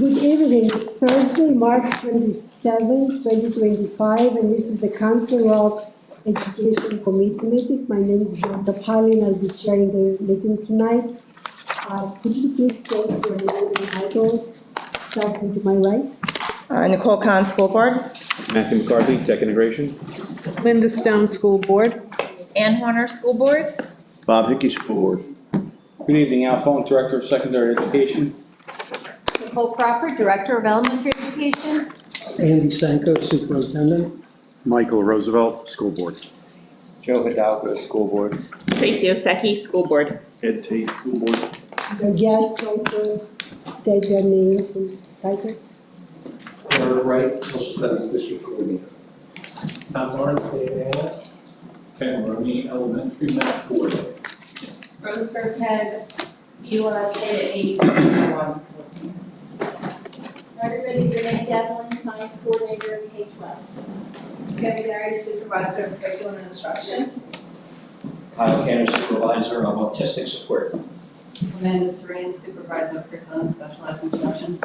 Good evening. It's Thursday, March 27, 2025, and this is the Council Rock Education Committee meeting. My name is Brenda Pali, and I'll be chairing the meeting tonight. Could you please state your name and title, starting to my right? Nicole Khan, School Board. Matthew McCarthy, Tech Integration. Linda Stone, School Board. Ann Horner, School Board. Bob Hickey, School Board. Good evening, Al Funk, Director of Secondary Education. Nicole Crawford, Director of Elementary Education. Andy Sanko, Superintendent. Michael Roosevelt, School Board. Joe Hidalgo, School Board. Tracy Oseki, School Board. Ed Tate, School Board. The guests also state their names and titles. Clara Wright, Social Studies District Coordinator. Tom Lawrence, AAS. Ken Maroney, Elementary Math Coordinator. Rose Burkhead, USAA 1. Carter Renee Devlin, Science Coordinator, K-12. Kevin Gary, Supervisor of Curriculum and Instruction. Kyle Cantor, Supervisor of Autistic Support. Amanda Serene, Supervisor of Curriculum and Specialized Instruction.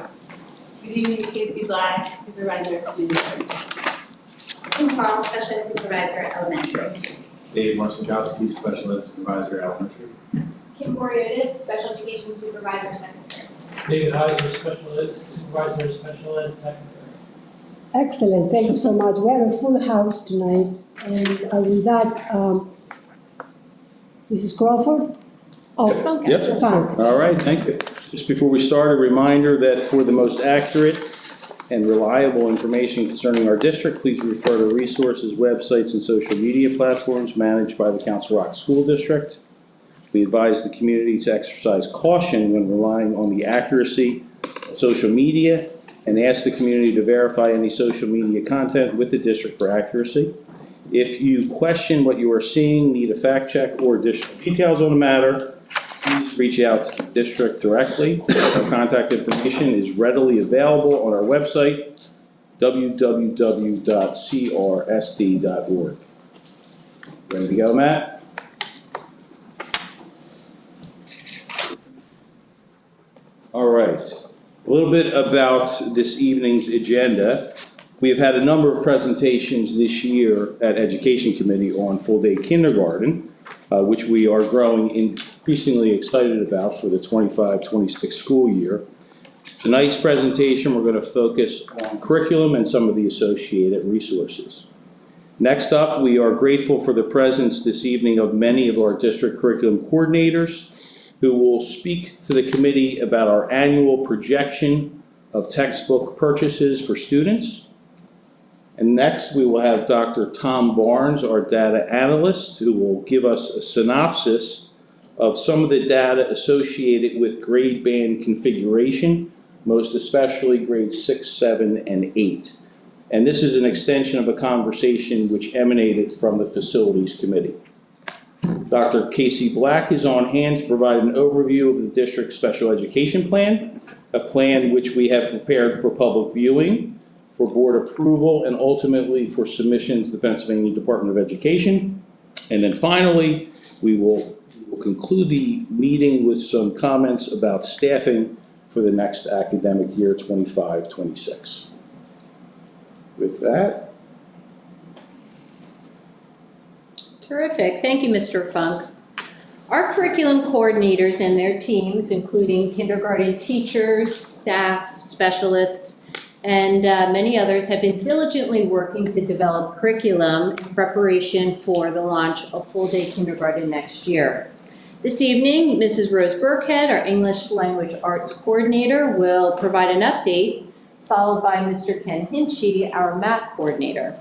Good evening, Casey Black, Supervisor of Student Services. Kim Carl, Special Ed Supervisor, Elementary. Dave Marcinowski, Special Ed Supervisor, Elementary. Kim Boriotis, Special Education Supervisor, Secondary. David Heiser, Special Ed Supervisor, Special Ed Secondary. Excellent. Thank you so much. We have a full house tonight, and with that, Mrs. Crawford? Oh, Yep. Funk. All right, thank you. Just before we start, a reminder that for the most accurate and reliable information concerning our district, please refer to resources, websites, and social media platforms managed by the Council Rock School District. We advise the community to exercise caution when relying on the accuracy of social media and ask the community to verify any social media content with the district for accuracy. If you question what you are seeing, need a fact check, or additional details on the matter, please reach out to the district directly. Our contact information is readily available on our website, www.crsd.org. Ready to go, Matt? All right, a little bit about this evening's agenda. We have had a number of presentations this year at Education Committee on full-day kindergarten, which we are growing increasingly excited about for the 25-26 school year. Tonight's presentation, we're going to focus on curriculum and some of the associated resources. Next up, we are grateful for the presence this evening of many of our district curriculum coordinators who will speak to the committee about our annual projection of textbook purchases for students. And next, we will have Dr. Tom Barnes, our data analyst, who will give us a synopsis of some of the data associated with grade band configuration, most especially grades 6, 7, and 8. And this is an extension of a conversation which emanated from the Facilities Committee. Dr. Casey Black is on hand to provide an overview of the district's special education plan, a plan which we have prepared for public viewing, for board approval, and ultimately for submission to the Pennsylvania Department of Education. And then finally, we will conclude the meeting with some comments about staffing for the next academic year, 25-26. With that. Terrific. Thank you, Mr. Funk. Our curriculum coordinators and their teams, including kindergarten teachers, staff, specialists, and many others, have been diligently working to develop curriculum in preparation for the launch of full-day kindergarten next year. This evening, Mrs. Rose Burkhead, our English Language Arts Coordinator, will provide an update, followed by Mr. Ken Hinchy, our Math Coordinator.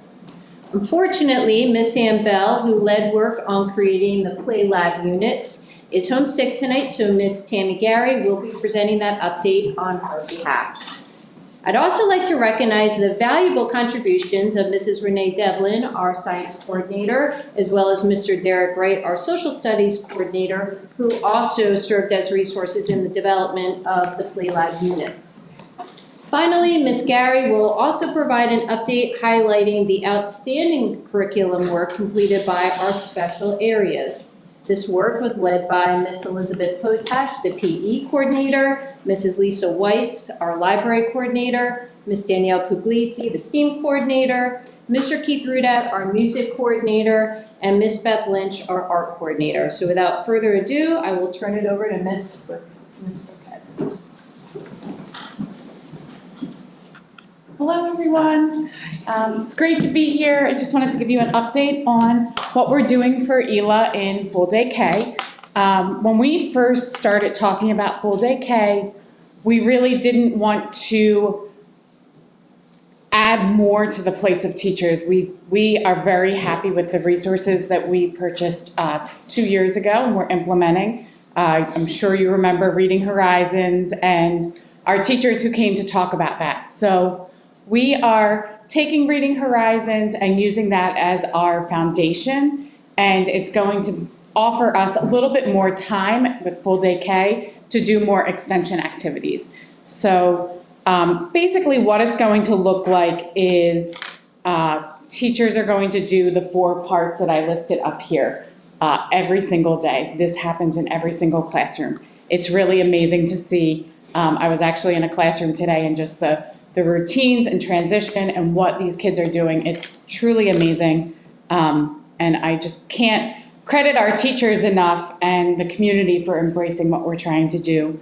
Unfortunately, Ms. Ann Bell, who led work on creating the Play Lab units, is homesick tonight, so Ms. Tammy Gary will be presenting that update on her behalf. I'd also like to recognize the valuable contributions of Mrs. Renee Devlin, our Science Coordinator, as well as Mr. Derek Wright, our Social Studies Coordinator, who also served as resources in the development of the Play Lab units. Finally, Ms. Gary will also provide an update highlighting the outstanding curriculum work completed by our special areas. This work was led by Miss Elizabeth Potash, the PE coordinator, Mrs. Lisa Weiss, our library coordinator, Miss Danielle Puglisi, the STEAM coordinator, Mr. Keith Rudat, our music coordinator, and Miss Beth Lynch, our art coordinator. So without further ado, I will turn it over to Miss Burkett. Hello, everyone. It's great to be here. I just wanted to give you an update on what we're doing for ELA in Full Day K. When we first started talking about Full Day K, we really didn't want to add more to the plates of teachers. We are very happy with the resources that we purchased 2 years ago and we're implementing. I'm sure you remember Reading Horizons and our teachers who came to talk about that. So we are taking Reading Horizons and using that as our foundation, and it's going to offer us a little bit more time with Full Day K to do more extension activities. So basically what it's going to look like is teachers are going to do the 4 parts that I listed up here every single day. This happens in every single classroom. It's really amazing to see. I was actually in a classroom today and just the routines and transition and what these kids are doing. It's truly amazing. And I just can't credit our teachers enough and the community for embracing what we're trying to do,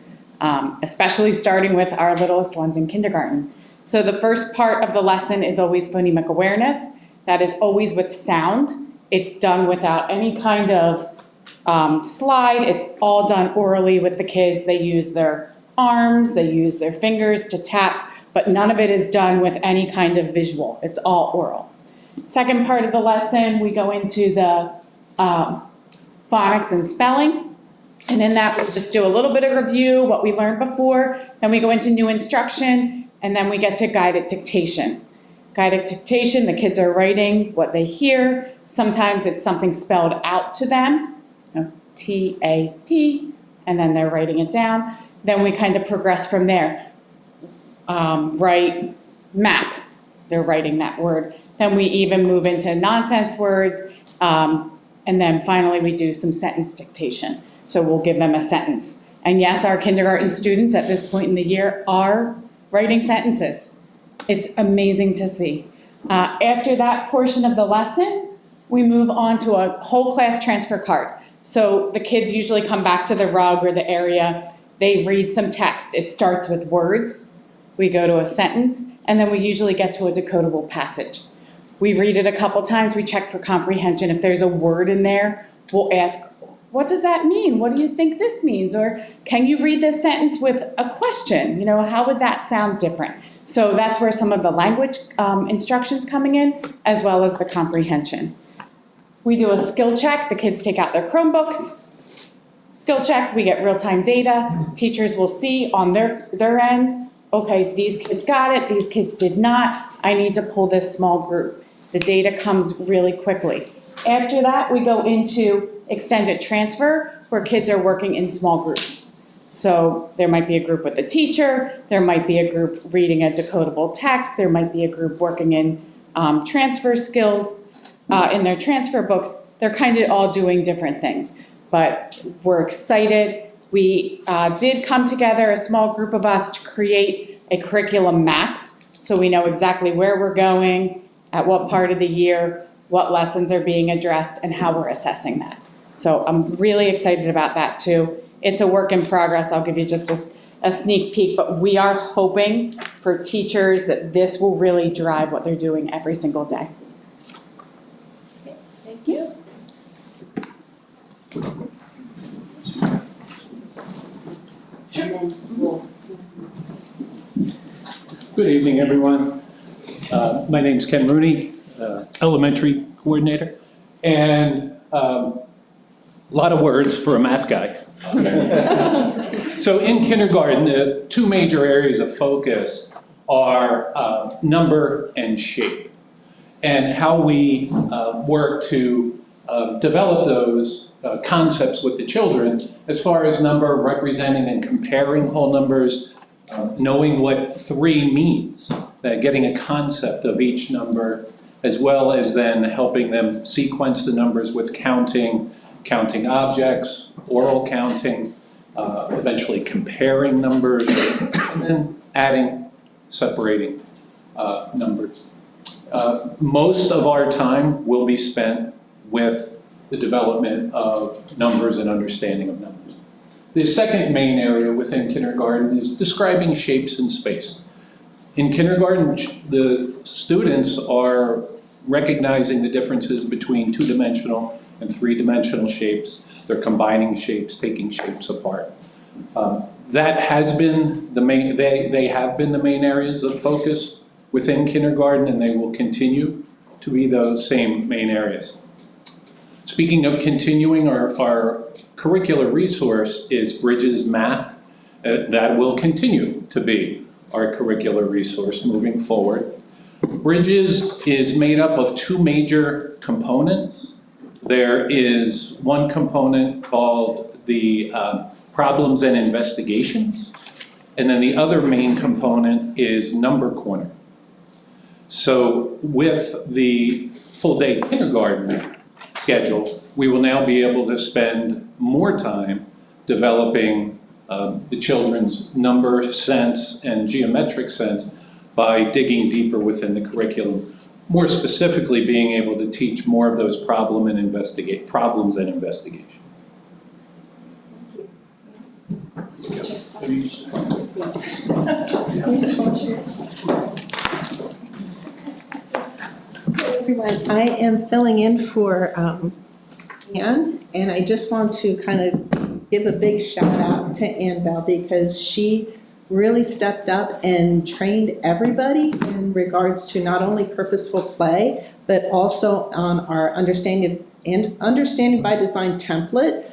especially starting with our littlest ones in kindergarten. So the first part of the lesson is always phonemic awareness. That is always with sound. It's done without any kind of slide. It's all done orally with the kids. They use their arms, they use their fingers to tap, but none of it is done with any kind of visual. It's all oral. Second part of the lesson, we go into the phonics and spelling. And in that, we just do a little bit of review, what we learned before. Then we go into new instruction, and then we get to guided dictation. Guided dictation, the kids are writing what they hear. Sometimes it's something spelled out to them, T-A-P, and then they're writing it down. Then we kind of progress from there. Write map, they're writing that word. Then we even move into nonsense words, and then finally we do some sentence dictation. So we'll give them a sentence. And yes, our kindergarten students at this point in the year are writing sentences. It's amazing to see. After that portion of the lesson, we move on to a whole class transfer card. So the kids usually come back to the rug or the area, they read some text. It starts with words. We go to a sentence, and then we usually get to a decodable passage. We read it a couple times, we check for comprehension. If there's a word in there, we'll ask, what does that mean? What do you think this means? Or can you read this sentence with a question? You know, how would that sound different? So that's where some of the language instructions coming in, as well as the comprehension. We do a skill check. The kids take out their Chromebooks. Skill check, we get real-time data. Teachers will see on their end, okay, these kids got it, these kids did not. I need to pull this small group. The data comes really quickly. After that, we go into extended transfer, where kids are working in small groups. So there might be a group with a teacher, there might be a group reading a decodable text, there might be a group working in transfer skills in their transfer books. They're kind of all doing different things, but we're excited. We did come together, a small group of us, to create a curriculum map so we know exactly where we're going, at what part of the year, what lessons are being addressed, and how we're assessing that. So I'm really excited about that too. It's a work in progress. I'll give you just a sneak peek, but we are hoping for teachers that this will really drive what they're doing every single day. Thank you. And then we'll Good evening, everyone. My name's Ken Rooney, elementary coordinator, and a lot of words for a math guy. So in kindergarten, the 2 major areas of focus are number and shape, and how we work to develop those concepts with the children as far as number, representing and comparing whole numbers, knowing what 3 means, getting a concept of each number, as well as then helping them sequence the numbers with counting, counting objects, oral counting, eventually comparing numbers, and then adding, separating numbers. Most of our time will be spent with the development of numbers and understanding of numbers. The second main area within kindergarten is describing shapes in space. In kindergarten, the students are recognizing the differences between two-dimensional and three-dimensional shapes. They're combining shapes, taking shapes apart. That has been the main, they have been the main areas of focus within kindergarten, and they will continue to be those same main areas. Speaking of continuing, our curricular resource is Bridges Math. That will continue to be our curricular resource moving forward. Bridges is made up of two major components. There is one component called the Problems and Investigations, and then the other main component is Number Corner. So with the full-day kindergarten schedule, we will now be able to spend more time developing the children's number sense and geometric sense by digging deeper within the curriculum, more specifically being able to teach more of those problems and investigation. Everyone, I am filling in for Ann, and I just want to kind of give a big shout out to Annabelle because she really stepped up and trained everybody in regards to not only purposeful play, but also on our understanding by design template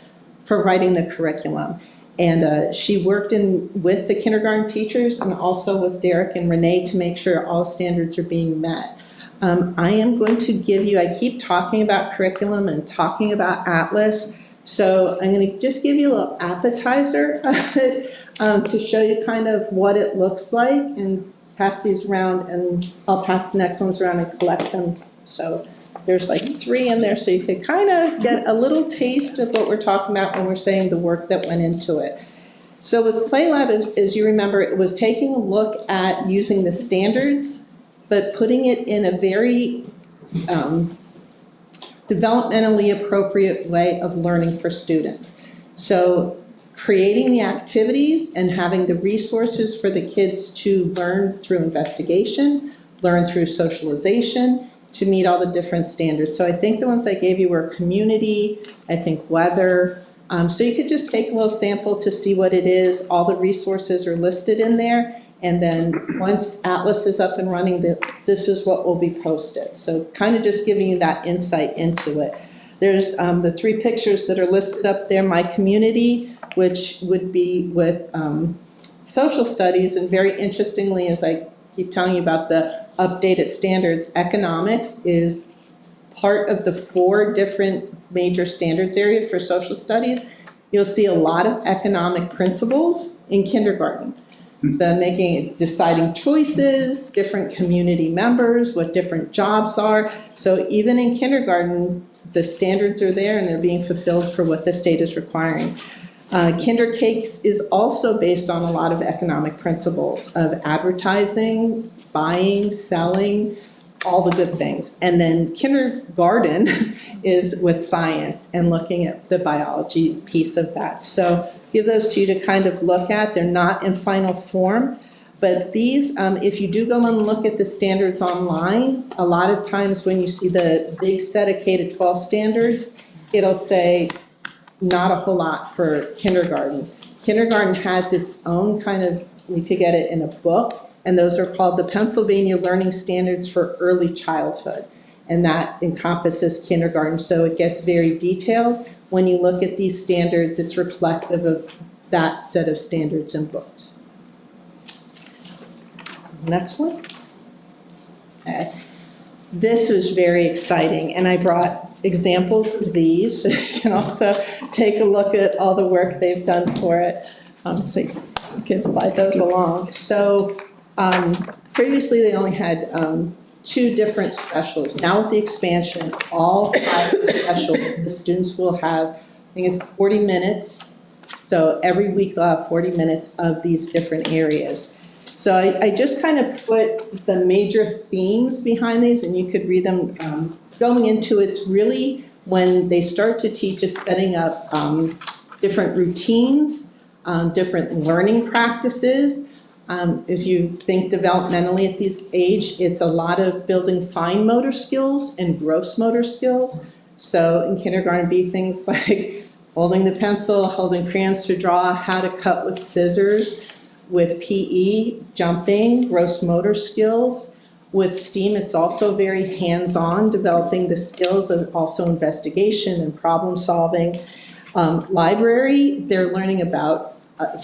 for writing the curriculum. And she worked with the kindergarten teachers and also with Derek and Renee to make sure all standards are being met. I am going to give you, I keep talking about curriculum and talking about Atlas, so I'm going to just give you a little appetizer to show you kind of what it looks like and pass these around, and I'll pass the next ones around and collect them. So there's like 3 in there, so you could kind of get a little taste of what we're talking about when we're saying the work that went into it. So with PlayLab, as you remember, it was taking a look at using the standards, but putting it in a very developmentally appropriate way of learning for students. So creating the activities and having the resources for the kids to learn through investigation, learn through socialization, to meet all the different standards. So I think the ones I gave you were community, I think weather. So you could just take a little sample to see what it is. All the resources are listed in there. And then once Atlas is up and running, this is what will be posted. So kind of just giving you that insight into it. There's the 3 pictures that are listed up there, My Community, which would be with social studies. And very interestingly, as I keep telling you about the updated standards, economics is part of the 4 different major standards areas for social studies. You'll see a lot of economic principles in kindergarten. Deciding choices, different community members, what different jobs are. So even in kindergarten, the standards are there and they're being fulfilled for what the state is requiring. Kinder Cakes is also based on a lot of economic principles of advertising, buying, selling, all the good things. And then kindergarten is with science and looking at the biology piece of that. So give those to you to kind of look at. They're not in final form, but these, if you do go and look at the standards online, a lot of times when you see the big set of K-12 standards, it'll say not a whole lot for kindergarten. Kindergarten has its own kind of, you could get it in a book, and those are called the Pennsylvania Learning Standards for Early Childhood. And that encompasses kindergarten, so it gets very detailed. When you look at these standards, it's reflective of that set of standards and books. Next one. Okay. This was very exciting, and I brought examples of these, so you can also take a look at all the work they've done for it. So you can slide those along. So previously they only had 2 different specialists. Now with the expansion, all 5 specialists, the students will have, I think it's 40 minutes. So every week they'll have 40 minutes of these different areas. So I just kind of put the major themes behind these, and you could read them. Going into it's really when they start to teach, it's setting up different routines, different learning practices. If you think developmentally at this age, it's a lot of building fine motor skills and gross motor skills. So in kindergarten, it'd be things like holding the pencil, holding crayons to draw, how to cut with scissors. With PE, jumping, gross motor skills. With STEAM, it's also very hands-on, developing the skills of also investigation and problem solving. Library, they're learning about,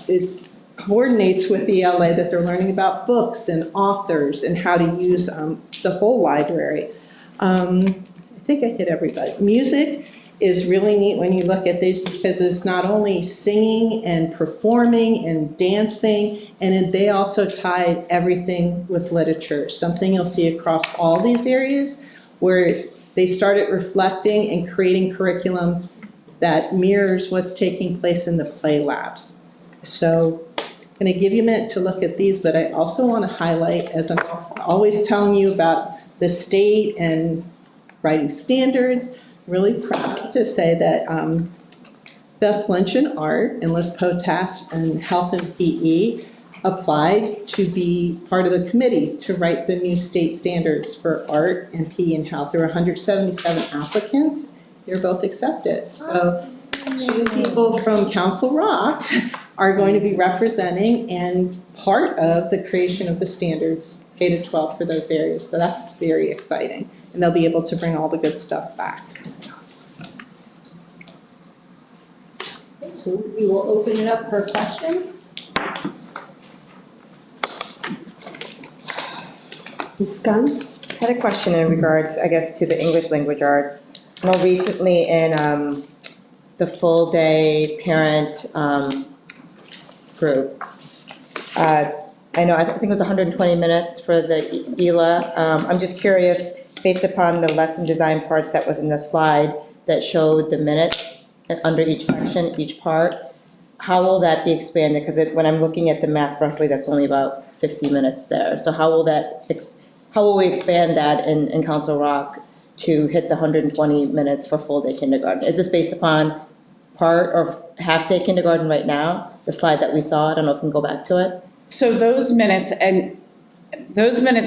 it coordinates with ELA that they're learning about books and authors and how to use the whole library. I think I hit everybody. Music is really neat when you look at these because it's not only singing and performing and dancing, and then they also tie everything with literature, something you'll see across all these areas where they started reflecting and creating curriculum that mirrors what's taking place in the play labs. So I'm going to give you a minute to look at these, but I also want to highlight, as I'm always telling you about the state and writing standards, really proud to say that Beth Lynch in art and Liz Potas in health and PE applied to be part of the committee to write the new state standards for art and PE and health. There were 177 applicants. They're both accepted. So 2 people from Council Rock are going to be representing and part of the creation of the standards K-12 for those areas. So that's very exciting. And they'll be able to bring all the good stuff back. So we will open it up for questions. Ms. Khan? I had a question in regards, I guess, to the English language arts. More recently in the full day parent group. I know, I think it was 120 minutes for the ELA. I'm just curious, based upon the lesson design parts that was in the slide that showed the minutes under each section, each part, how will that be expanded? Because when I'm looking at the math roughly, that's only about 50 minutes there. So how will we expand that in Council Rock to hit the 120 minutes for full day kindergarten? Is this based upon part or half day kindergarten right now? The slide that we saw, I don't know if we can go back to it. So those minutes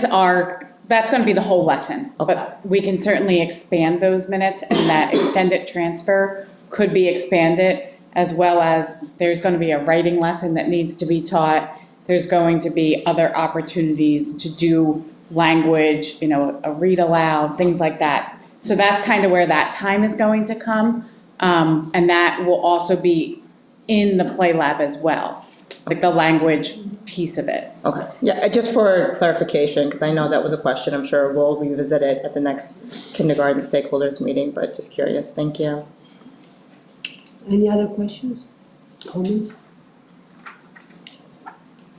are, that's going to be the whole lesson. Okay. But we can certainly expand those minutes, and that extended transfer could be expanded, as well as there's going to be a writing lesson that needs to be taught. There's going to be other opportunities to do language, a read aloud, things like that. So that's kind of where that time is going to come. And that will also be in the play lab as well, like the language piece of it. Okay, yeah, just for clarification, because I know that was a question, I'm sure we'll revisit it at the next kindergarten stakeholders meeting, but just curious, thank you. Any other questions, comments?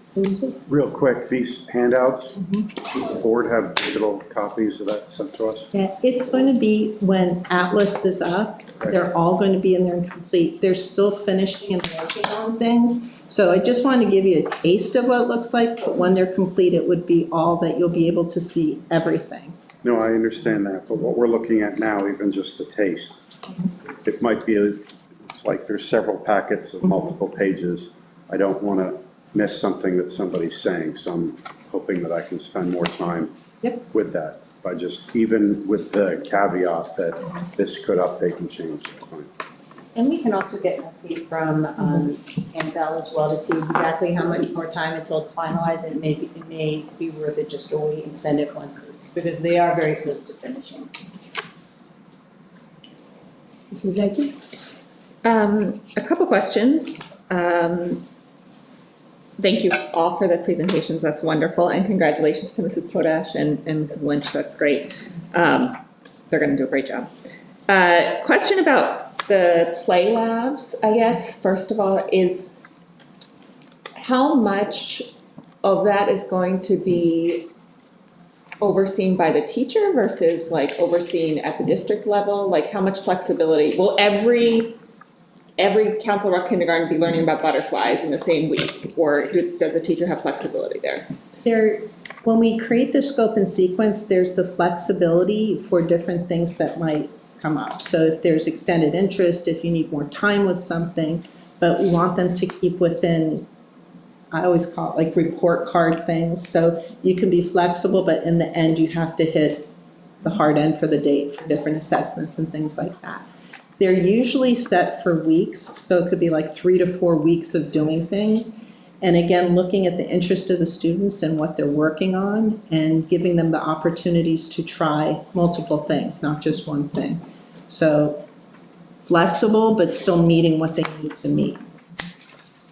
Susan? Real quick, these handouts, does the board have digital copies of that sent to us? Yeah, it's going to be when Atlas is up, they're all going to be in there and complete. They're still finishing and working on things. So I just wanted to give you a taste of what it looks like, but when they're complete, it would be all that you'll be able to see everything. No, I understand that, but what we're looking at now, even just the taste, it might be, it's like there's several packets of multiple pages. I don't want to miss something that somebody's saying, so I'm hoping that I can spend more time with that. By just, even with the caveat that this could update and change. And we can also get an update from Annabelle as well to see exactly how much more time until it's finalized. And it may be worth it just to wait and send it once it's, because they are very close to finishing. Mrs. Zaki? A couple questions. Thank you all for the presentations, that's wonderful, and congratulations to Mrs. Potash and Mrs. Lynch, that's great. They're gonna do a great job. Question about the play labs, I guess, first of all, is how much of that is going to be overseen by the teacher versus like overseen at the district level? Like how much flexibility? Will every Council Rock kindergarten be learning about butterflies in the same week? Or does the teacher have flexibility there? When we create the scope and sequence, there's the flexibility for different things that might come up. So if there's extended interest, if you need more time with something, but we want them to keep within, I always call it like report card things. So you can be flexible, but in the end, you have to hit the hard end for the date for different assessments and things like that. They're usually set for weeks, so it could be like 3 to 4 weeks of doing things. And again, looking at the interest of the students and what they're working on and giving them the opportunities to try multiple things, not just one thing. So flexible, but still meeting what they need to meet.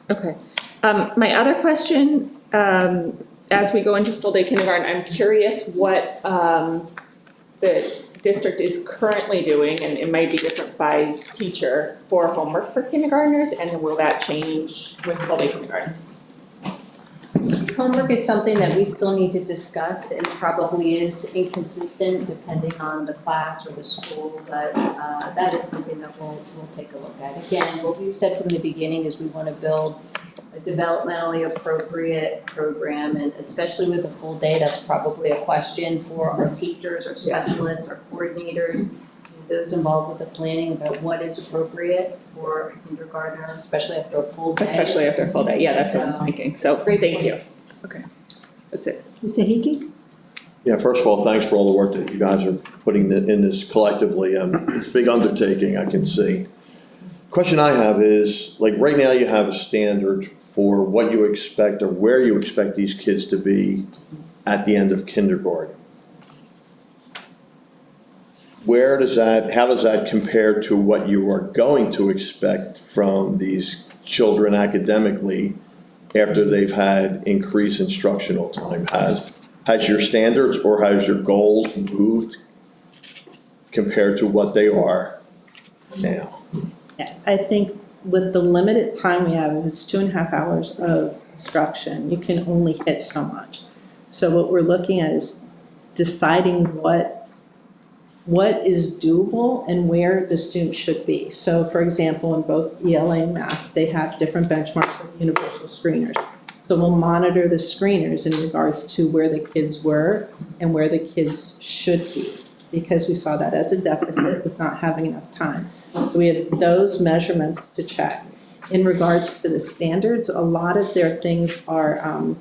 Okay. My other question, as we go into full day kindergarten, I'm curious what the district is currently doing, and it might be different by teacher, for homework for kindergartners, and will that change with full day kindergarten? Homework is something that we still need to discuss and probably is inconsistent depending on the class or the school, but that is something that we'll take a look at. Again, what we've said from the beginning is we want to build a developmentally appropriate program, and especially with a full day, that's probably a question for our teachers, our specialists, our coordinators, those involved with the planning about what is appropriate for a kindergartner, especially after a full day. Especially after a full day, yeah, that's what I'm thinking, so thank you. Okay, that's it. Mr. Hickey? Yeah, first of all, thanks for all the work that you guys are putting in this collectively. It's a big undertaking, I can see. Question I have is, like right now you have a standard for what you expect or where you expect these kids to be at the end of kindergarten. How does that compare to what you are going to expect from these children academically after they've had increased instructional time? Has your standards or has your goals moved compared to what they are now? Yes, I think with the limited time we have, if it's 2.5 hours of instruction, you can only hit so much. So what we're looking at is deciding what is doable and where the student should be. So for example, in both ELA and math, they have different benchmarks for universal screeners. So we'll monitor the screeners in regards to where the kids were and where the kids should be, because we saw that as a deficit with not having enough time. So we have those measurements to check. In regards to the standards, a lot of their things are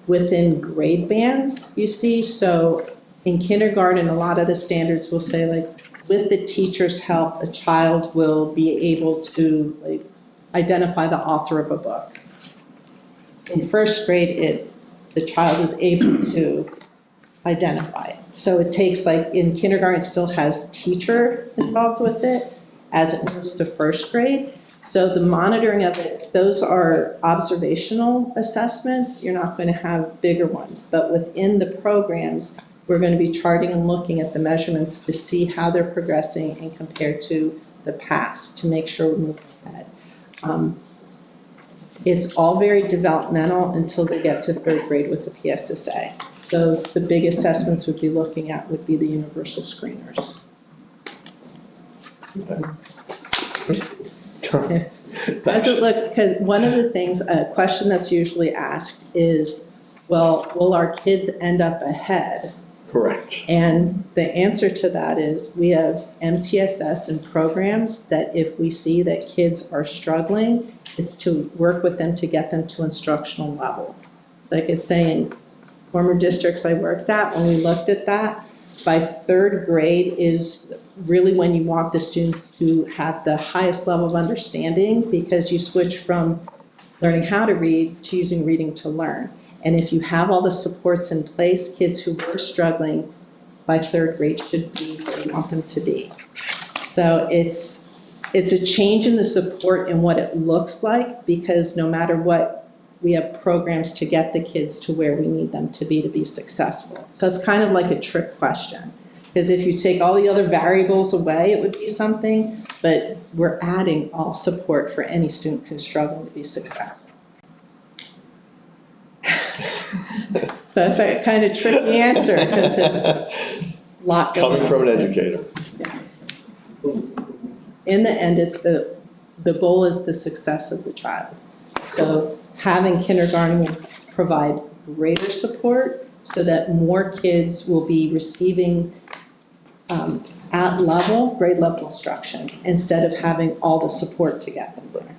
within grade bands, you see. So in kindergarten, a lot of the standards will say, like, with the teacher's help, a child will be able to like identify the author of a book. In first grade, the child is able to identify it. So it takes, like, in kindergarten, it still has teacher involved with it as it moves to first grade. So the monitoring of it, those are observational assessments. You're not going to have bigger ones. But within the programs, we're going to be charting and looking at the measurements to see how they're progressing and compared to the past to make sure we're moving ahead. It's all very developmental until they get to third grade with the PSSA. So the big assessments we'd be looking at would be the universal screeners. As it looks, because one of the things, a question that's usually asked is, well, will our kids end up ahead? Correct. And the answer to that is we have MTSS and programs that if we see that kids are struggling, it's to work with them to get them to instructional level. Like it's saying, former districts I worked at, when we looked at that, by third grade is really when you want the students to have the highest level of understanding, because you switch from learning how to read to using reading to learn. And if you have all the supports in place, kids who were struggling by third grade should be where you want them to be. So it's a change in the support and what it looks like, because no matter what, we have programs to get the kids to where we need them to be successful. So it's kind of like a trick question, because if you take all the other variables away, it would be something, but we're adding all support for any student who's struggling to be successful. So it's a kind of tricky answer because it's a lot going Coming on. from an educator. In the end, it's the goal is the success of the child. So having kindergarten will provide greater support so that more kids will be receiving grade level instruction instead of having all the support to get them there.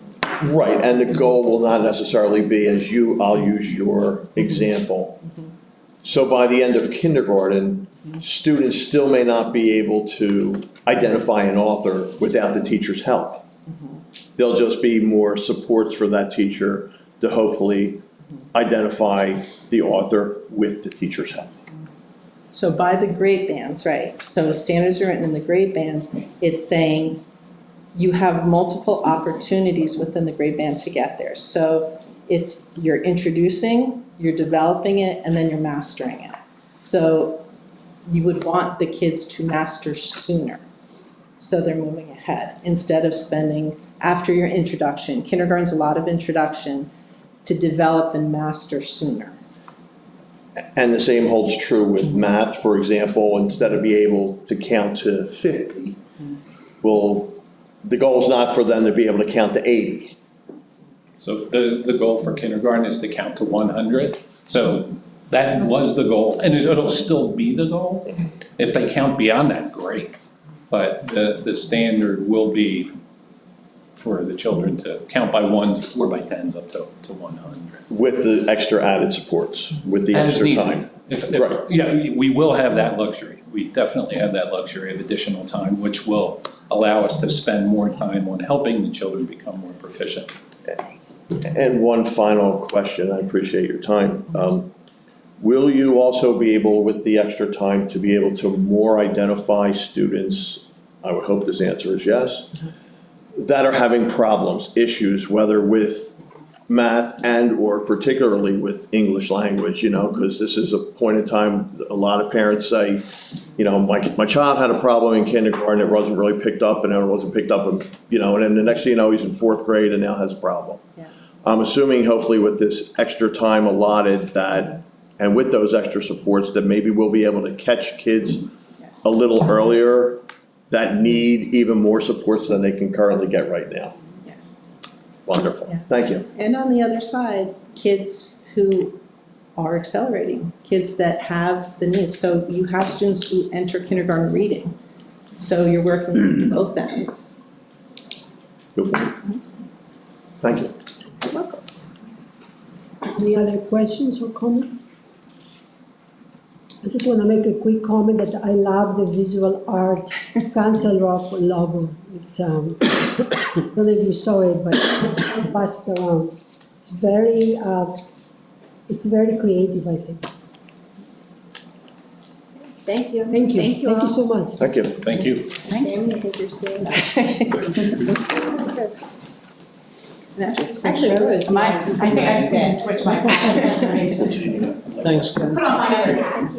Right, and the goal will not necessarily be, I'll use your example. So by the end of kindergarten, students still may not be able to identify an author without the teacher's help. There'll just be more supports for that teacher to hopefully identify the author with the teacher's help. So by the grade bands, right, so standards are written in the grade bands, it's saying you have multiple opportunities within the grade band to get there. So you're introducing, you're developing it, and then you're mastering it. So you would want the kids to master sooner, so they're moving ahead, instead of spending, after your introduction, kindergarten's a lot of introduction, to develop and master sooner. And the same holds true with math, for example, instead of being able to count to 50, well, the goal is not for them to be able to count to 80. So the goal for kindergarten is to count to 100. So that was the goal, and it'll still be the goal. If they count beyond that, great. But the standard will be for the children to count by ones or by tens up to 100. With the extra added supports, with the As extra needed. time. Right. Yeah, we will have that luxury. We definitely have that luxury of additional time, which will allow us to spend more time on helping the children become more proficient. And one final question, I appreciate your time. Will you also be able, with the extra time, to be able to more identify students, I would hope this answer is yes, that are having problems, issues, whether with math and or particularly with English language, because this is a point in time, a lot of parents say, my child had a problem in kindergarten, it wasn't really picked up, and then it wasn't picked up, and then the next thing you know, he's in 4th grade and now has a problem. Yeah. I'm assuming hopefully with this extra time allotted that, and with those extra supports, that maybe we'll be able to catch kids a little earlier that need even more supports than they can currently get right now. Yes. Wonderful, Yeah. thank you. And on the other side, kids who are accelerating, kids that have the needs. So you have students who enter kindergarten reading. So you're working with both ends. Good point. Thank you. You're welcome. Any other questions or comments? I just want to make a quick comment that I love the visual art Council Rock logo. It's, I don't know if you saw it, but I'll pass it around. It's very creative, I think. Thank you. Thank you. Thank you Thank all. you so much. Thank you. Thank you. Sammy, I think you're staying. Actually, I think I just need to switch my information. Thanks, Ken. Put on my other hat.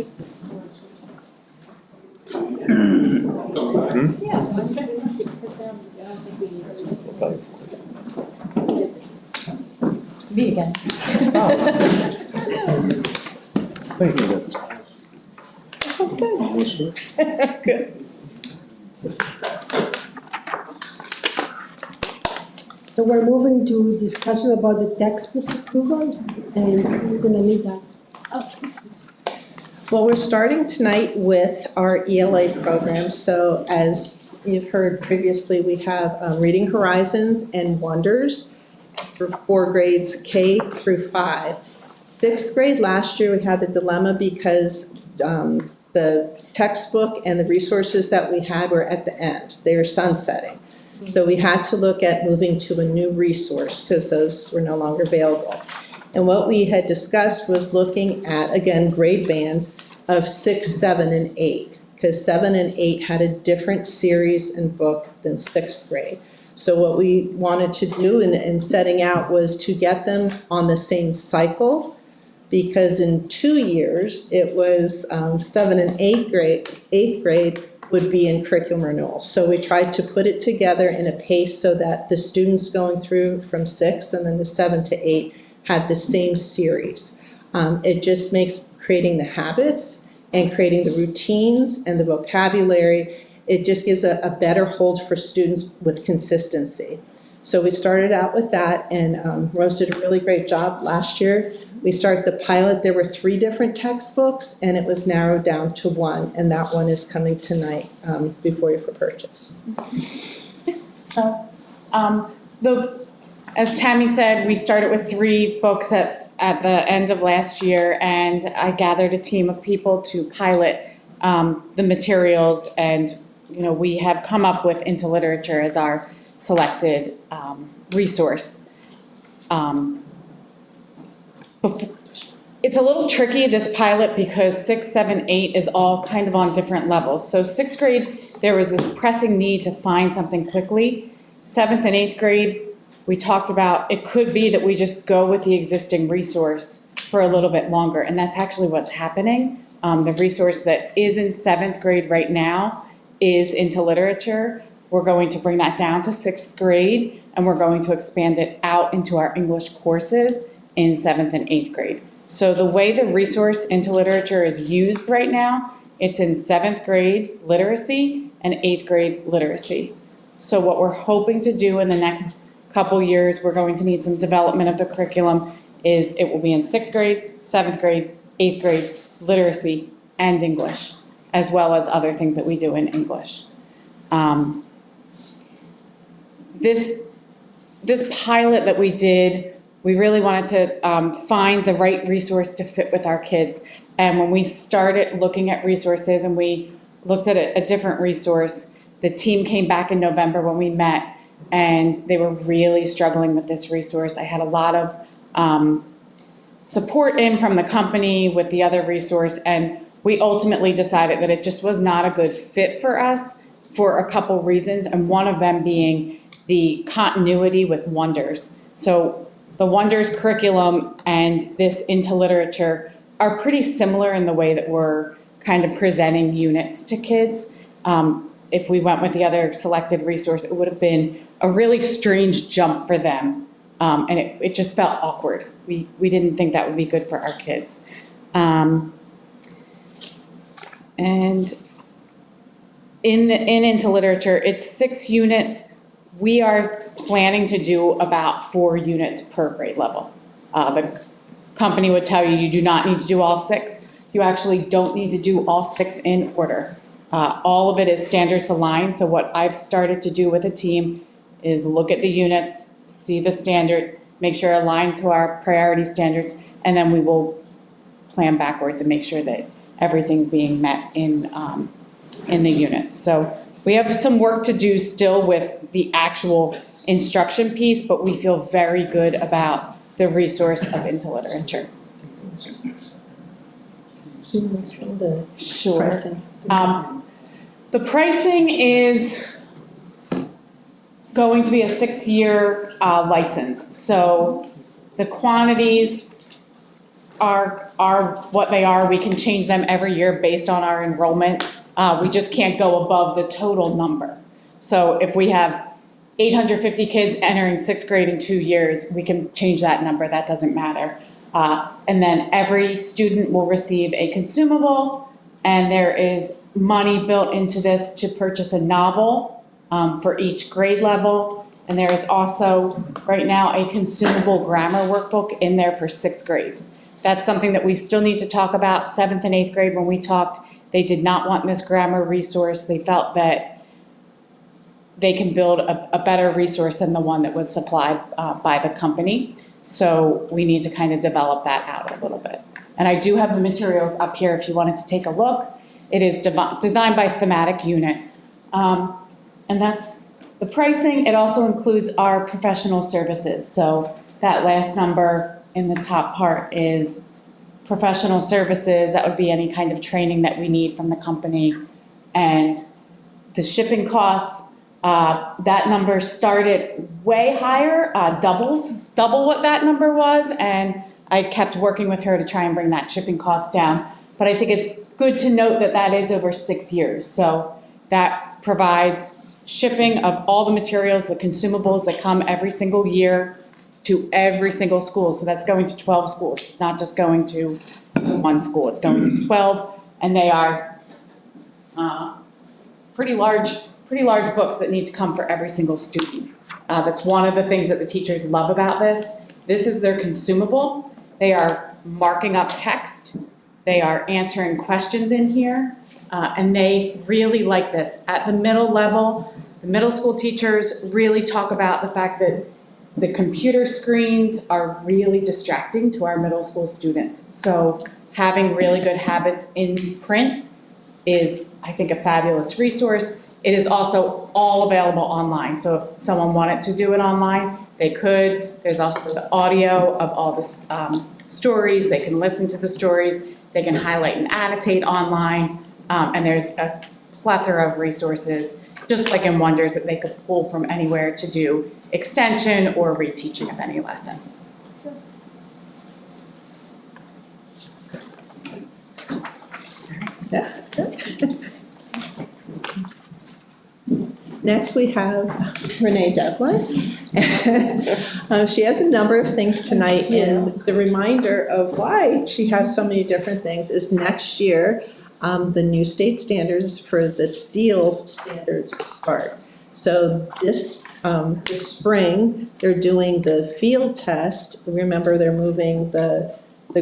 Me again. Good. So we're moving to discussion about the textbook approval, and who's going to lead that? Well, we're starting tonight with our ELA program. So as you've heard previously, we have Reading Horizons and Wonders for 4 grades K through 5. 6th grade last year, we had the dilemma because the textbook and the resources that we had were at the end. They were sunsetting. So we had to look at moving to a new resource because those were no longer available. And what we had discussed was looking at, again, grade bands of 6, 7, and 8, because 7 and 8 had a different series and book than 6th grade. So what we wanted to do in setting out was to get them on the same cycle, because in 2 years, it was 7 and 8th grade would be in curriculum renewal. So we tried to put it together in a pace so that the students going through from 6 and then the 7 to 8 had the same series. It just makes creating the habits and creating the routines and the vocabulary. It just gives a better hold for students with consistency. So we started out with that, and Rose did a really great job last year. We started the pilot. There were 3 different textbooks, and it was narrowed down to 1, and that one is coming tonight before you for purchase. So, as Tammy said, we started with 3 books at the end of last year, and I gathered a team of people to pilot the materials, and we have come up with Into Literature as our selected resource. It's a little tricky, this pilot, because 6, 7, 8 is all kind of on different levels. So 6th grade, there was this pressing need to find something quickly. 7th and 8th grade, we talked about it could be that we just go with the existing resource for a little bit longer, and that's actually what's happening. The resource that is in 7th grade right now is Into Literature. We're going to bring that down to 6th grade, and we're going to expand it out into our English courses in 7th and 8th grade. So the way the resource Into Literature is used right now, it's in 7th grade literacy and 8th grade literacy. So what we're hoping to do in the next couple years, we're going to need some development of the curriculum, is it will be in 6th grade, 7th grade, 8th grade, literacy, and English, as well as other things that we do in English. This pilot that we did, we really wanted to find the right resource to fit with our kids. And when we started looking at resources and we looked at a different resource, the team came back in November when we met, and they were really struggling with this resource. I had a lot of support in from the company with the other resource, and we ultimately decided that it just was not a good fit for us for a couple reasons, and one of them being the continuity with Wonders. So the Wonders curriculum and this Into Literature are pretty similar in the way that we're kind of presenting units to kids. If we went with the other selected resource, it would have been a really strange jump for them, and it just felt awkward. We didn't think that would be good for our kids. And in Into Literature, it's 6 units. We are planning to do about 4 units per grade level. The company would tell you you do not need to do all 6. You actually don't need to do all 6 in order. All of it is standards aligned, so what I've started to do with a team is look at the units, see the standards, make sure aligned to our priority standards, and then we will plan backwards and make sure that everything's being met in the units. So we have some work to do still with the actual instruction piece, but we feel very good about the resource of Into Literature. Sure. The pricing is going to be a 6-year license. So the quantities are what they are. We can change them every year based on our enrollment. We just can't go above the total number. So if we have 850 kids entering 6th grade in 2 years, we can change that number. That doesn't matter. And then every student will receive a consumable, and there is money built into this to purchase a novel for each grade level. And there is also, right now, a consumable grammar workbook in there for 6th grade. That's something that we still need to talk about. 7th and 8th grade, when we talked, they did not want this grammar resource. They felt that they can build a better resource than the one that was supplied by the company. So we need to kind of develop that out a little bit. And I do have the materials up here if you wanted to take a look. It is designed by thematic unit. And that's the pricing. It also includes our professional services. So that last number in the top part is professional services. That would be any kind of training that we need from the company. And the shipping costs, that number started way higher, double what that number was, and I kept working with her to try and bring that shipping cost down. But I think it's good to note that that is over 6 years. So that provides shipping of all the materials, the consumables that come every single year to every single school. So that's going to 12 schools. It's not just going to one school. It's going to 12, and they are pretty large books that need to come for every single student. That's one of the things that the teachers love about this. This is their consumable. They are marking up text. They are answering questions in here, and they really like this. At the middle level, the middle school teachers really talk about the fact that the computer screens are really distracting to our middle school students. So having really good habits in print is, I think, a fabulous resource. It is also all available online. So if someone wanted to do it online, they could. There's also the audio of all the stories. They can listen to the stories. They can highlight and annotate online. And there's a plethora of resources, just like in Wonders, that they could pull from anywhere to do extension or reteaching of any lesson. That's it. Next, we have Renee Devlin. She has a number of things tonight, and the reminder of why she has so many different things is next year, the new state standards for the STEELS standards start. So this spring, they're doing the field test. Remember, they're moving the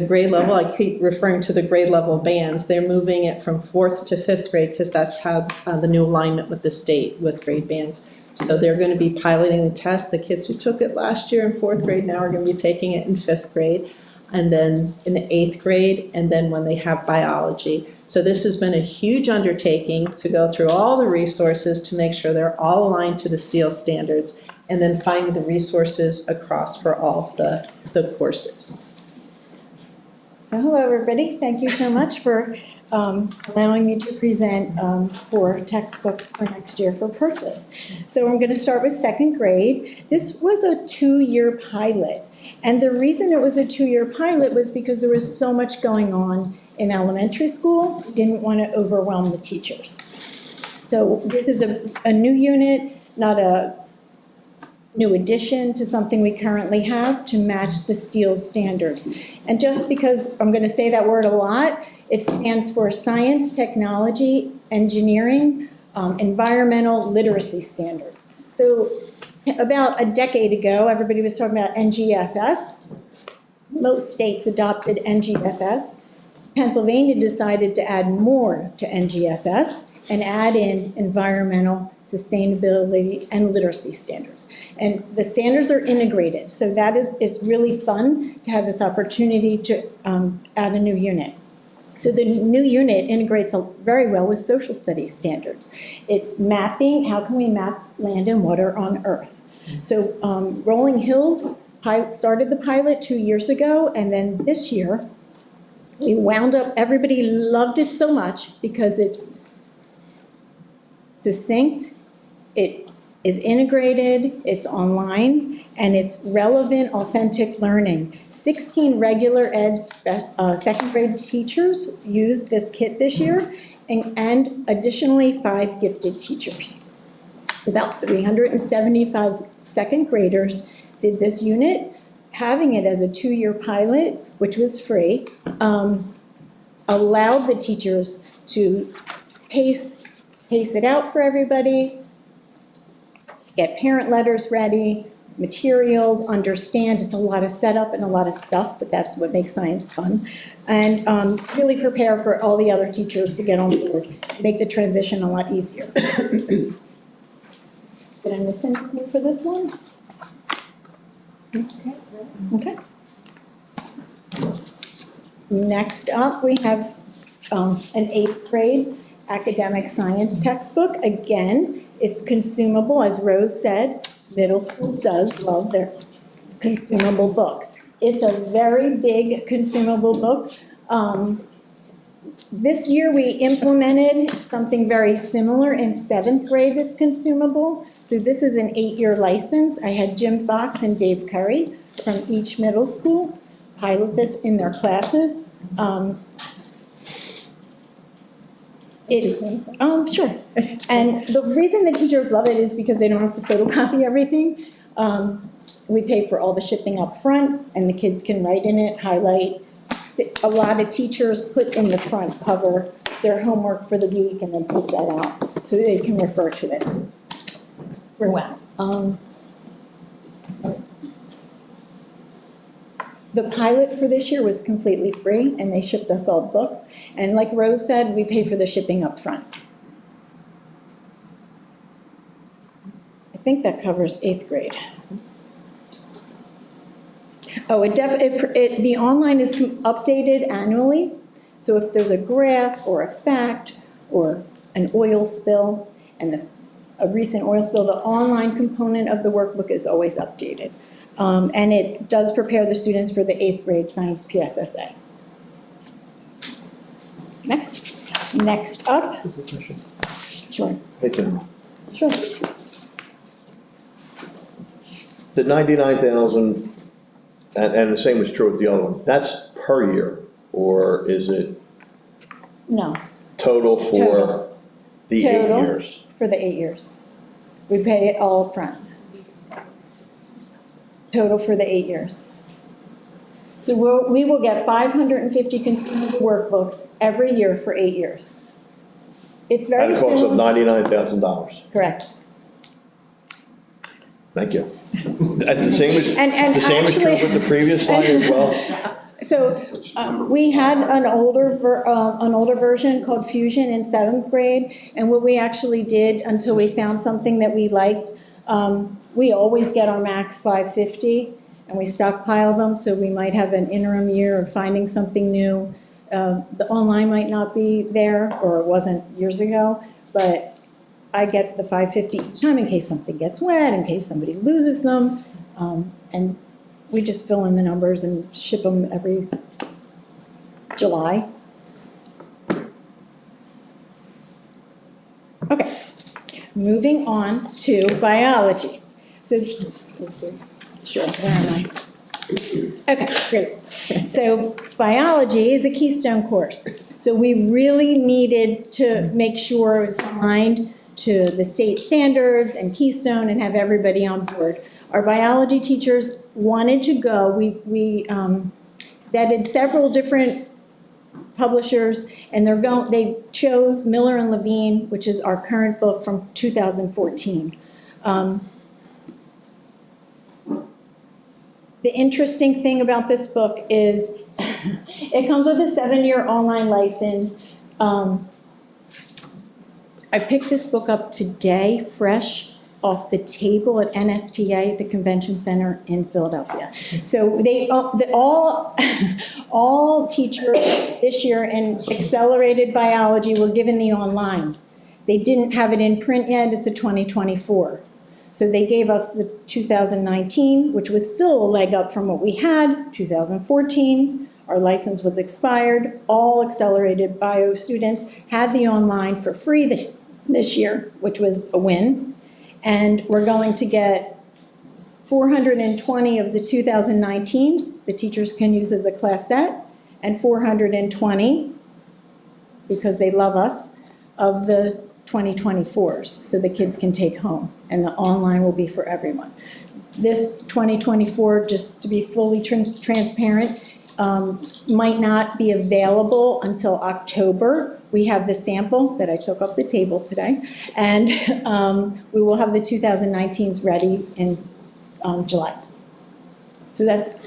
grade level. I keep referring to the grade level bands. They're moving it from 4th to 5th grade because that's how the new alignment with the state with grade bands. So they're going to be piloting the test. The kids who took it last year in 4th grade now are going to be taking it in 5th grade, and then in the 8th grade, and then when they have biology. So this has been a huge undertaking to go through all the resources to make sure they're all aligned to the STEELS standards, and then find the resources across for all of the courses. So hello, everybody. Thank you so much for allowing me to present 4 textbooks for next year for purchase. So I'm going to start with 2nd grade. This was a 2-year pilot. And the reason it was a 2-year pilot was because there was so much going on in elementary school. We didn't want to overwhelm the teachers. So this is a new unit, not a new addition to something we currently have to match the STEELS standards. And just because I'm going to say that word a lot, it stands for Science, Technology, Engineering, Environmental Literacy Standards. So about a decade ago, everybody was talking about NGSS. Most states adopted NGSS. Pennsylvania decided to add more to NGSS and add in environmental, sustainability, and literacy standards. And the standards are integrated, so that it's really fun to have this opportunity to add a new unit. So the new unit integrates very well with social studies standards. It's mapping, how can we map land and water on Earth? So Rolling Hills started the pilot 2 years ago, and then this year, we wound up, everybody loved it so much because it's succinct, it is integrated, it's online, and it's relevant, authentic learning. 16 regular ed 2nd grade teachers used this kit this year, and additionally 5 gifted teachers. About 375 2nd graders did this unit. Having it as a 2-year pilot, which was free, allowed the teachers to pace it out for everybody, get parent letters ready, materials, understand. It's a lot of setup and a lot of stuff, but that's what makes science fun. And really prepare for all the other teachers to get on board, make the transition a lot easier. Did I miss anything for this one? Okay. Next up, we have an 8th grade academic science textbook. Again, it's consumable, as Rose said. Middle school does love their consumable books. It's a very big consumable book. This year we implemented something very similar in 7th grade that's consumable. So this is an 8-year license. I had Jim Fox and Dave Curry from each middle school pilot this in their classes. Sure. And the reason the teachers love it is because they don't have to photocopy everything. we pay for all the shipping up front, and the kids can write in it, highlight. A lot of teachers put in the front cover their homework for the week and then take that out, so they can refer to it. Wow. The pilot for this year was completely free, and they shipped us all the books. And like Rose said, we pay for the shipping up front. I think that covers 8th grade. Oh, the online is updated annually. So if there's a graph or a fact or an oil spill, and a recent oil spill, the online component of the workbook is always updated. And it does prepare the students for the 8th grade science PSSA. Next up. Sure. Hey, Tim. Sure. The 99,000, and the same is true with the other one, that's per year, or is it No. total for Total. the 8 Total. years? For the 8 years. We pay it all up front. Total for the 8 years. So we will get 550 consumable workbooks every year for 8 years. It's very At a cost of similar. $99,000. Correct. Thank you. That's the same as, And the same is true actually- with the previous slide as well? So we had an older version called Fusion in 7th grade, and what we actually did until we found something that we liked, we always get our max 550, and we stockpile them, so we might have an interim year of finding something new. The online might not be there, or it wasn't years ago, but I get the 550 each time in case something gets wet, in case somebody loses them, and we just fill in the numbers and ship them every July. Okay, moving on to biology. So, sure, where am I? Okay, great. So biology is a keystone course. So we really needed to make sure it was aligned to the state standards and Keystone and have everybody on board. Our biology teachers wanted to go. We vetted several different publishers, and they chose Miller and Levine, which is our current book from 2014. The interesting thing about this book is it comes with a 7-year online license. I picked this book up today, fresh off the table at NSTA, the Convention Center in Philadelphia. So all teachers this year in accelerated biology were given the online. They didn't have it in print yet, it's a 2024. So they gave us the 2019, which was still a leg up from what we had, 2014. Our license was expired. All accelerated bio students had the online for free this year, which was a win. And we're going to get 420 of the 2019s the teachers can use as a class set, and 420, because they love us, of the 2024s, so the kids can take home, and the online will be for everyone. This 2024, just to be fully transparent, might not be available until October. We have the sample that I took off the table today, and we will have the 2019s ready in July. So that's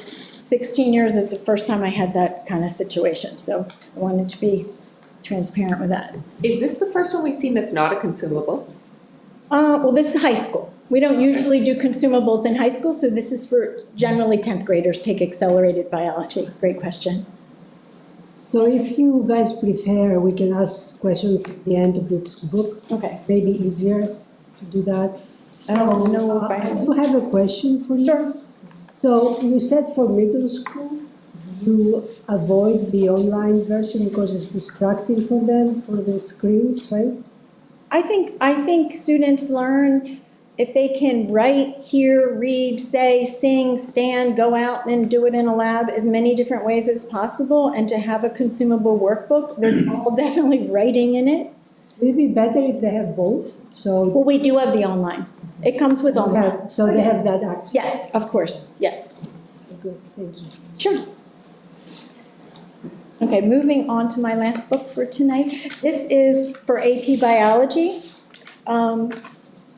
16 years is the first time I had that kind of situation, so I wanted to be transparent with that. Is this the first one we've seen that's not a consumable? Well, this is high school. We don't usually do consumables in high school, so this is for generally 10th graders take accelerated biology. Great question. So if you guys prefer, we can ask questions at the end of this book. Okay. Maybe easier to do that. I don't know if I I have. do have a question for you. Sure. So you said for middle school, you avoid the online version because it's distracting for them, for the screens, right? I think students learn if they can write, hear, read, say, sing, stand, go out and do it in a lab as many different ways as possible, and to have a consumable workbook. They're all definitely writing in it. Would it be better if they have both? So Well, we do have the online. It comes with all that. So they have that access? Yes, of course, yes. Good, thank you. Sure. Okay, moving on to my last book for tonight. This is for AP Biology.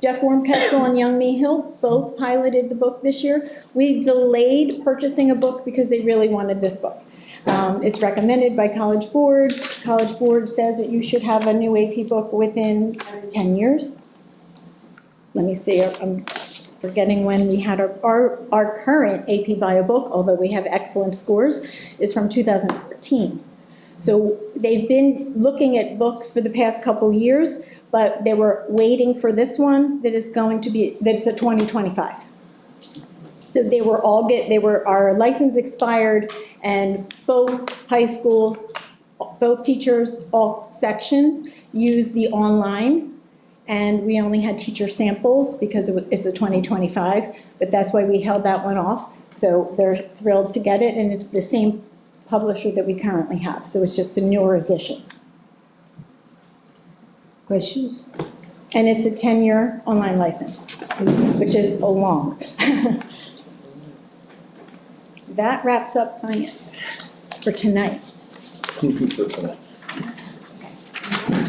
Jeff Wormkessel and Young Mi Hill both piloted the book this year. We delayed purchasing a book because they really wanted this book. It's recommended by College Board. College Board says that you should have a new AP book within 10 years. Let me see, I'm forgetting when we had our current AP Bio book, although we have excellent scores, is from 2014. So they've been looking at books for the past couple years, but they were waiting for this one that is going to be, that's a 2025. So our license expired, and both high schools, both teachers, all sections use the online. And we only had teacher samples because it's a 2025, but that's why we held that one off. So they're thrilled to get it, and it's the same publisher that we currently have. So it's just the newer edition. Questions? And it's a 10-year online license, which is a long. That wraps up science for tonight. Next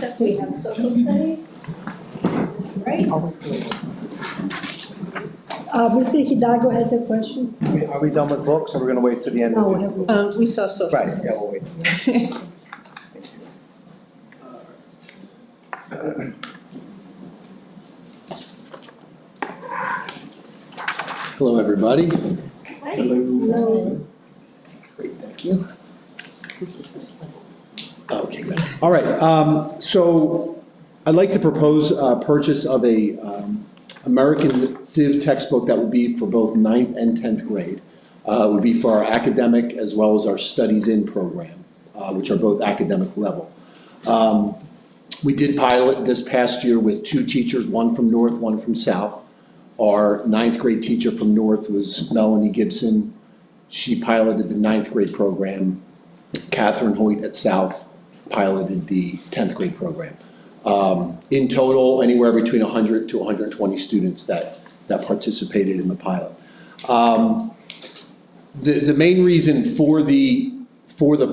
up, we have social studies. Right. Mr. Hidalgo has a question? Are we done with books, or we're gonna wait till the end? No, we haven't. We saw social. Right, yeah, we'll wait. Hello, everybody. Hello. Great, thank you. Okay, good. All right, so I'd like to propose purchase of a American Civ textbook that would be for both 9th and 10th grade. It would be for our academic as well as our Studies In program, which are both academic level. We did pilot this past year with 2 teachers, one from North, one from South. Our 9th grade teacher from North was Melanie Gibson. She piloted the 9th grade program. Catherine Hoyt at South piloted the 10th grade program. In total, anywhere between 100 to 120 students that participated in the pilot. The main reason for the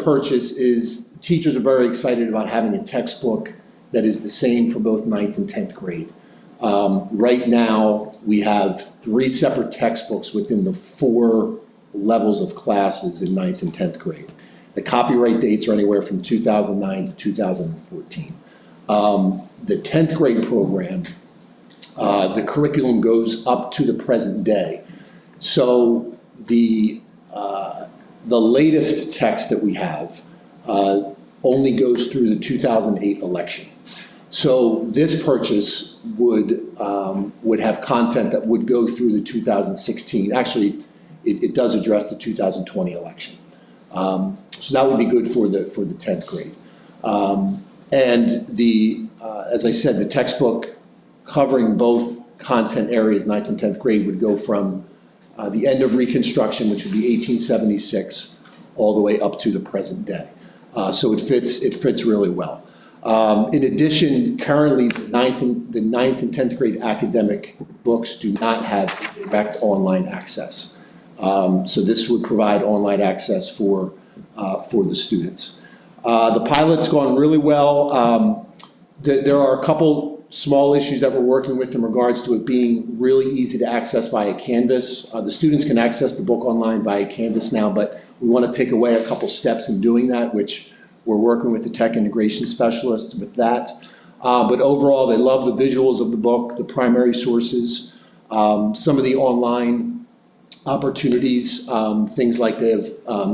purchase is teachers are very excited about having a textbook that is the same for both 9th and 10th grade. Right now, we have 3 separate textbooks within the 4 levels of classes in 9th and 10th grade. The copyright dates are anywhere from 2009 to 2014. The 10th grade program, the curriculum goes up to the present day. So the latest text that we have only goes through the 2008 election. So this purchase would have content that would go through the 2016. Actually, it does address the 2020 election. So that would be good for the 10th grade. And as I said, the textbook covering both content areas, 9th and 10th grade, would go from the end of Reconstruction, which would be 1876, all the way up to the present day. So it fits really well. In addition, currently the 9th and 10th grade academic books do not have direct online access. So this would provide online access for the students. The pilot's gone really well. There are a couple small issues that we're working with in regards to it being really easy to access via Canvas. The students can access the book online via Canvas now, but we want to take away a couple steps in doing that, which we're working with the tech integration specialists with that. But overall, they love the visuals of the book, the primary sources, some of the online opportunities, things like they have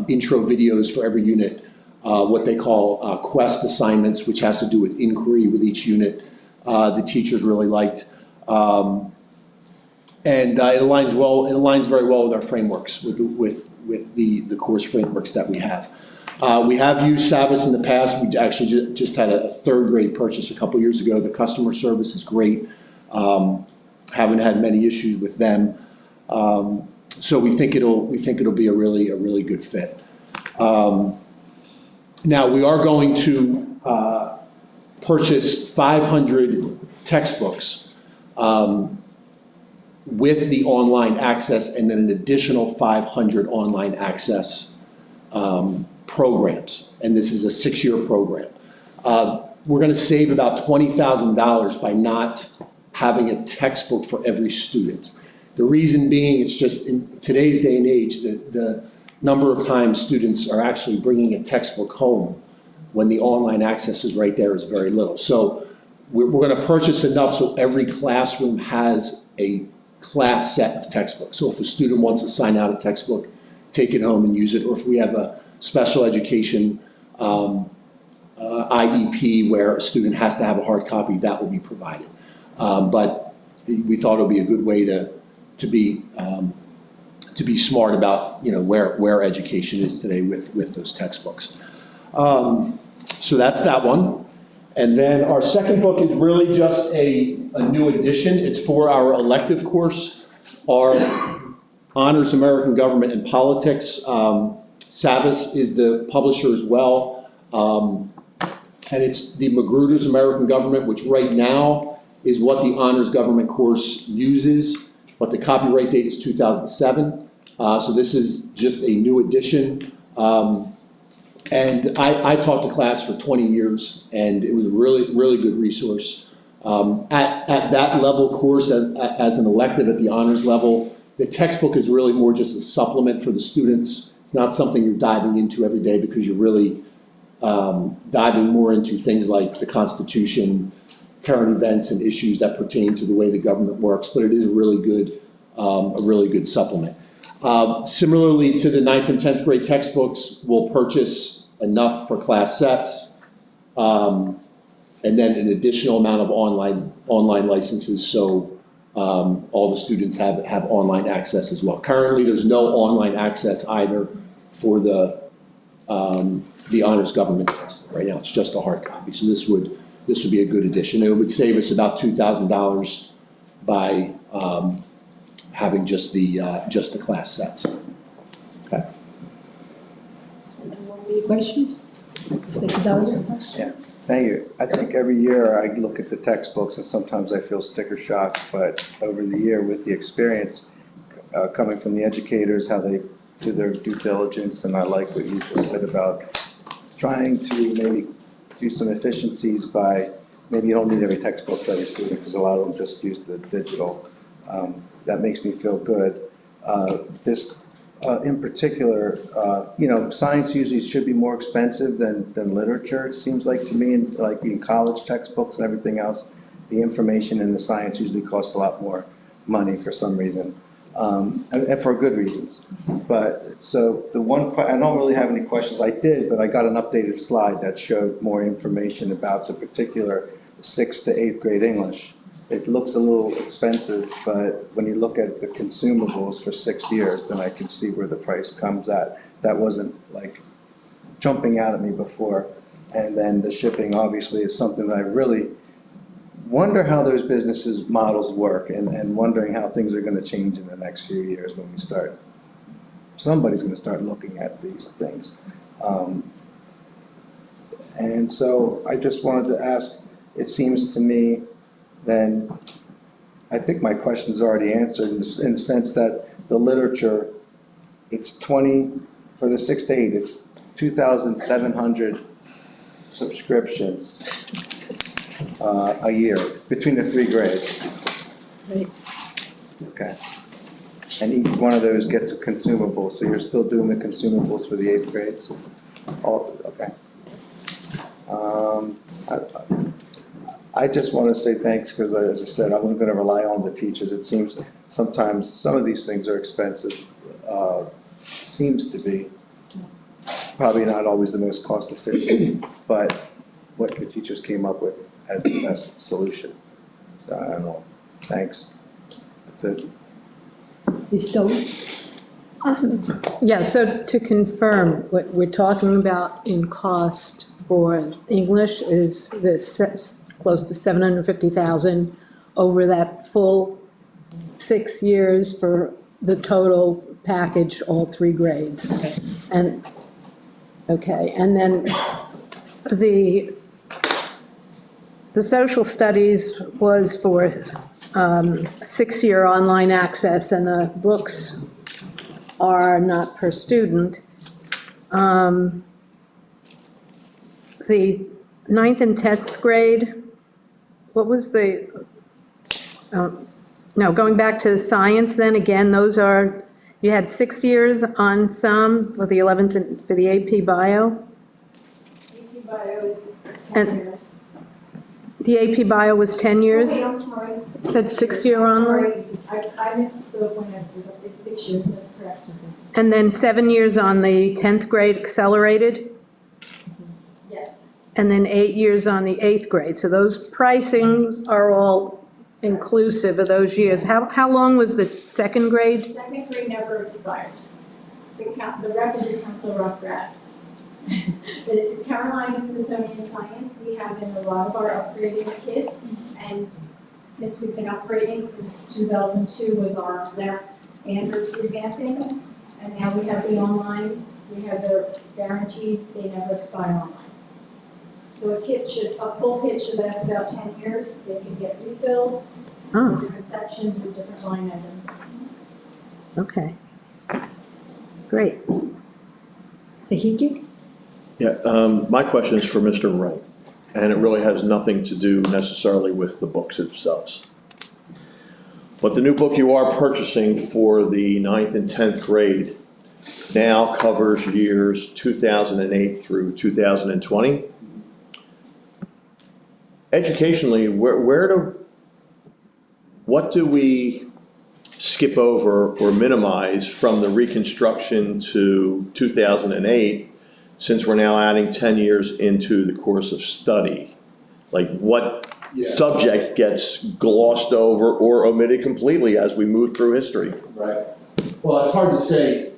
intro videos for every unit, what they call quest assignments, which has to do with inquiry with each unit. The teachers really liked. And it aligns very well with our frameworks, with the course frameworks that we have. We have used Savvis in the past. We actually just had a 3rd grade purchase a couple years ago. The customer service is great. Haven't had many issues with them. So we think it'll be a really good fit. Now we are going to purchase 500 textbooks. with the online access and then an additional 500 online access programs. And this is a 6-year program. We're going to save about $20,000 by not having a textbook for every student. The reason being, it's just in today's day and age, the number of times students are actually bringing a textbook home when the online access is right there is very little. So we're going to purchase enough so every classroom has a class set of textbooks. So if a student wants to sign out a textbook, take it home and use it, or if we have a special education IEP where a student has to have a hard copy, that will be provided. But we thought it would be a good way to be smart about, you know, where education is today with those textbooks. So that's that one. And then our second book is really just a new edition. It's for our elective course, our Honors American Government and Politics. Savas is the publisher as well. And it's the Magruder's American Government, which right now is what the Honors Government course uses, but the copyright date is 2007. So this is just a new edition. And I taught the class for 20 years, and it was a really, really good resource. At that level course, as an elective at the honors level, the textbook is really more just a supplement for the students. It's not something you're diving into every day because you're really diving more into things like the Constitution, current events and issues that pertain to the way the government works, but it is a really good supplement. Similarly to the 9th and 10th grade textbooks, we'll purchase enough for class sets, and then an additional amount of online licenses, so all the students have online access as well. Currently, there's no online access either for the Honors Government textbook right now. It's just a hard copy, so this would be a good addition. It would save us about $2,000 by having just the class sets. Okay. Any questions? Mr. Hidalgo? Yeah, thank you. I think every year I look at the textbooks and sometimes I feel sticker shock, but over the year with the experience coming from the educators, how they do their due diligence, and I like what you just said about trying to maybe do some efficiencies by, maybe you don't need every textbook for every student because a lot of them just use the digital. That makes me feel good. This in particular, you know, science usually should be more expensive than literature, it seems like to me, and like in college textbooks and everything else, the information in the science usually costs a lot more money for some reason, and for good reasons. But so the one, I don't really have any questions. I did, but I got an updated slide that showed more information about the particular 6th to 8th grade English. It looks a little expensive, but when you look at the consumables for 6 years, then I can see where the price comes at. That wasn't like jumping out at me before. And then the shipping obviously is something that I really wonder how those businesses models work, and wondering how things are gonna change in the next few years when we start, somebody's gonna start looking at these things. And so I just wanted to ask, it seems to me, then I think my question's already answered in the sense that the literature, it's 20, for the 6 to 8, it's 2,700 subscriptions a year between the 3 grades. Right. Okay. And each one of those gets a consumable, so you're still doing the consumables for the 8th grades? All, okay. I just want to say thanks because, as I said, I'm going to rely on the teachers. It seems sometimes some of these things are expensive, seems to be. Probably not always the most cost efficient, but what the teachers came up with as the best solution. So I don't know. Thanks. That's it. Ms. Stone? Yeah, so to confirm, what we're talking about in cost for English is this close to $750,000 over that full 6 years for the total package, all 3 grades. And, okay, and then the social studies was for 6-year online access, and the books are not per student. The 9th and 10th grade, what was the, no, going back to science then, again, those are, you had 6 years on some, for the 11th and for the AP Bio? AP Bio is 10 And years. the AP Bio was 10 years? Oh, wait, I'm sorry. It said 6-year online? Sorry, I misspoke when I was up at 6 years, that's correct. And then 7 years on the 10th grade accelerated? Yes. And then 8 years on the 8th grade. So those pricings are all inclusive of those years. How long was the 2nd grade? Second grade never expires. The rep is a council rock grad. The Carolina Smithsonian Science, we have in a lot of our upgrading kids, and since we've been upgrading since 2002 was our last standard revamping, and now we have the online, we have the guaranteed, they never expire online. So a full kit should last about 10 years. They can get refills, different sections with different line items. Okay. Great. Sahiki? Yeah, my question is for Mr. Wright, and it really has nothing to do necessarily with the books themselves. But the new book you are purchasing for the 9th and 10th grade now covers years 2008 through 2020. Educationally, what do we skip over or minimize from the Reconstruction to 2008, since we're now adding 10 years into the course of study? Like, what subject gets glossed over or omitted completely as we move through history? Right. Well, it's hard to say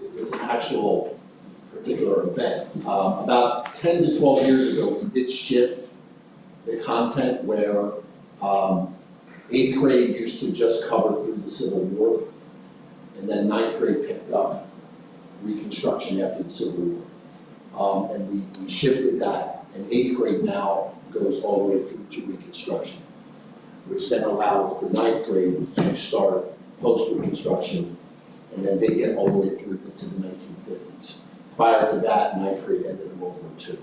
if it's an actual particular event. About 10 to 12 years ago, we did shift the content where 8th grade used to just cover through the Civil War, and then 9th grade picked up Reconstruction after the Civil War. And we shifted that, and 8th grade now goes all the way through to Reconstruction, which then allows the 9th grade to start post-Reconstruction, and then they get all the way through into the 1950s. Prior to that, 9th grade ended in World War II.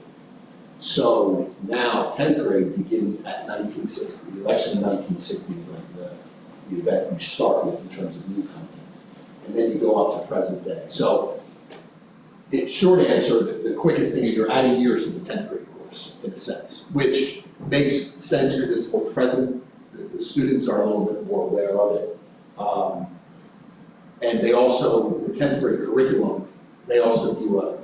So now 10th grade begins at 1960. The election in 1960 is like the event you start with in terms of new content. And then you go up to present day. So short answer, the quickest thing is you're adding years to the 10th grade course, in a sense, which makes sense because it's more present. The students are a little bit more aware of it. And they also, with the 10th grade curriculum, they also do a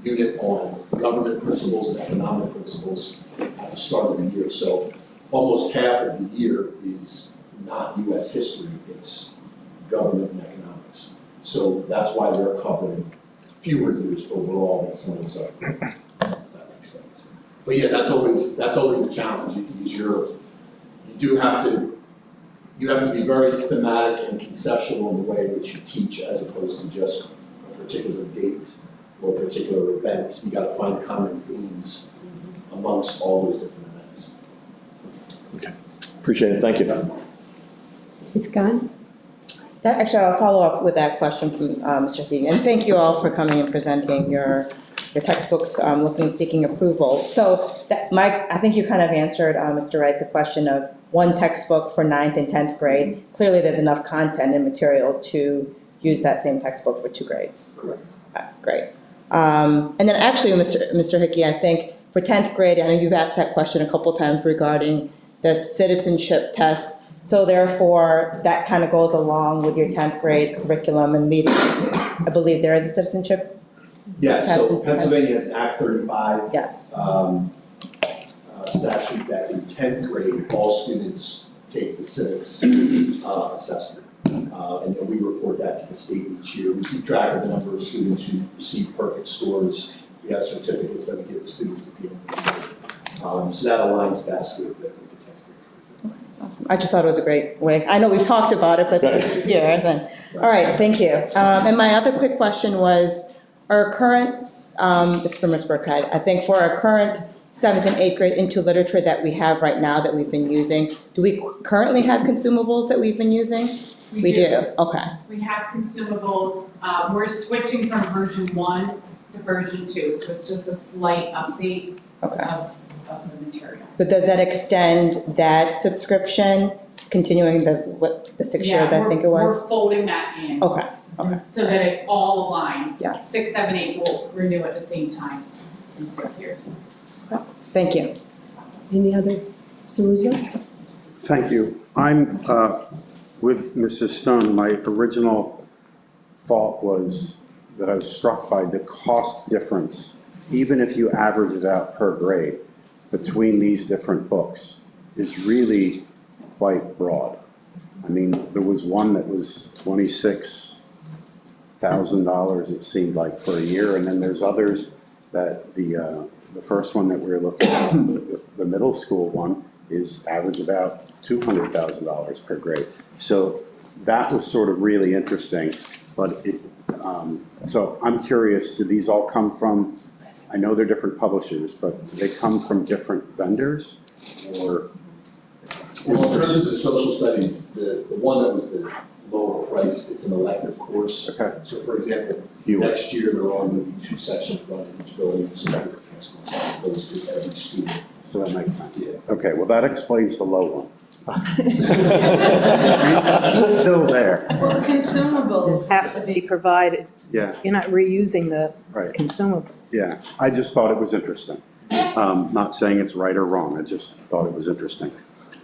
unit on government principles and economic principles at the start of the year. So almost half of the year is not US history, it's government and economics. So that's why they're covering fewer years overall than some of those other grades, if that makes sense. But yeah, that's always a challenge, because you have to be very thematic and conceptual in the way in which you teach, as opposed to just a particular date or a particular event. You gotta find common themes amongst all those different events. Okay, appreciate it, thank you. Ms. Khan? Actually, I'll follow up with that question from Mr. Keegan. And thank you all for coming and presenting your textbooks, seeking approval. So I think you kind of answered, Mr. Wright, the question of one textbook for 9th and 10th grade. Clearly, there's enough content and material to use that same textbook for 2 grades. Correct. Great. And then actually, Mr. Hickey, I think for 10th grade, I know you've asked that question a couple times regarding the citizenship test. So therefore, that kind of goes along with your 10th grade curriculum and leading, I believe there is a citizenship. Yes, so Pennsylvania has Act 35. Yes. Statute that in 10th grade, all students take the civics assessment. And then we report that to the state each year. We keep track of the number of students who receive perfect scores. We have certificates that we give the students at the end of the year. So that aligns best with the 10th grade. Awesome. I just thought it was a great way. I know we've talked about it, but here, then. All right, thank you. And my other quick question was, our current, this is for Ms. Burkhead, I think for our current seventh and eighth grade into literature that we have right now that we've been using? Do we currently have consumables that we've been using? We do, okay. We have consumables. We're switching from version 1 to version 2, so it's just a slight update Okay. of the material. So does that extend that subscription, continuing the 6 years, I think it was? We're folding that in. Okay, okay. So that it's all aligned. Yes. 6, 7, 8 will renew at the same time in 6 years. Thank you. Any other, Mr. Roosevelt? Thank you. I'm with Mrs. Stone. My original thought was that I was struck by the cost difference, even if you average it out per grade, between these different books, is really quite broad. I mean, there was one that was $26,000, it seemed like, for a year, and then there's others that the first one that we were looking at, the middle school one, is average about $200,000 per grade. So that was sort of really interesting, but so I'm curious, do these all come from, I know they're different publishers, but do they come from different vendors, or? Well, in terms of the social studies, the one that was the lower price, it's an elective course. Okay. So for example, next year there are only going to be 2 sections run in each building, so that the textbooks are opposed to every student. So that makes sense. Okay, well, that explains the low one. Still there. Well, the consumables have to be provided. Yeah. You're not reusing the Right. consumable. Yeah, I just thought it was interesting. Not saying it's right or wrong, I just thought it was interesting.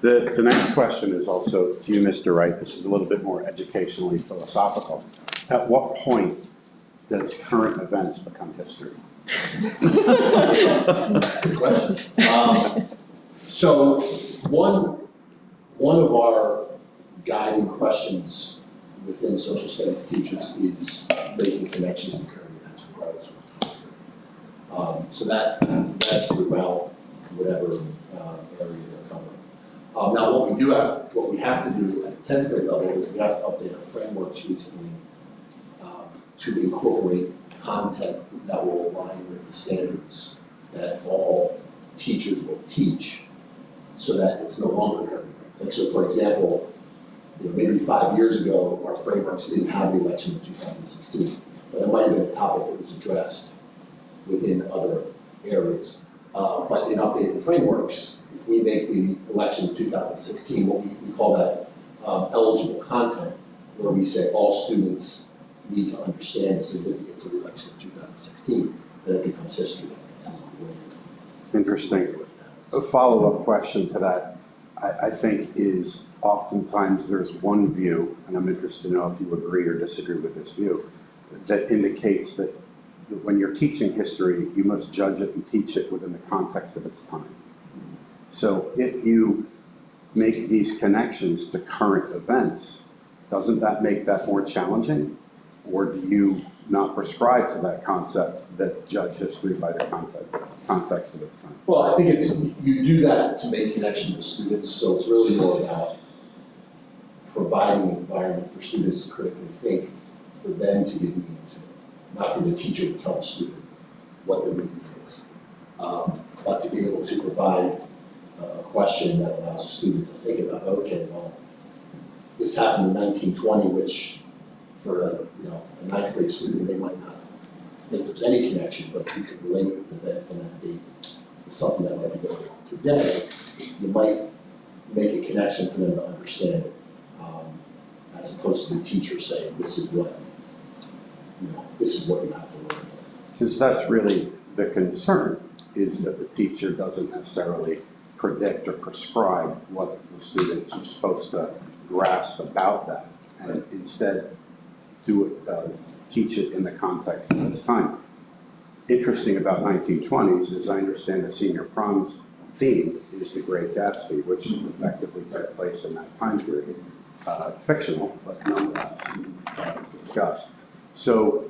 The next question is also to you, Mr. Wright. This is a little bit more educationally philosophical. At what point does current events become history? Good question. So one of our guiding questions within social studies teachers is making connections to current events regardless of the time. So that's throughout whatever area they're covering. Now what we have to do at the 10th grade level is we have to update our frameworks recently to incorporate content that will align with the standards that all teachers will teach, so that it's no longer current events. Like, so for example, maybe 5 years ago, our frameworks didn't have the election of 2016, but it might have been a topic that was addressed within other areas. But in updated frameworks, if we make the election of 2016, what we call that eligible content, where we say all students need to understand the significance of the election of 2016, then it becomes history. Interesting. A follow-up question to that, I think, is oftentimes there's one view, and I'm interested to know if you agree or disagree with this view, that indicates that when you're teaching history, you must judge it and teach it within the context of its time. So if you make these connections to current events, doesn't that make that more challenging? Or do you not prescribe to that concept that judge history by the context of its time? Well, I think you do that to make connections with students, so it's really more about providing an environment for students to critically think, for them to give meaning to it, not for the teacher to tell the student what the meaning is, but to be able to provide a question that allows a student to think about, okay, well, this happened in 1920, which for a 9th grade student, they might not think there's any connection, but if you could relate an event from that date to something that might be going on today, you might make a connection for them to understand it, as opposed to the teacher saying, this is what you have to learn. Because that's really the concern, is that the teacher doesn't necessarily predict or prescribe what the students are supposed to grasp about that, and instead teach it in the context of its time. Interesting about 1920s is I understand the senior prom's theme is The Great Gatsby, which effectively took place in that time period. Fictional, but nonetheless discussed. So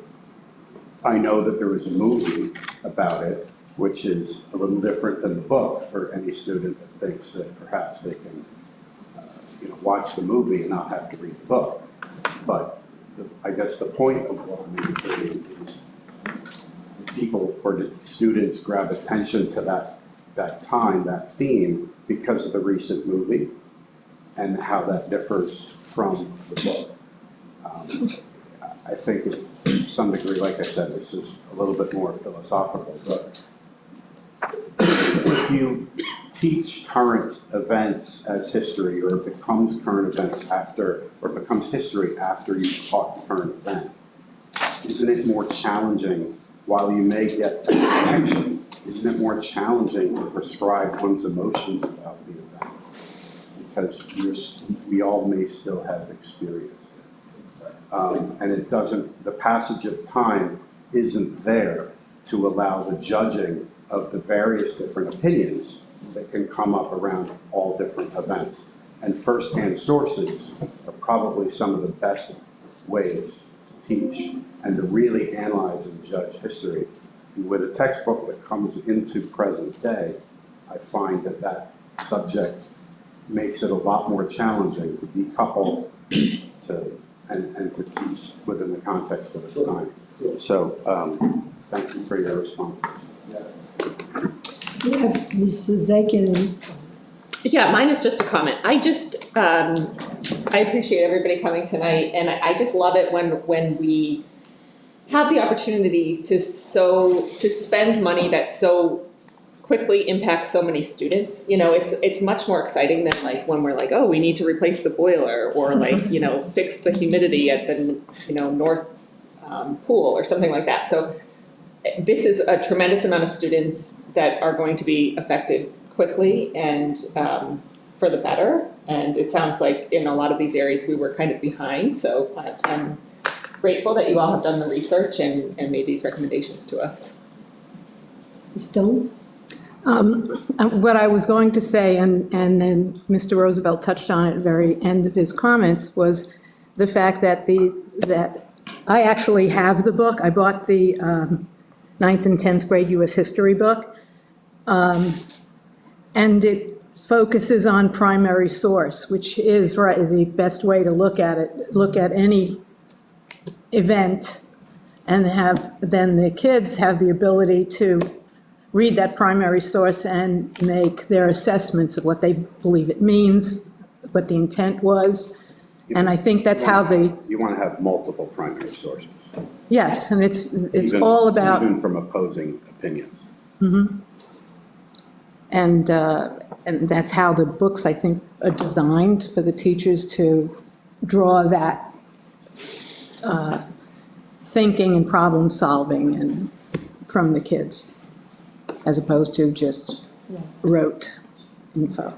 I know that there was a movie about it, which is a little different than the book for any student that thinks that perhaps they can watch the movie and not have to read the book. But I guess the point of what I'm indicating is people or the students grab attention to that time, that theme, because of the recent movie and how that differs from the book. I think to some degree, like I said, this is a little bit more philosophical, but if you teach current events as history, or it becomes current events after, or it becomes history after you've taught the current event, isn't it more challenging, while you may get the connection, isn't it more challenging to prescribe one's emotions about the event? Because we all may still have experienced it. And it doesn't, the passage of time isn't there to allow the judging of the various different opinions that can come up around all different events. And firsthand sources are probably some of the best ways to teach and to really analyze and judge history. And with a textbook that comes into present day, I find that that subject makes it a lot more challenging to decouple and to teach within the context of its time. So thank you for your response. We have Mrs. Zekin. Yeah, mine is just a comment. I appreciate everybody coming tonight, and I just love it when we have the opportunity to spend money that so quickly impacts so many students. You know, it's much more exciting than like when we're like, oh, we need to replace the boiler, or like, you know, fix the humidity at the, you know, north pool or something like that. So this is a tremendous amount of students that are going to be affected quickly and for the better. And it sounds like in a lot of these areas we were kind of behind. So I'm grateful that you all have done the research and made these recommendations to us. Stone? What I was going to say, and then Mr. Roosevelt touched on it at the very end of his comments, was the fact that that I actually have the book. I bought the 9th and 10th grade U.S. history book, and it focuses on primary source, which is the best way to look at it. Look at any event and then the kids have the ability to read that primary source and make their assessments of what they believe it means, what the intent was. And I think that's how you want to have multiple primary sources. Yes, and it's Even, all about. even from opposing opinions. Mm-hmm. And that's how the books, I think, are designed for the teachers to draw that thinking and problem solving and from the kids, as opposed to just rote info.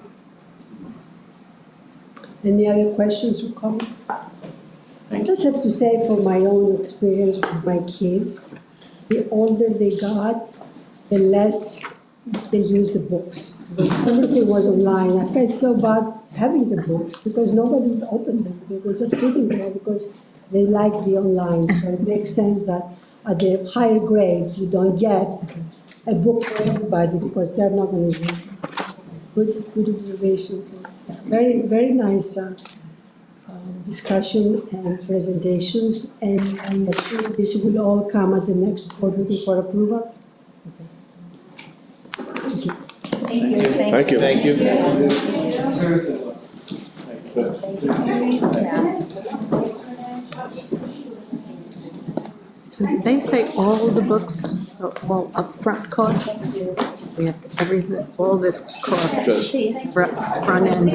Any other questions or comments? I just have to say, from my own experience with my kids, the older they got, the less they used the books. Everything was online. I felt so bad having the books because nobody would open them. They were just sitting there because they liked the online. So it makes sense that at the higher grades, you don't get a book for everybody because they're not going to read. Good observations. Very, very nice discussion and presentations. And I'm sure this will all come at the next board meeting for approval. Thank you. Thank you. Thank So did they say all the books are all upfront costs? We have everything, all this cost, front end.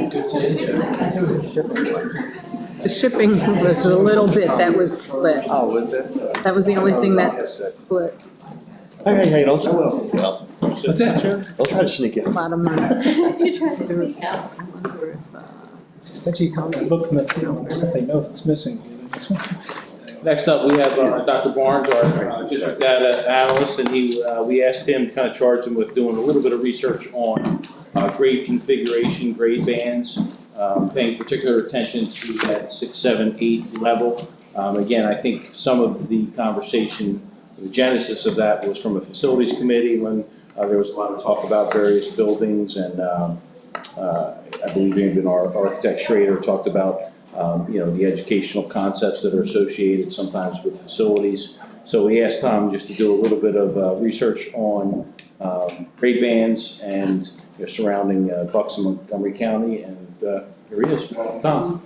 The shipping was a little bit that was split. Oh, was it? That was the only thing that split. Hey, don't What's that? Don't try to sneak in. A lot of money. You tried to sneak out. I wonder if, Essentially, you can look from the field, if they know if it's missing. Next up, we have Dr. Barnes, our district data analyst, and we asked him to kind of charge him with doing a little bit of research on grade configuration, grade bands, paying particular attention to that 6, 7, 8 level. Again, I think some of the conversation, the genesis of that was from a facilities committee when there was a lot of talk about various buildings, and I believe even our architect Schrader talked about the educational concepts that are associated sometimes with facilities. So we asked Tom just to do a little bit of research on grade bands and surrounding Bucks and Montgomery County, and here he is. Welcome, Tom.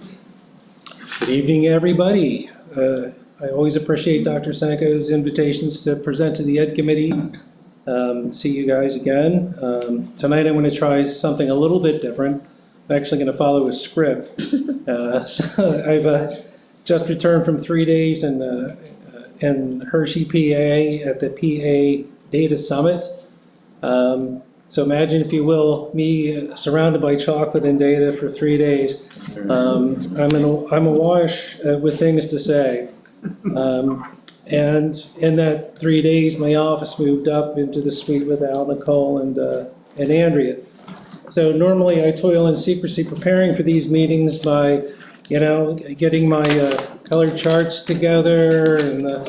Good evening, everybody. I always appreciate Dr. Sanko's invitations to present to the Ed Committee. See you guys again. Tonight I'm going to try something a little bit different. I'm actually going to follow a script. So I've just returned from 3 days in Hershey, PA at the PA Data Summit. So imagine, if you will, me surrounded by chocolate and data for 3 days. I'm awash with things to say. And in that 3 days, my office moved up into the suite with Al, Nicole, and Andrea. So normally I toil in secrecy preparing for these meetings by, getting my colored charts together and,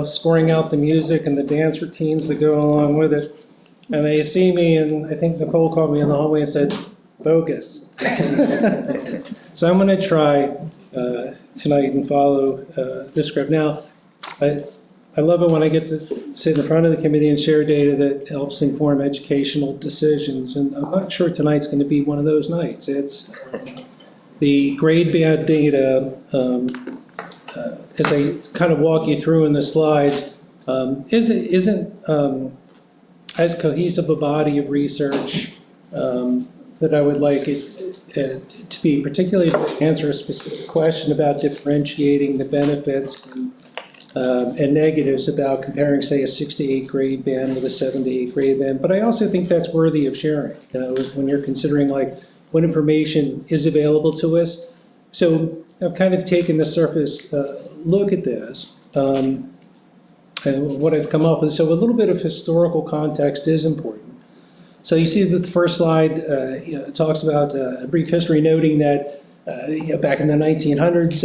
scoring out the music and the dance routines that go along with it. And they see me, and I think Nicole called me in the hallway and said, "Focus." So I'm going to try tonight and follow the script. Now, I love it when I get to sit in front of the committee and share data that helps inform educational decisions, and I'm not sure tonight's going to be one of those nights. It's the grade band data, as I kind of walk you through in the slides, isn't as cohesive a body of research that I would like it to be, particularly to answer a specific question about differentiating the benefits and negatives about comparing, say, a 6 to 8 grade band with a 7 to 8 grade band. But I also think that's worthy of sharing when you're considering what information is available to us. So I've kind of taken the surface look at this. And what I've come up with. So a little bit of historical context is important. So you see that the first slide talks about a brief history, noting that back in the 1900s,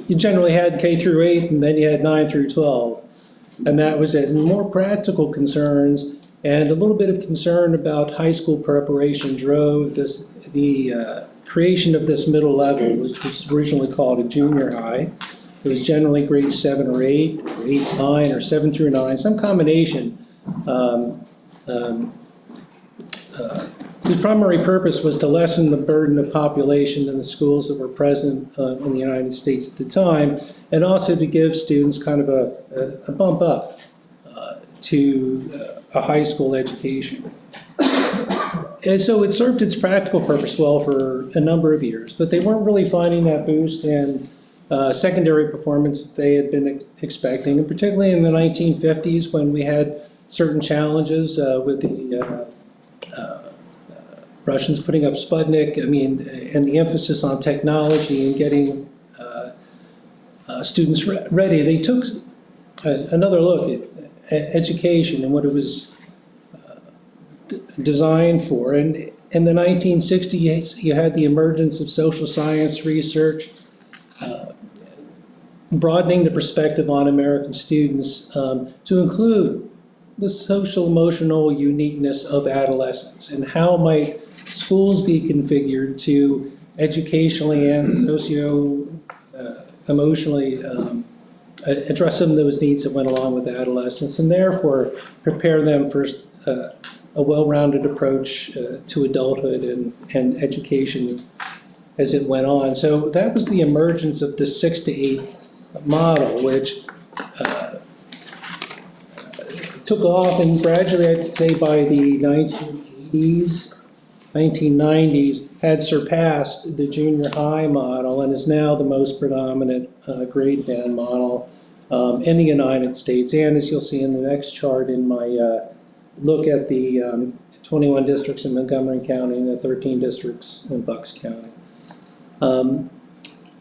you generally had K through 8, and then you had 9 through 12. And that was it. And more practical concerns and a little bit of concern about high school preparation drove the creation of this middle level, which was originally called a junior high. It was generally grades 7 or 8, or 8, 9, or 7 through 9, some combination, whose primary purpose was to lessen the burden of population in the schools that were present in the United States at the time, and also to give students kind of a bump up to a high school education. And so it served its practical purpose well for a number of years, but they weren't really finding that boost in secondary performance that they had been expecting, and particularly in the 1950s when we had certain challenges with the Russians putting up Sputnik, and the emphasis on technology and getting students ready. They took another look at education and what it was designed for. And in the 1960s, you had the emergence of social science research, broadening the perspective on American students to include the social emotional uniqueness of adolescence, and how might schools be configured to educationally and socio-emotionally address some of those needs that went along with adolescence, and therefore prepare them for a well-rounded approach to adulthood and education as it went on. So that was the emergence of the 6 to 8 model, which took off, and gradually, I'd say by the 1980s, 1990s, had surpassed the junior high model and is now the most predominant grade band model in the United States. And as you'll see in the next chart in my look at the 21 districts in Montgomery County and the 13 districts in Bucks County.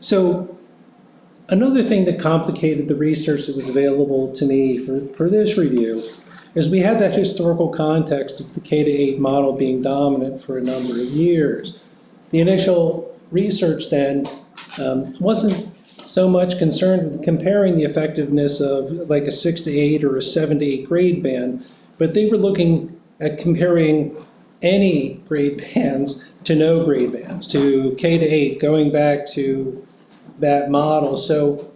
So another thing that complicated the research that was available to me for this review is we had that historical context of the K-8 model being dominant for a number of years. The initial research then wasn't so much concerned with comparing the effectiveness of like a 6 to 8 or a 7 to 8 grade band, but they were looking at comparing any grade bands to no grade bands, to K to 8, going back to that model. So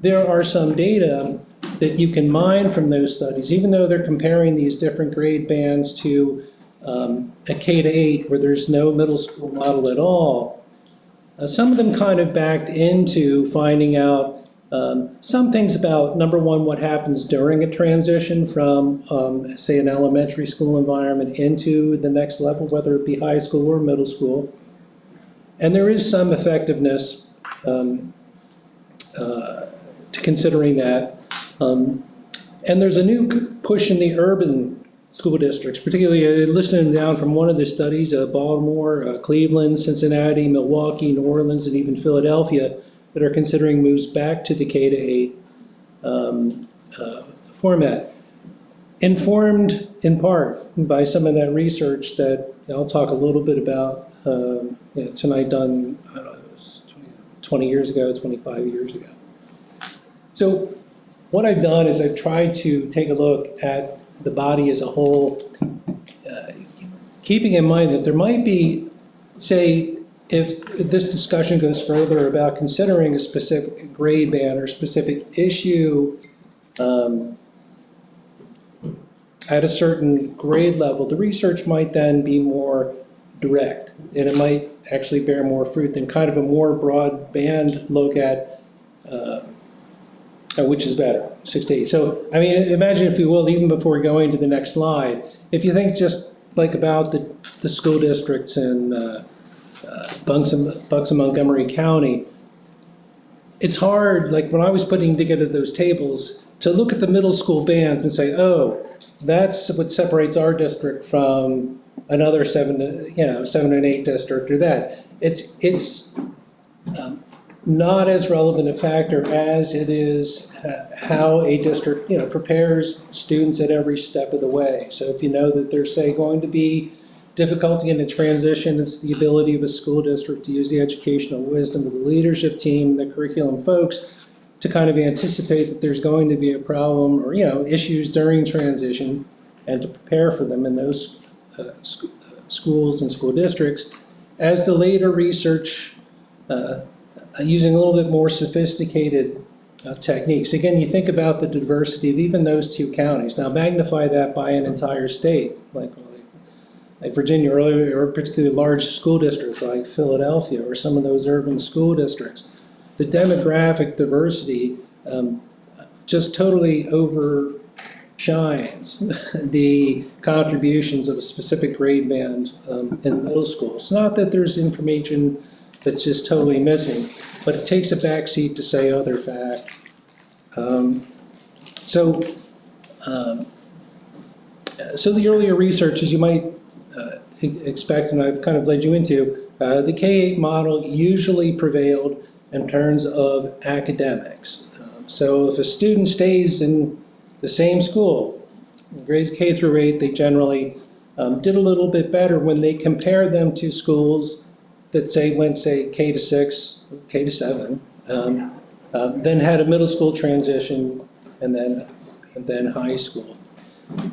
there are some data that you can mine from those studies, even though they're comparing these different grade bands to a K to 8 where there's no middle school model at all. Some of them kind of backed into finding out some things about, number one, what happens during a transition from, say, an elementary school environment into the next level, whether it be high school or middle school. And there is some effectiveness to considering that. And there's a new push in the urban school districts, particularly listening down from one of the studies, Baltimore, Cleveland, Cincinnati, Milwaukee, New Orleans, and even Philadelphia, that are considering moves back to the K to 8 format. Informed in part by some of that research that I'll talk a little bit about tonight, done, I don't know, it was 20 years ago, 25 years ago. So what I've done is I've tried to take a look at the body as a whole, keeping in mind that there might be, say, if this discussion goes further about considering a specific grade band or specific issue at a certain grade level, the research might then be more direct, and it might actually bear more fruit than kind of a more broad band look at which is better, 6 to 8. So, I mean, imagine, if you will, even before going to the next slide, if you think just like about the school districts in Bucks and Montgomery County, it's hard, like when I was putting together those tables, to look at the middle school bands and say, oh, that's what separates our district from another 7 and 8 district or that. It's not as relevant a factor as it is how a district, prepares students at every step of the way. So if you know that there's, say, going to be difficulty in the transition, it's the ability of a school district to use the educational wisdom of the leadership team, the curriculum folks, to kind of anticipate that there's going to be a problem or, issues during transition, and to prepare for them in those schools and school districts. As the later research, using a little bit more sophisticated techniques. Again, you think about the diversity of even those 2 counties. Now magnify that by an entire state, like Virginia, or particularly large school districts like Philadelphia or some of those urban school districts. The demographic diversity just totally overshines the contributions of a specific grade band in middle school. It's not that there's information that's just totally missing, but it takes a backseat to say other fact. So the earlier research, as you might expect, and I've kind of led you into, the K-8 model usually prevailed in terms of academics. So if a student stays in the same school, grades K through 8, they generally did a little bit better when they compared them to schools that went K to 6, K to 7, then had a middle school transition, and then high school.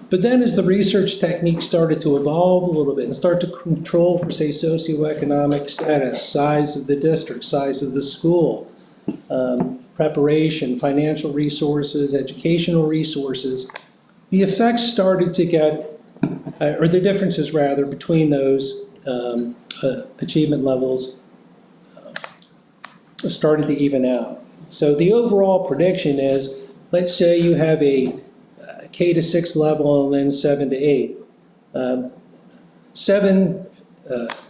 But then as the research techniques started to evolve a little bit and start to control for, say, socioeconomic status, size of the district, size of the school, preparation, financial resources, educational resources, the effects started to get, or the differences rather, between those achievement levels started to even out. So the overall prediction is, let's say you have a K to 6 level and then 7 to 8.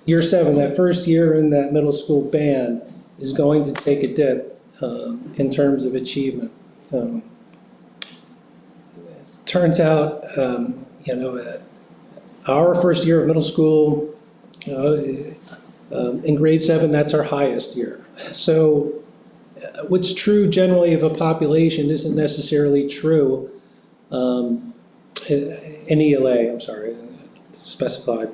Year 7, that first year in that middle school band, is going to take a dip in terms of achievement. Turns out, our first year of middle school, in grade 7, that's our highest year. So what's true generally of a population isn't necessarily true in ELA, I'm sorry, specified.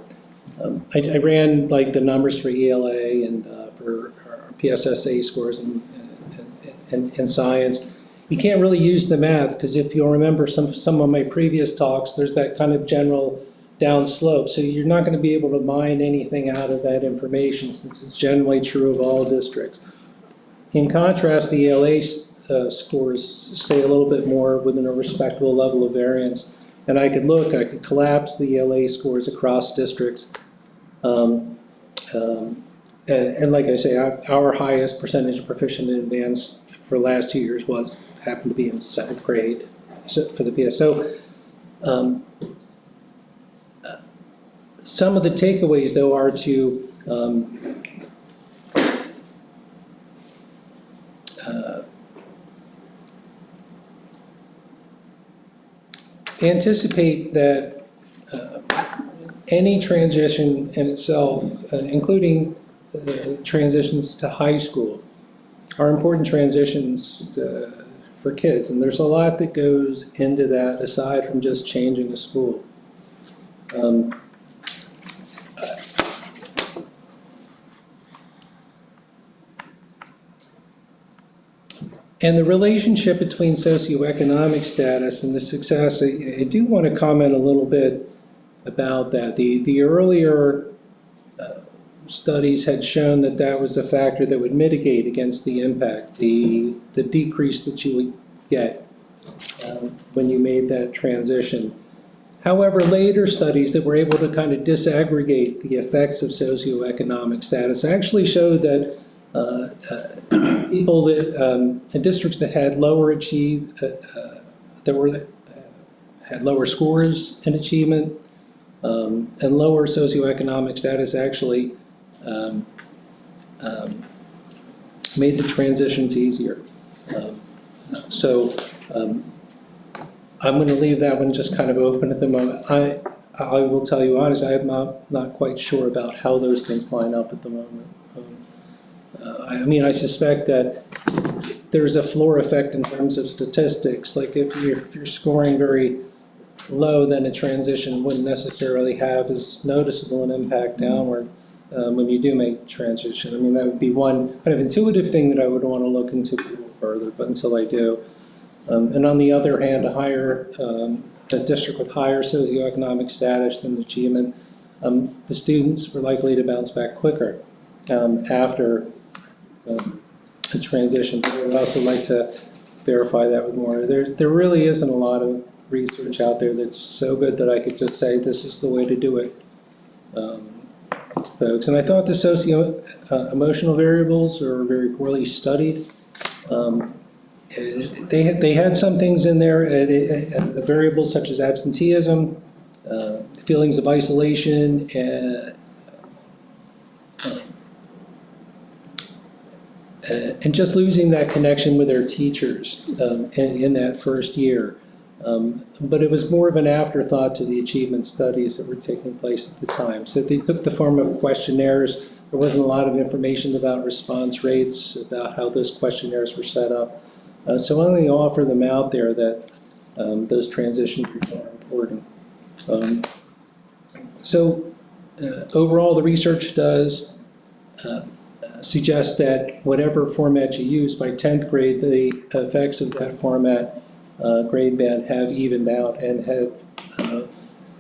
I ran like the numbers for ELA and for our PSSA scores in science. You can't really use the math, because if you'll remember some of my previous talks, there's that kind of general downslope, so you're not going to be able to mine anything out of that information, since it's generally true of all districts. In contrast, the ELA scores say a little bit more within a respectable level of variance. And I could collapse the ELA scores across districts. And like I say, our highest percentage of proficient in advanced for the last 2 years happened to be in 7th grade for the PS. So some of the takeaways, though, are to anticipate that any transition in itself, including transitions to high school, are important transitions for kids. And there's a lot that goes into that aside from just changing a school. And the relationship between socioeconomic status and the success, I do want to comment a little bit about that. The earlier studies had shown that that was a factor that would mitigate against the impact, the decrease that you would get when you made that transition. However, later studies that were able to kind of disaggregate the effects of socioeconomic status actually showed that people that in districts that had lower had lower scores in achievement and lower socioeconomic status actually made the transitions easier. I'm going to leave that one just kind of open at the moment. I will tell you honestly, I'm not quite sure about how those things line up at the moment. I suspect that there's a floor effect in terms of statistics. Like if you're scoring very low, then a transition wouldn't necessarily have as noticeable an impact downward when you do make the transition. That would be one kind of intuitive thing that I would want to look into a little further, but until I do. And on the other hand, a district with higher socioeconomic status than achievement, the students were likely to bounce back quicker after a transition. But I would also like to verify that with more. There really isn't a lot of research out there that's so good that I could just say this is the way to do it, folks. And I thought the emotional variables are very poorly studied. They had some things in there, variables such as absenteeism, feelings of isolation, and just losing that connection with their teachers in that first year. But it was more of an afterthought to the achievement studies that were taking place at the time. So they took the form of questionnaires. There wasn't a lot of information about response rates, about how those questionnaires were set up. So I'm going to offer them out there that those transitions are important. Overall, the research does suggest that whatever format you use, by 10th grade, the effects of that format grade band have evened out and have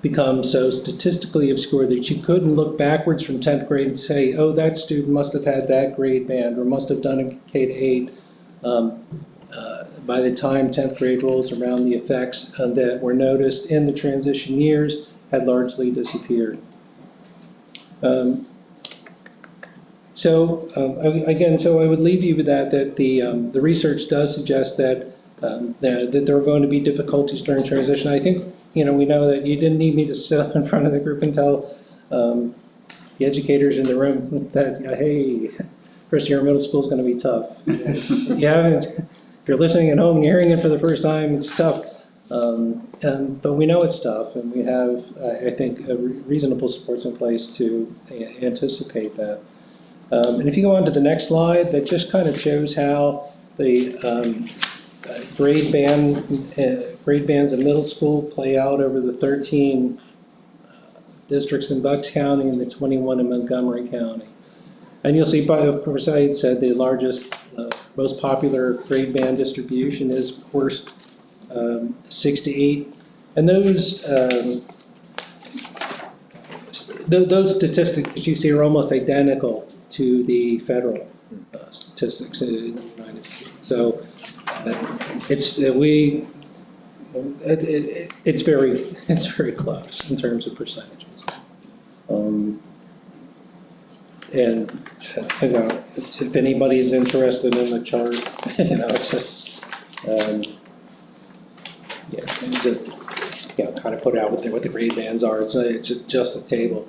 become so statistically obscure that you couldn't look backwards from 10th grade and say, oh, that student must have had that grade band or must have done a K-8. By the time 10th grade rolls around, the effects that were noticed in the transition years had largely disappeared. Again, so I would leave you with that the research does suggest that there are going to be difficulties during transition. I think, we know that you didn't need me to sit up in front of the group and tell the educators in the room that, hey, first year of middle school is going to be tough. If you're listening at home and you're hearing it for the first time, it's tough. But we know it's tough, and we have, I think, reasonable supports in place to anticipate that. And if you go on to the next slide, that just kind of shows how the grade bands in middle school play out over the 13 districts in Bucks County and the 21 in Montgomery County. And you'll see, of course, I had said the largest, most popular grade band distribution is, of course, 6 to 8. And those those statistics that you see are almost identical to the federal statistics in the United States. So it's very close in terms of percentages. And you know, if anybody's interested in the chart, you know, it's just just kind of put out what the grade bands are. It's just a table.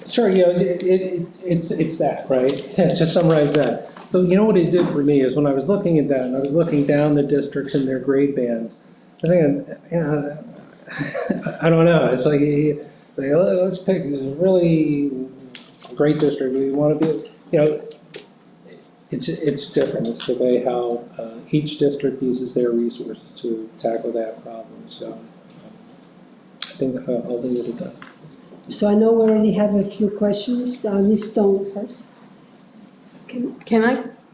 Sure, you know, it's that, right? Just summarize that. So you know what it did for me is when I was looking at that and I was looking down the districts and their grade bands, I was thinking, you know, I don't know. It's like let's pick this really great district. We want to be, you know, it's different. It's the way how each district uses their resources to tackle that problem. So I think I'll leave it at that. So I know we already have a few questions. Ms. Stone first. Can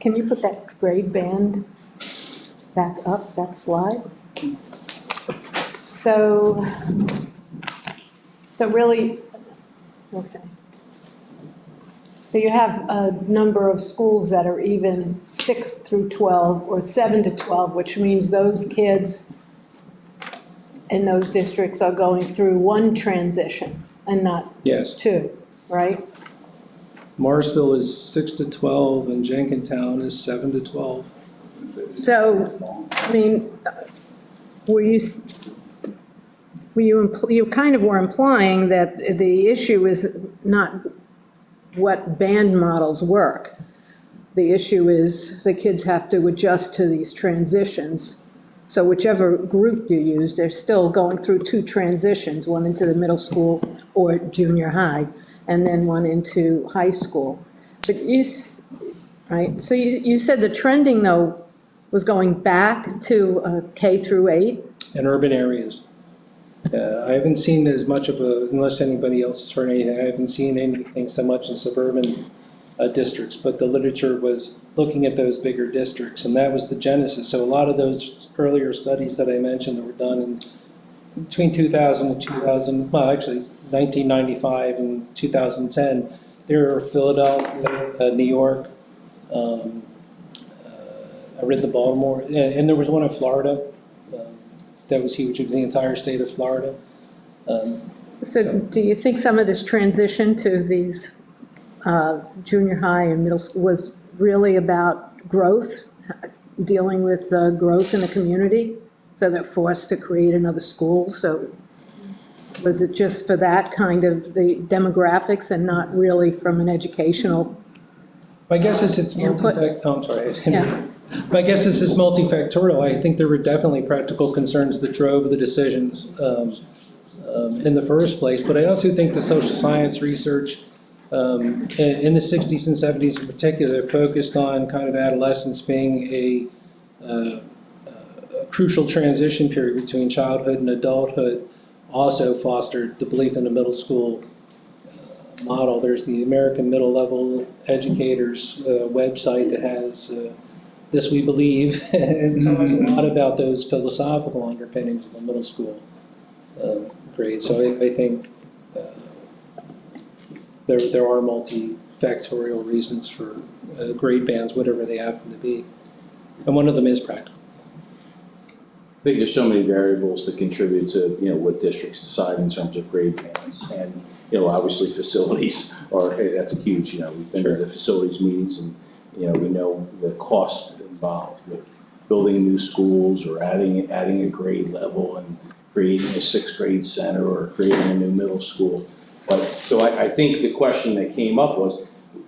you put that grade band back up, that slide? So really, okay. So you have a number of schools that are even 6 through 12 or 7 to 12, which means those kids in those districts are going through one transition and not two, right? Morrisville is 6 to 12 and Jenkintown is 7 to 12. So, I mean, you kind of were implying that the issue is not what band models work. The issue is the kids have to adjust to these transitions. So whichever group you use, they're still going through two transitions, one into the middle school or junior high, and then one into high school. But right? So you said the trending, though, was going back to K through 8? In urban areas. I haven't seen as much of unless anybody else has heard anything, I haven't seen anything so much in suburban districts, but the literature was looking at those bigger districts, and that was the genesis. So a lot of those earlier studies that I mentioned that were done in between 2000 and 2000, well, actually 1995 and 2010, there were Philadelphia, New York, I read the Baltimore, and there was one in Florida that was huge. It was the entire state of Florida. So do you think some of this transition to these junior high and middle school was really about growth, dealing with growth in the community? So they're forced to create another school. So was it just for that kind of the demographics and not really from an educational? My guess is it's My guess is it's multifactorial. I think there were definitely practical concerns that drove the decisions in the first place. But I also think the social science research in the 60s and 70s in particular focused on kind of adolescence being a crucial transition period between childhood and adulthood, also fostered the belief in a middle school model. There's the American Middle Level Educators website that has This We Believe, and talks a lot about those philosophical underpinnings of a middle school grade. So I think there are multifactorial reasons for grade bands, whatever they happen to be. And one of them is practical. I think there's so many variables that contribute to, you know, what districts decide in terms of grade bands. And, you know, obviously facilities that's huge, you know, we've been to the facilities meetings and, you know, we know the cost involved with building new schools or adding a grade level and creating a 6th grade center or creating a new middle school. But, so I think the question that came up was,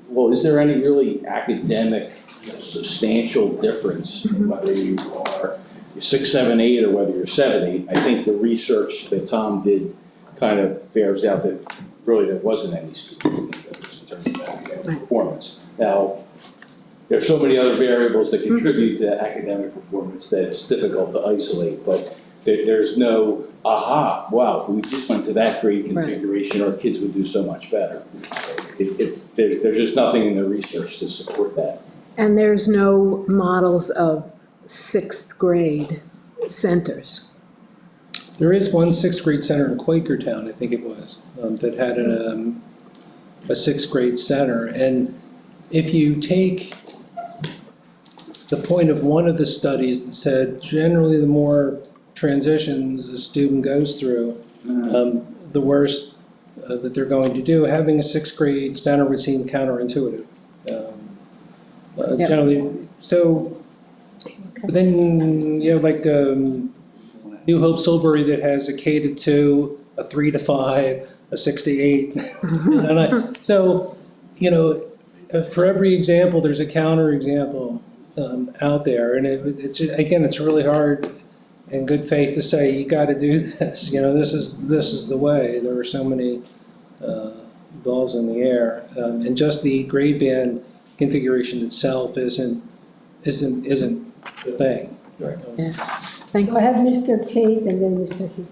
well, is there any really academic, you know, substantial difference in whether you are 6, 7, 8 or whether you're 7, 8? I think the research that Tom did kind of bears out that really there wasn't any difference in terms of academic performance. Now, there's so many other variables that contribute to academic performance that it's difficult to isolate, but there's no, wow, if we just went to that grade configuration, our kids would do so much better. There's just nothing in the research to support that. And there's no models of 6th grade centers? There is one sixth grade center in Quakertown, I think it was, that had a sixth grade center. And if you take the point of one of the studies that said generally the more transitions a student goes through, the worse that they're going to do, having a sixth grade center would seem counterintuitive. Generally, so, but then, you know, like New Hope Silbury that has a K to 2, a 3 to 5, a 6 to 8. So, you know, for every example, there's a counterexample out there. And it's again, it's really hard in good faith to say, you got to do this. You know, this is the way. There are so many balls in the air. And just the grade band configuration itself isn't the thing. Right. So I have Mr. Tate and then Mr. Hickey.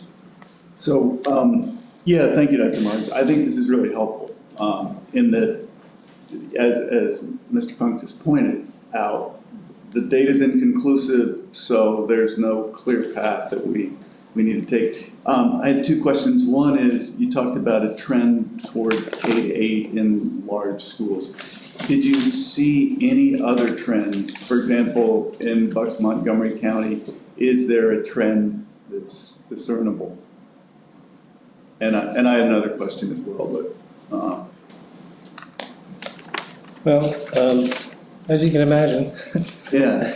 So, yeah, thank you, Dr. Martins. I think this is really helpful in that, as Mr. Funk just pointed out, the data is inconclusive, so there's no clear path that we need to take. I had two questions. One is, you talked about a trend toward K-8 in large schools. Did you see any other trends? For example, in Bucks Montgomery County, is there a trend that's discernible? And I had another question as well, but. Well, as you can imagine. Yeah.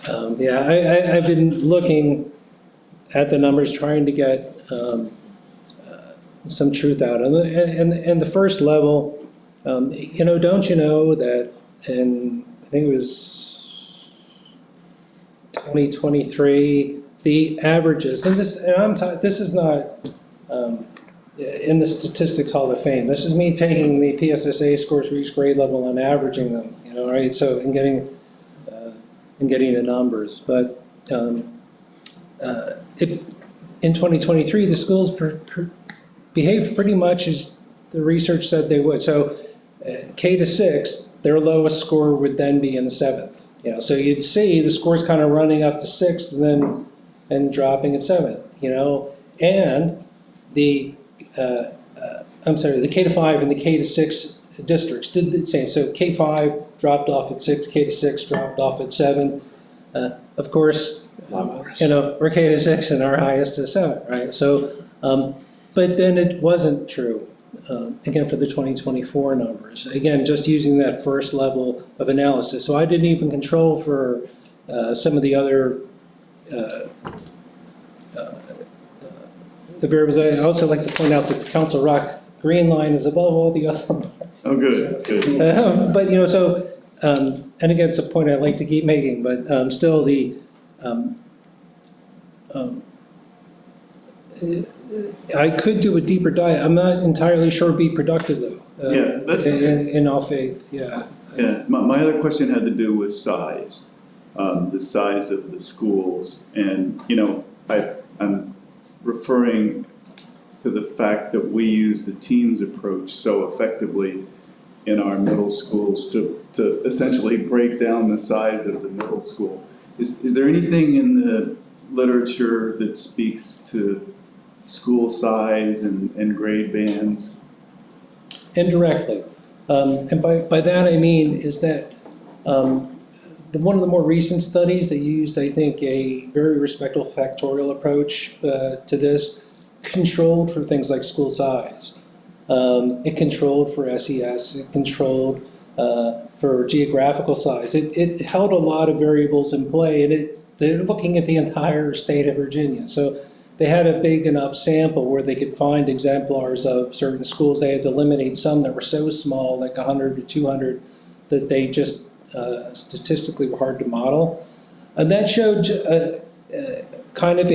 I've been looking at the numbers, trying to get some truth out. And the first level, you know, don't you know that in, I think it was 2023, the averages, and this is not in the Statistics Hall of Fame. This is me taking the PSSA scores for each grade level and averaging them, you know, right? So, and getting the numbers. But in 2023, the schools behaved pretty much as the research said they would. So K to 6, their lowest score would then be in the 7th. You know, so you'd see the scores kind of running up to 6th and then dropping at 7th. You know, and the the K to 5 and the K to 6 districts did the same. So K5 dropped off at 6, K to 6 dropped off at 7. Of course, you know, we're K to 6 and our highest is 7, right? So, but then it wasn't true, again, for the 2024 numbers. Again, just using that first level of analysis. So I didn't even control for some of the other the variables. I also like to point out that Council Rock green line is above all the other ones. Oh, good, good. But, you know, so, and again, it's a point I'd like to keep making, but still the, I could do a deeper dive. I'm not entirely sure it'd be productive though. Yeah, that's in all faith, yeah. Yeah, my other question had to do with size, the size of the schools. And, you know, I'm referring to the fact that we use the teams approach so effectively in our middle schools to essentially break down the size of the middle school. Is there anything in the literature that speaks to school size and grade bands? Indirectly. And by that I mean is that one of the more recent studies that used, I think, a very respectful factorial approach to this, controlled for things like school size. It controlled for SES, it controlled for geographical size. It held a lot of variables in play, and they're looking at the entire state of Virginia. So they had a big enough sample where they could find exemplars of certain schools. They had to eliminate some that were so small, like 100 to 200, that they just statistically were hard to model. And that showed kind of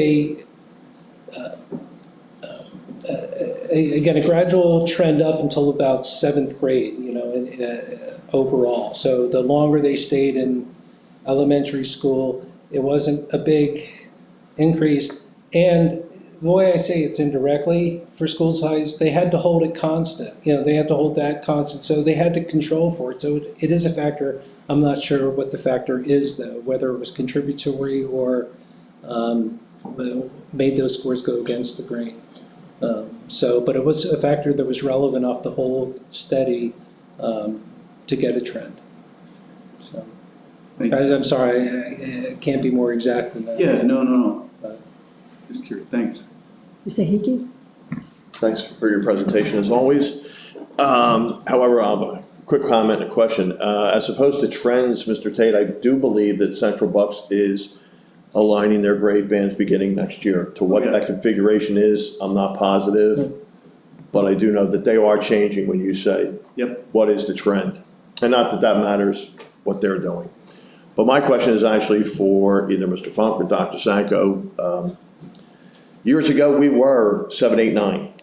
again, a gradual trend up until about 7th grade, you know, overall. So the longer they stayed in elementary school, it wasn't a big increase. And the way I say it's indirectly for school size, they had to hold it constant. You know, they had to hold that constant. So they had to control for it. So it is a factor. I'm not sure what the factor is, though, whether it was contributory or made those scores go against the grain. But it was a factor that was relevant enough to hold steady to get a trend. So, I'm sorry, I can't be more exact than that. Yeah, no. Just curious, thanks. Mr. Hickey? Thanks for your presentation as always. However, a quick comment and a question. As opposed to trends, Mr. Tate, I do believe that Central Bucks is aligning their grade bands beginning next year. To what that configuration is, I'm not positive, but I do know that they are changing when you say, what is the trend? And not that that matters what they're doing. But my question is actually for either Mr. Funk or Dr. Sanko. Years ago, we were 7, 8, 9.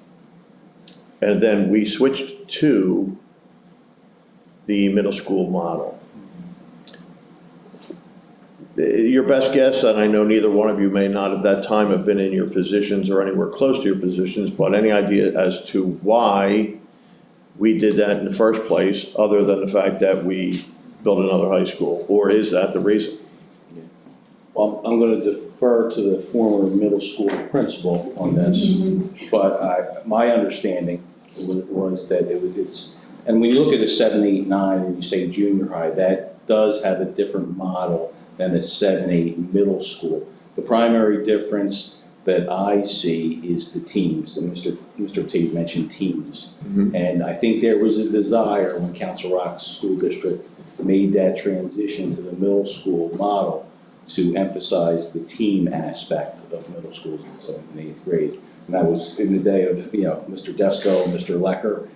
And then we switched to the middle school model. Your best guess, and I know neither one of you may not at that time have been in your positions or anywhere close to your positions, but any idea as to why we did that in the first place, other than the fact that we built another high school, or is that the reason? Well, I'm going to defer to the former middle school principal on this, but my understanding was that it's, and when you look at a 7, 8, 9, and you say junior high, that does have a different model than a 7, 8 middle school. The primary difference that I see is the teams, and Mr. Tate mentioned teams. And I think there was a desire when Council Rock School District made that transition to the middle school model to emphasize the team aspect of middle schools in 7th and 8th grade. And that was in the day of, Mr. Desco and Mr. Lecker.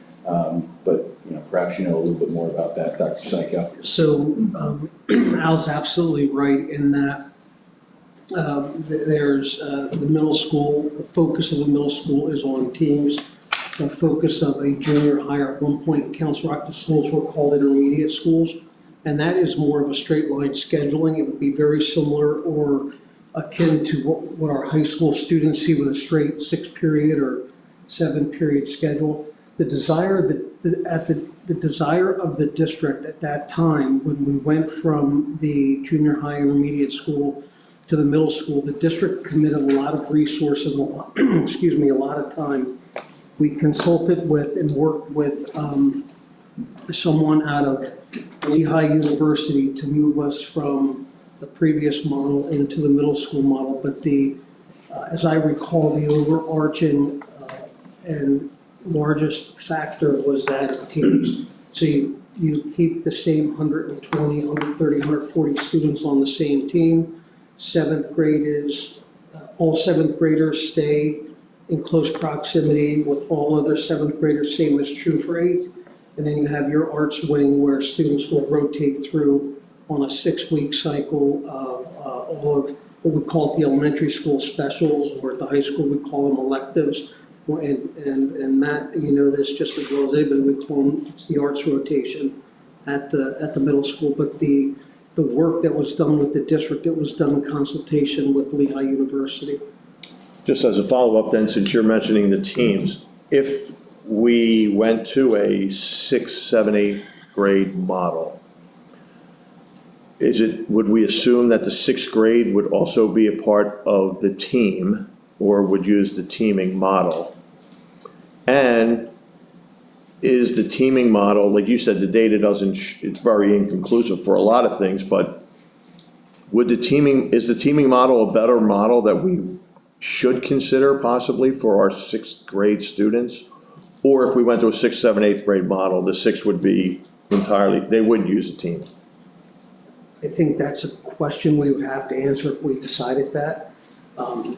But, perhaps you know a little bit more about that, Dr. Sanko. So Al's absolutely right in that there's the middle school, the focus of the middle school is on teams. The focus of a junior higher, at one point, Council Rock, the schools were called intermediate schools. And that is more of a straight line scheduling. It would be very similar or akin to what our high school students see with a straight 6-period or 7-period schedule. The desire the desire of the district at that time, when we went from the junior high intermediate school to the middle school, the district committed a lot of resources, a lot of time. We consulted with and worked with someone out of Lehigh University to move us from the previous model into the middle school model. But as I recall, the overarching and largest factor was that of teams. So you keep the same 120, 130, 140 students on the same team. 7th grade is, all 7th graders stay in close proximity with all other 7th graders, same is true for 8th. And then you have your arts wing where students will rotate through on a 6-week cycle of all of what we call the elementary school specials, or at the high school we call them electives. And Matt, you know this just as well as anybody, we call them, it's the arts rotation at the middle school. But the work that was done with the district, it was done in consultation with Lehigh University. Just as a follow-up then, since you're mentioning the teams, if we went to a 6th, 7th, 8th grade model, would we assume that the 6th grade would also be a part of the team, or would use the teaming model? And is the teaming model, like you said, the data it's very inconclusive for a lot of things, but is the teaming model a better model that we should consider possibly for our 6th grade students? Or if we went to a 6th, 7th, 8th grade model, the 6th would be entirely, they wouldn't use a team? I think that's a question we would have to answer if we decided that.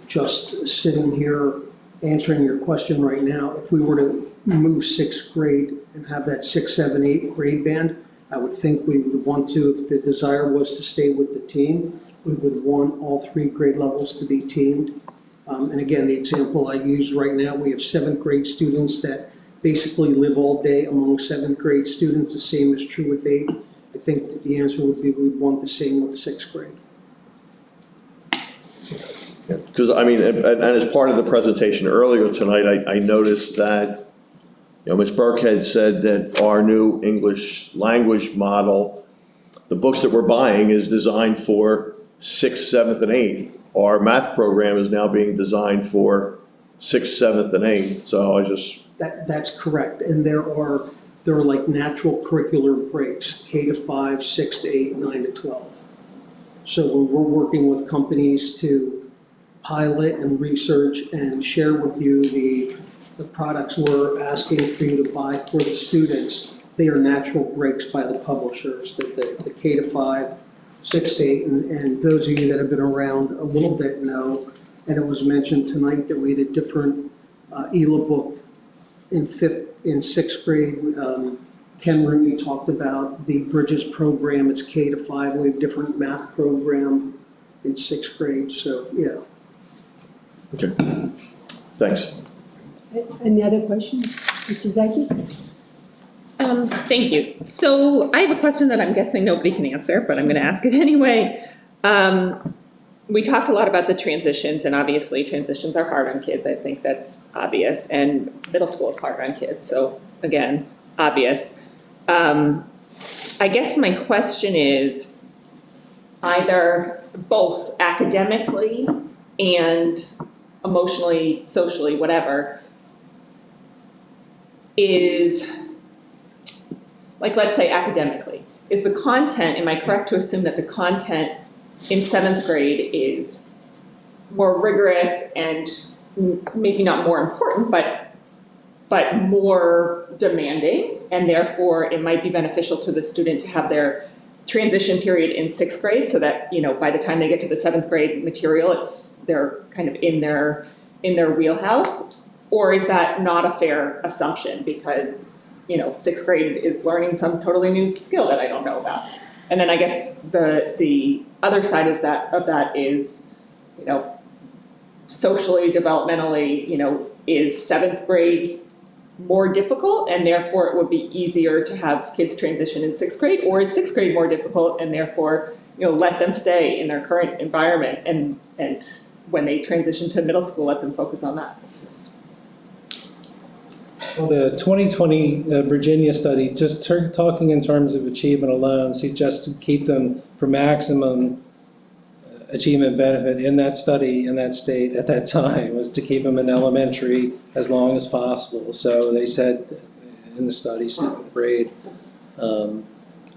Just sitting here answering your question right now, if we were to move 6th grade and have that 6, 7, 8 grade band, I would think we would want to, if the desire was to stay with the team, we would want all 3 grade levels to be teamed. And again, the example I use right now, we have 7th grade students that basically live all day among 7th grade students. The same is true with 8th. I think that the answer would be we'd want the same with 6th grade. Because I mean, and as part of the presentation earlier tonight, I noticed that, Ms. Burkhead said that our new English language model, the books that we're buying is designed for 6th, 7th, and 8th. Our math program is now being designed for 6th, 7th, and 8th, so I just, That's correct, and there are like natural curricular breaks, K to 5, 6 to 8, 9 to 12. So when we're working with companies to pilot and research and share with you the products we're asking for you to buy for the students, they are natural breaks by the publishers, that the K to 5, 6 to 8, and those of you that have been around a little bit know, and it was mentioned tonight that we had a different ELA book in 6th grade. Ken Rooney talked about the Bridges program, it's K to 5, we have a different math program in 6th grade, so yeah. okay, thanks. Any other questions? Mr. Zaki? Thank you. So I have a question that I'm guessing nobody can answer, but I'm going to ask it anyway. We talked a lot about the transitions, and obviously transitions are hard on kids. I think that's obvious, and middle school is hard on kids. So again, obvious. I guess my question is either both academically and emotionally, socially, whatever, is, like, let's say academically, is the content, am I correct to assume that the content in 7th grade is more rigorous and maybe not more important, but more demanding, and therefore it might be beneficial to the student to have their transition period in 6th grade so that, you know, by the time they get to the 7th grade material, they're kind of in their wheelhouse? Or is that not a fair assumption because, you know, 6th grade is learning some totally new skill that I don't know about? And then I guess the other side of that is, you know, socially, developmentally, you know, is 7th grade more difficult and therefore it would be easier to have kids transition in 6th grade? Or is 6th grade more difficult and therefore, you know, let them stay in their current environment and when they transition to middle school, let them focus on that? Well, the 2020 Virginia study, just talking in terms of achievement alone, suggests to keep them for maximum achievement benefit in that study, in that state, at that time, was to keep them in elementary as long as possible. So they said in the study, 7th grade, you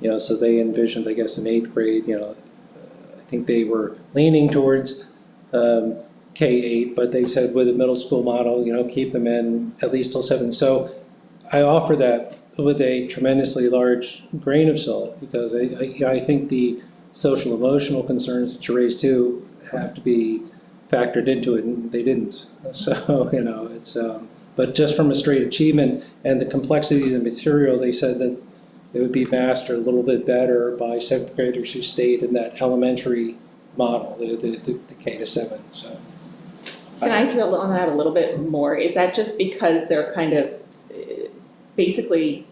know, so they envisioned, I guess, in 8th grade, you know, I think they were leaning towards K-8, but they said with a middle school model, you know, keep them in at least till 7. So I offer that with a tremendously large grain of salt because I think the social emotional concerns that you raised too have to be factored into it, and they didn't. So, you know, it's, but just from a straight achievement and the complexity of the material, they said that it would be mastered a little bit better by 7th graders who stayed in that elementary model, the K to 7. So. Can I drill on that a little bit more? Is that just because they're kind of, basically,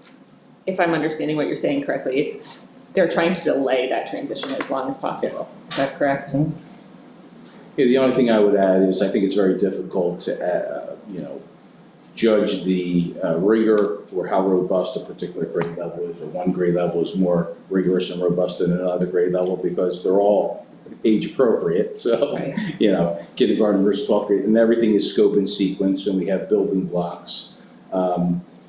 if I'm understanding what you're saying correctly, they're trying to delay that transition as long as possible. Is that correct? Yeah, the only thing I would add is I think it's very difficult to, you know, judge the rigor or how robust a particular grade level is, or one grade level is more rigorous and robust than another grade level because they're all age appropriate. So, right. You know, kindergarten versus 12th grade, and everything is scope and sequence, and we have building blocks.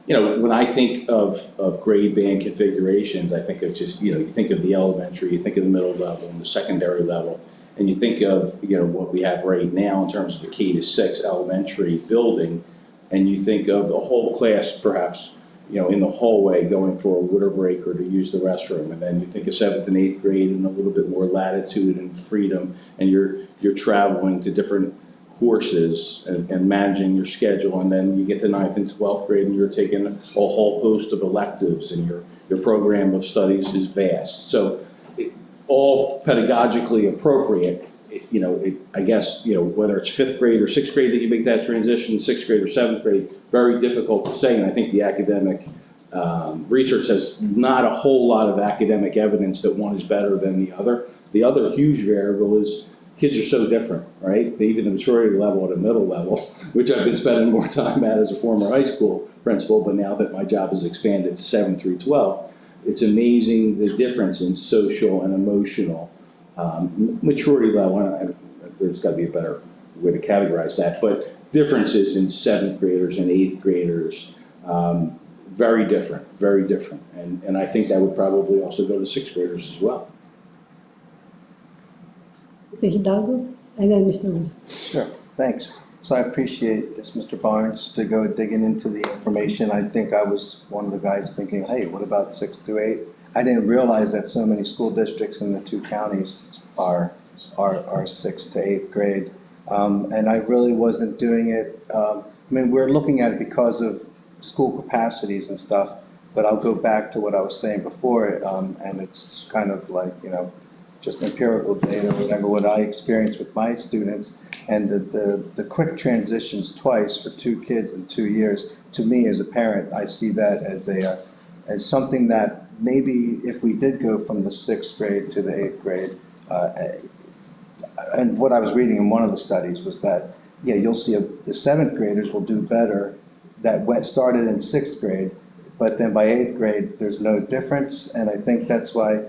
You know, when I think of grade band configurations, I think it's just, you know, you think of the elementary, you think of the middle level and the secondary level, and you think of, you know, what we have right now in terms of the K to 6 elementary building, and you think of the whole class perhaps, you know, in the hallway going for a water break or to use the restroom, and then you think of 7th and 8th grade and a little bit more latitude and freedom, and you're traveling to different courses and managing your schedule, and then you get to 9th and 12th grade and you're taking a whole host of electives, and your program of studies is vast. So all pedagogically appropriate, you know, I guess, you know, whether it's 5th grade or 6th grade that you make that transition, 6th grade or 7th grade, very difficult to say, and I think the academic research has not a whole lot of academic evidence that one is better than the other. The other huge variable is kids are so different, right? Even the maturity level at a middle level, which I've been spending more time at as a former high school principal, but now that my job has expanded to 7 through 12, it's amazing the difference in social and emotional maturity level, and there's got to be a better way to categorize that, but differences in 7th graders and 8th graders, very different, very different. And I think that would probably also go to 6th graders as well. Mr. Hidalgo, and then Mr. Wood. Sure, thanks. So I appreciate this, Mr. Barnes, to go digging into the information. I think I was one of the guys thinking, hey, what about 6 to 8? I didn't realize that so many school districts in the 2 counties are 6th to 8th grade. And I really wasn't doing it, I mean, we're looking at it because of school capacities and stuff, but I'll go back to what I was saying before, and it's kind of like, you know, just empirical data, whatever, what I experienced with my students, and the quick transitions twice for 2 kids in 2 years, to me as a parent, I see that as something that maybe if we did go from the 6th grade to the 8th grade, and what I was reading in one of the studies was that, yeah, you'll see the 7th graders will do better that started in 6th grade, but then by 8th grade, there's no difference, and I think that's why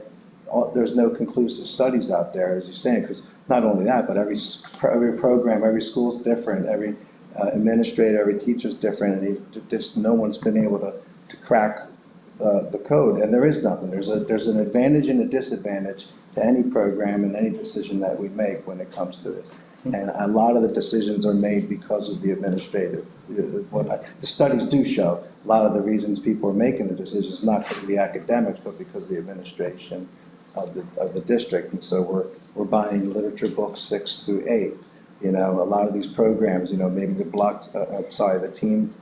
there's no conclusive studies out there, as you're saying, because not only that, but every program, every school's different, every administrator, every teacher's different, and just no one's been able to crack the code, and there is nothing. There's an advantage and a disadvantage to any program and any decision that we make when it comes to this. And a lot of the decisions are made because of the administrative. The studies do show a lot of the reasons people are making the decisions, not because of the academics, but because of the administration of the district. And so we're buying literature books 6 through 8. You know, a lot of these programs, you know, maybe the team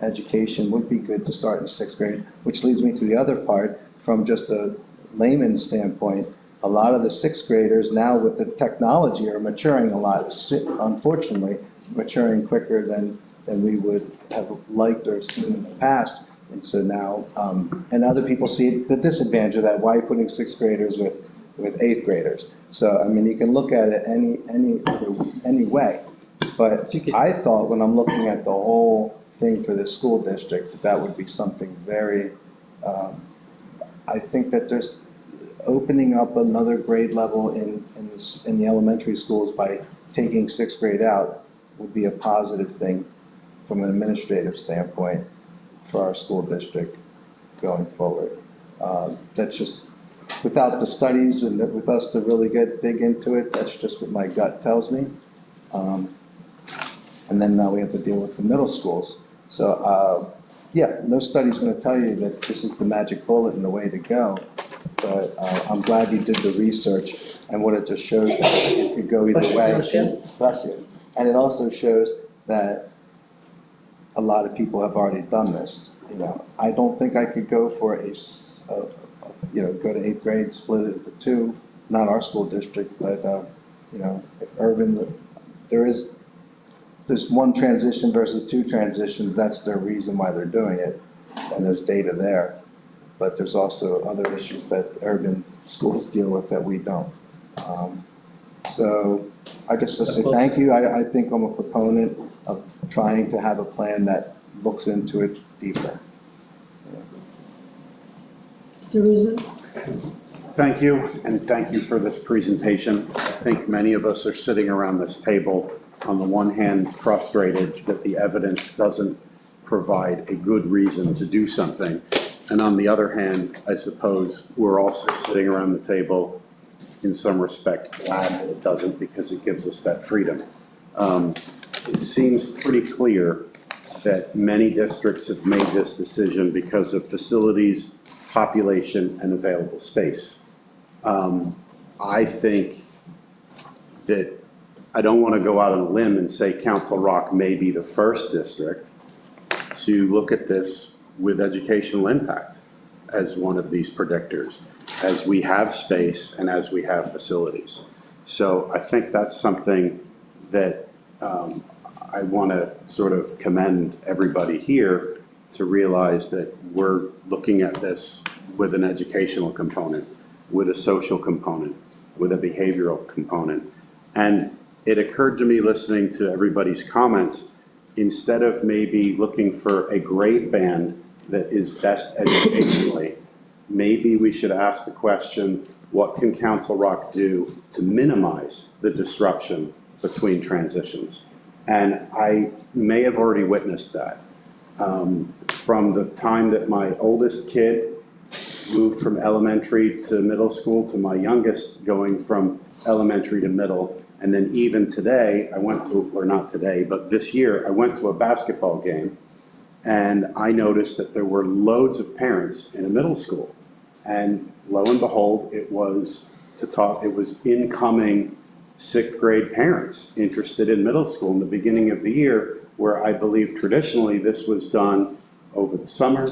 education would be good to start in 6th grade, which leads me to the other part from just a layman's standpoint. A lot of the 6th graders now with the technology are maturing a lot, unfortunately, maturing quicker than we would have liked or seen in the past. And so now, and other people see the disadvantage of that. Why are you putting 6th graders with 8th graders? So, I mean, you can look at it any way. But I thought when I'm looking at the whole thing for this school district, that would be something very, I think that there's opening up another grade level in the elementary schools by taking 6th grade out would be a positive thing from an administrative standpoint for our school district going forward. That's just, without the studies and with us to really dig into it, that's just what my gut tells me. And then now we have to deal with the middle schools. So yeah, no study's gonna tell you that this is the magic bullet and the way to go. But I'm glad you did the research, and what it just shows that it could go either way. Bless you. And it also shows that a lot of people have already done this. You know, I don't think I could go for go to 8th grade, split it into 2, not our school district, but you know, if urban, there's one transition versus 2 transitions, that's their reason why they're doing it, and there's data there. But there's also other issues that urban schools deal with that we don't. So I just want to say thank you. I think I'm a proponent of trying to have a plan that looks into it deeper. Mr. Roosevelt? Thank you, and thank you for this presentation. I think many of us are sitting around this table, on the one hand, frustrated that the evidence doesn't provide a good reason to do something. And on the other hand, I suppose we're also sitting around the table, in some respect, glad that it doesn't, because it gives us that freedom. It seems pretty clear that many districts have made this decision because of facilities, population, and available space. I think that I don't want to go out on a limb and say Council Rock may be the first district to look at this with educational impact as one of these predictors, as we have space and as we have facilities. So I think that's something that I want to sort of commend everybody here to realize that we're looking at this with an educational component, with a social component, with a behavioral component. And it occurred to me listening to everybody's comments, instead of maybe looking for a grade band that is best educationally, maybe we should ask the question, what can Council Rock do to minimize the disruption between transitions? And I may have already witnessed that. From the time that my oldest kid moved from elementary to middle school to my youngest going from elementary to middle. And then even today, I went to, or not today, but this year, I went to a basketball game and I noticed that there were loads of parents in a middle school. And lo and behold, it was incoming 6th grade parents interested in middle school in the beginning of the year, where I believe traditionally this was done over the summer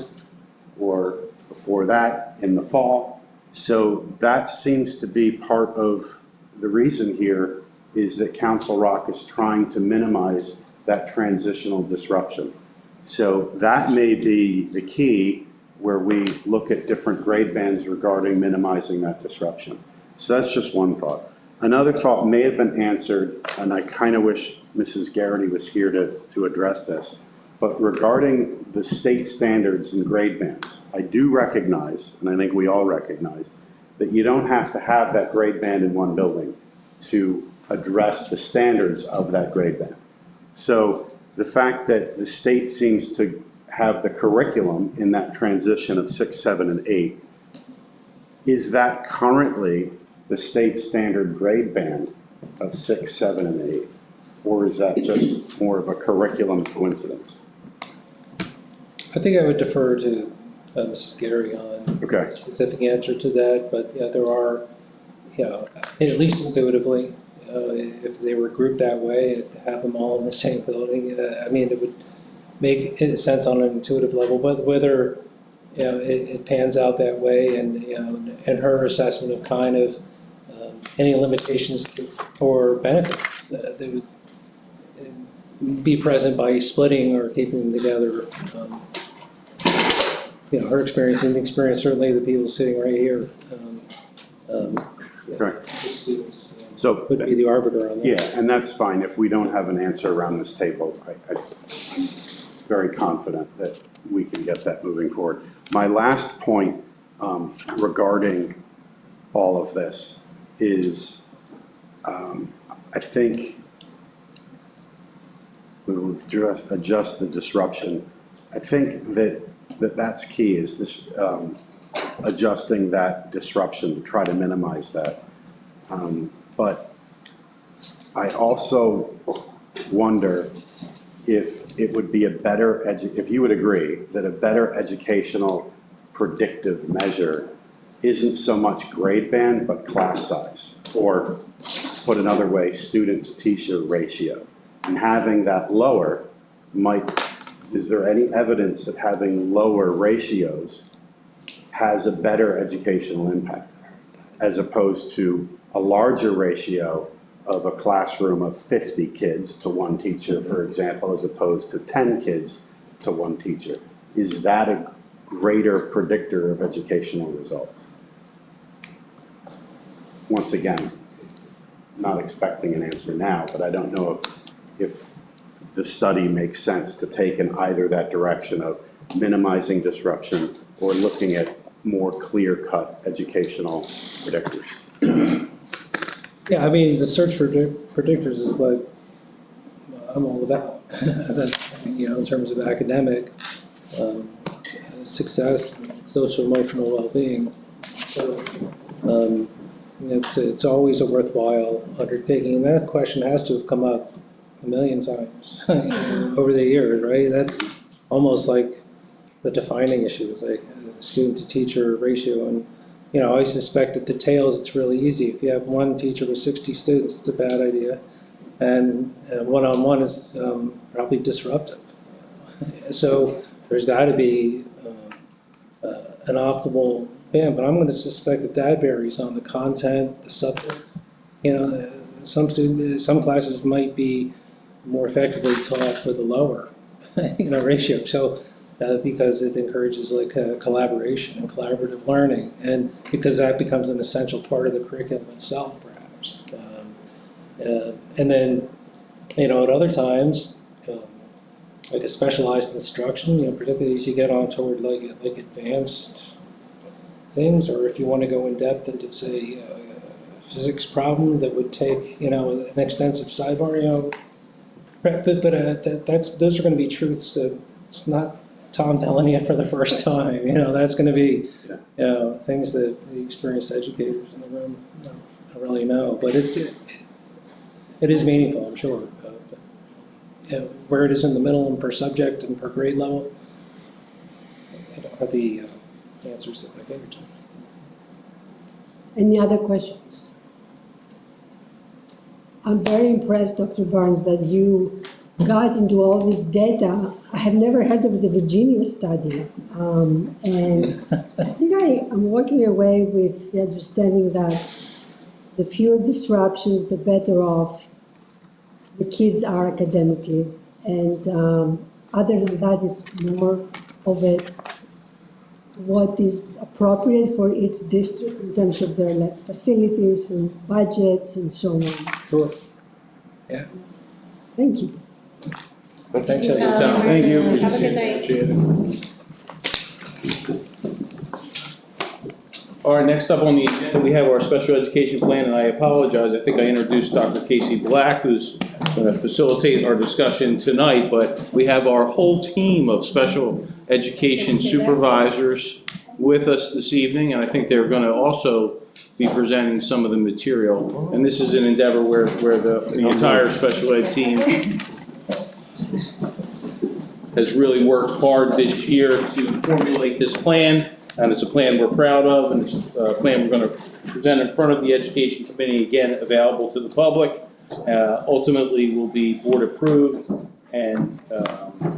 or before that in the fall. So that seems to be part of the reason here, is that Council Rock is trying to minimize that transitional disruption. So that may be the key, where we look at different grade bands regarding minimizing that disruption. So that's just one thought. Another thought may have been answered, and I kind of wish Mrs. Garrity was here to address this, but regarding the state standards and grade bands, I do recognize, and I think we all recognize, that you don't have to have that grade band in one building to address the standards of that grade band. So the fact that the state seems to have the curriculum in that transition of 6, 7, and 8, is that currently the state standard grade band of 6, 7, and 8? Or is that just more of a curriculum coincidence? I think I would defer to Mrs. Gary on a specific answer to that, but yeah, there are, at least intuitively, if they were grouped that way, to have them all in the same building, I mean, it would make sense on an intuitive level, but whether it pans out that way, and and her assessment of kind of any limitations or benefits that would be present by splitting or keeping them together. Her experience and the experience certainly the people sitting right here. So would be the arbiter on that. Yeah, and that's fine. If we don't have an answer around this table, I'm very confident that we can get that moving forward. My last point regarding all of this is, I think we will adjust the disruption. I think that's key, is this, adjusting that disruption to try to minimize that. But I also wonder if it would be a better, if you would agree that a better educational predictive measure isn't so much grade band, but class size, or put another way, student to teacher ratio. And having that lower is there any evidence that having lower ratios has a better educational impact, as opposed to a larger ratio of a classroom of 50 kids to one teacher, for example, as opposed to 10 kids to one teacher? Is that a greater predictor of educational results? Once again, not expecting an answer now, but I don't know if the study makes sense to take in either that direction of minimizing disruption or looking at more clear-cut educational predictors. Yeah, I mean, the search for predictors is what I'm all about. In terms of academic success, social emotional well-being. So it's always a worthwhile undertaking, and that question has to have come up a million times over the years, right? That's almost like the defining issue. It's like student to teacher ratio, and I suspect at the tails it's really easy. If you have one teacher with 60 students, it's a bad idea, and one-on-one is probably disruptive. So there's got to be an optimal band, but I'm going to suspect that varies on the content, the subject. Some classes might be more effectively taught with a lower ratio. So because it encourages collaboration and collaborative learning, and because that becomes an essential part of the curriculum itself, perhaps. And then, at other times, like a specialized instruction, particularly as you get on toward like advanced things, or if you want to go in depth into, say, a physics problem that would take, an extensive sidebar, but those are going to be truths that it's not Tom telling you for the first time, that's going to be, things that the experienced educators in the room don't really know, but it is meaningful, I'm sure. Where it is in the middle and per subject and per grade level, I don't have the answers at my fingertips. Any other questions? I'm very impressed, Dr. Barnes, that you got into all this data. I have never heard of the Virginia study. And I think I'm walking away with the understanding that the fewer disruptions, the better off the kids are academically. And other than that is more of it, what is appropriate for each district in terms of their facilities and budgets and so on. Sure. Yeah. Thank you. Thanks, Tom. Thank you. Have a good night. All right, next up on the agenda, we have our special education plan, and I apologize, I think I introduced Dr. Casey Black, who's going to facilitate our discussion tonight, but we have our whole team of special education supervisors with us this evening, and I think they're going to also be presenting some of the material. And this is an endeavor where the entire special ed team has really worked hard this year to formulate this plan. And it's a plan we're proud of, and it's a plan we're going to present in front of the Education Committee, again, available to the public. Ultimately will be board approved and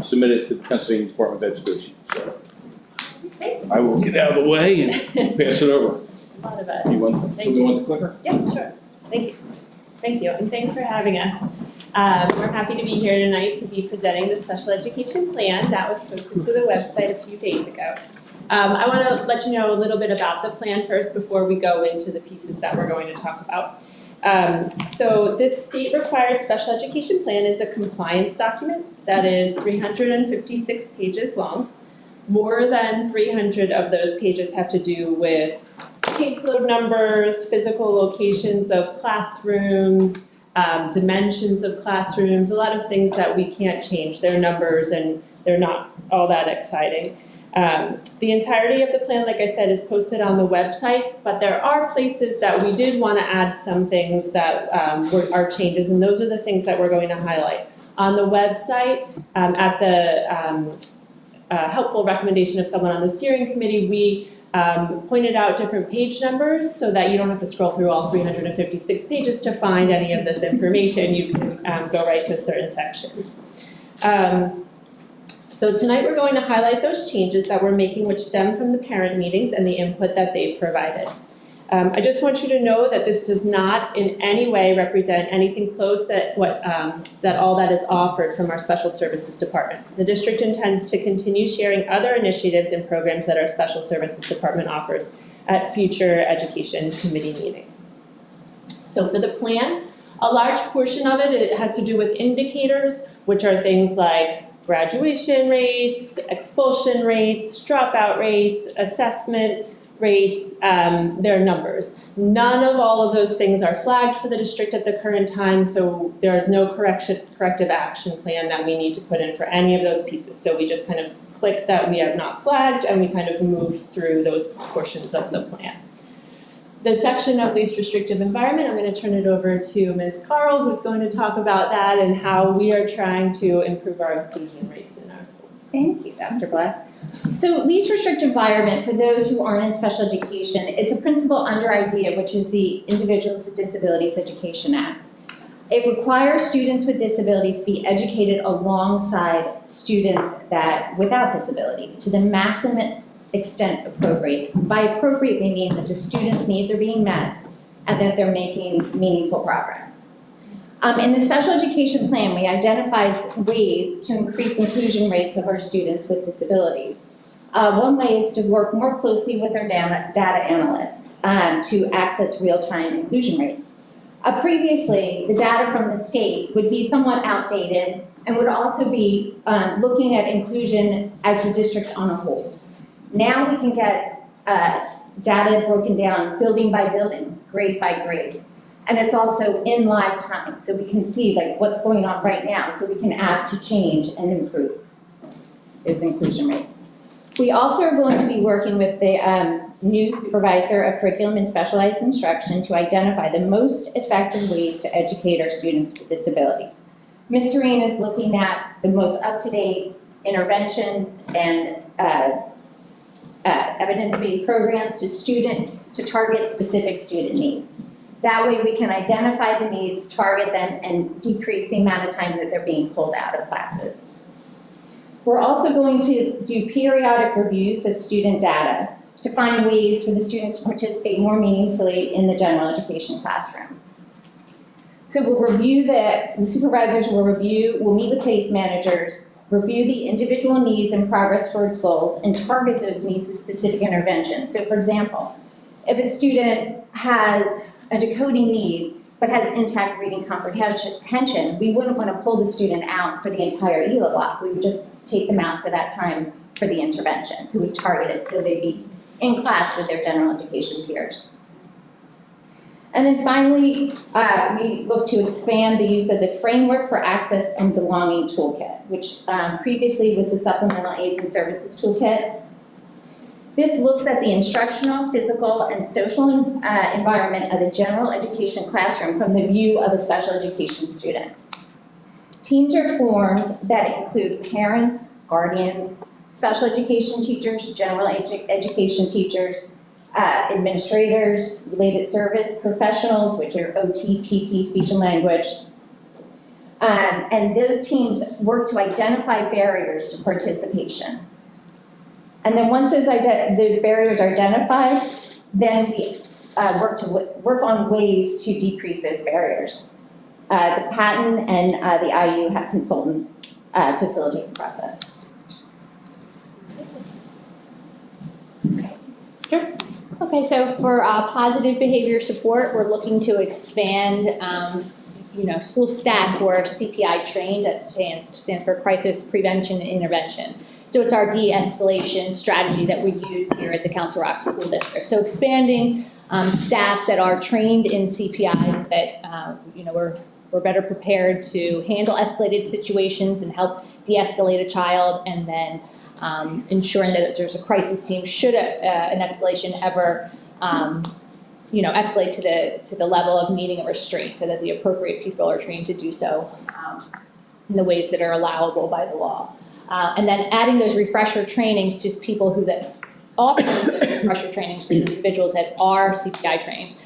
submitted to the Pennsylvania Department of Education. So I will get out of the way and pass it over. A lot of it. You want, somebody want the clicker? Yeah, sure. Thank you. Thank you, and thanks for having us. We're happy to be here tonight to be presenting the special education plan that was posted to the website a few days ago. I want to let you know a little bit about the plan first before we go into the pieces that we're going to talk about. So this state-required special education plan is a compliance document that is 356 pages long. More than 300 of those pages have to do with caseload numbers, physical locations of classrooms, dimensions of classrooms, a lot of things that we can't change. They're numbers and they're not all that exciting. The entirety of the plan, like I said, is posted on the website, but there are places that we did want to add some things that are changes, and those are the things that we're going to highlight. On the website, at the helpful recommendation of someone on the steering committee, we pointed out different page numbers so that you don't have to scroll through all 356 pages to find any of this information. You can go right to certain sections. So tonight we're going to highlight those changes that we're making which stem from the parent meetings and the input that they've provided. I just want you to know that this does not in any way represent anything close that all that is offered from our Special Services Department. The district intends to continue sharing other initiatives and programs that our Special Services Department offers at future Education Committee meetings. So for the plan, a large portion of it has to do with indicators, which are things like graduation rates, expulsion rates, dropout rates, assessment rates, their numbers. None of all of those things are flagged for the district at the current time, so there is no corrective action plan that we need to put in for any of those pieces. So we just kind of click that we have not flagged, and we kind of move through those portions of the plan. The section of least restrictive environment, I'm going to turn it over to Ms. Carl, who's going to talk about that and how we are trying to improve our inclusion rates in our schools. Thank you, Dr. Black. So least restrictive environment, for those who aren't in special education, it's a principle under IDEA, which is the Individuals with Disabilities Education Act. It requires students with disabilities to be educated alongside students without disabilities to the maximum extent appropriate. By appropriate, we mean that the students' needs are being met and that they're making meaningful progress. In the special education plan, we identified ways to increase inclusion rates of our students with disabilities. One way is to work more closely with our data analysts to access real-time inclusion rates. Previously, the data from the state would be somewhat outdated and would also be looking at inclusion as the district on a whole. Now we can get data broken down building by building, grade by grade. And it's also in live time, so we can see like what's going on right now, so we can act to change and improve its inclusion rates. We also are going to be working with the new supervisor of curriculum and specialized instruction to identify the most effective ways to educate our students with disability. Ms. Serene is looking at the most up-to-date interventions and evidence-based programs to students to target specific student needs. That way we can identify the needs, target them, and decrease the amount of time that they're being pulled out of classes. We're also going to do periodic reviews of student data to find ways for the students to participate more meaningfully in the general education classroom. So we'll review the supervisors will meet with case managers, review the individual needs and progress towards goals, and target those needs with specific interventions. So for example, if a student has a decoding need, but has intact reading comprehension, we wouldn't want to pull the student out for the entire ELA block. We would just take them out for that time for the intervention. So we target it so they'd be in class with their general education peers. And then finally, we look to expand the use of the Framework for Access and Belonging Toolkit, which previously was the Supplemental Aids and Services Toolkit. This looks at the instructional, physical, and social environment of the general education classroom from the view of a special education student. Teams are formed that include parents, guardians, special education teachers, general education teachers, administrators, related service professionals, which are OT, PT, speech and language. And those teams work to identify barriers to participation. And then once those barriers are identified, then we work on ways to decrease those barriers. The Patent and the IU have consultant facilitate the process. Okay. Sure. Okay, so for positive behavior support, we're looking to expand school staff who are CPI trained, that stands for Crisis Prevention and Intervention. So it's our de-escalation strategy that we use here at the Council Rock School District. So expanding staff that are trained in CPI so that we're better prepared to handle escalated situations and help de-escalate a child, and then ensuring that there's a crisis team should an escalation ever escalate to the level of needing a restraint, so that the appropriate people are trained to do so in the ways that are allowable by the law. And then adding those refresher trainings to people who that offer refresher trainings to individuals that are CPI trained.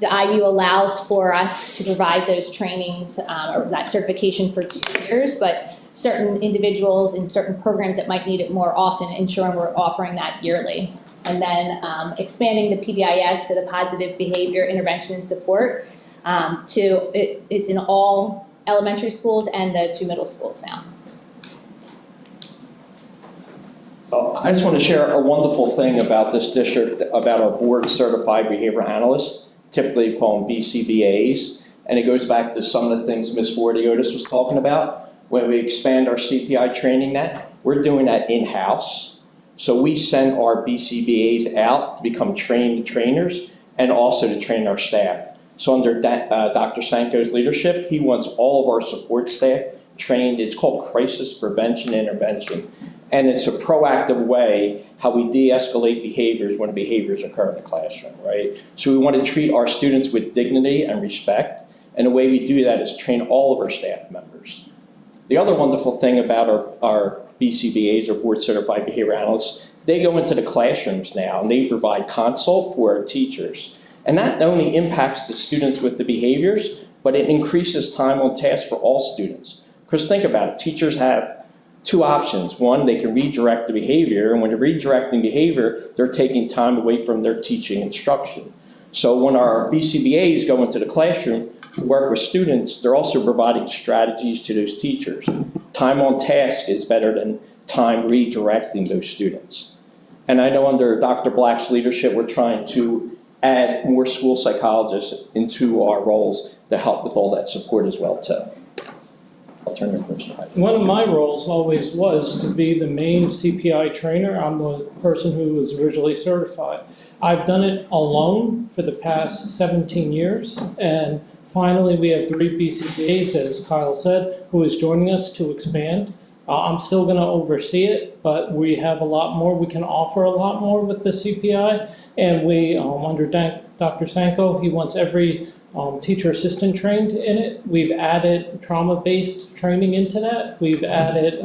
The IU allows for us to provide those trainings or that certification for 2 years, but certain individuals in certain programs that might need it more often, ensuring we're offering that yearly. And then expanding the PBIS, so the Positive Behavior Intervention and Support, it's in all elementary schools and the 2 middle schools now. I just want to share a wonderful thing about this district, about our board certified behavior analysts. Typically we call them BCBAs, and it goes back to some of the things Ms. Fordiotis was talking about. When we expand our CPI training net, we're doing that in-house. So we send our BCBAs out to become trained trainers and also to train our staff. So under Dr. Sanko's leadership, he wants all of our support staff trained. It's called Crisis Prevention Intervention. And it's a proactive way how we de-escalate behaviors when behaviors occur in the classroom, right? So we want to treat our students with dignity and respect. And the way we do that is train all of our staff members. The other wonderful thing about our BCBAs, or Board Certified Behavior Analysts, they go into the classrooms now and they provide consult for our teachers. And that not only impacts the students with the behaviors, but it increases time on task for all students. Because think about it, teachers have 2 options. One, they can redirect the behavior, and when they're redirecting behavior, they're taking time away from their teaching instruction. So when our BCBAs go into the classroom to work with students, they're also providing strategies to those teachers. Time on task is better than time redirecting those students. And I know under Dr. Black's leadership, we're trying to add more school psychologists into our roles to help with all that support as well too. I'll turn it first to Heidi. One of my roles always was to be the main CPI trainer. I'm the person who was originally certified. I've done it alone for the past 17 years, and finally we have 3 BCBAs, as Kyle said, who is joining us to expand. I'm still going to oversee it, but we have a lot more. We can offer a lot more with the CPI, and we, under Dr. Sanko, he wants every teacher assistant trained in it. We've added trauma-based training into that. We've added,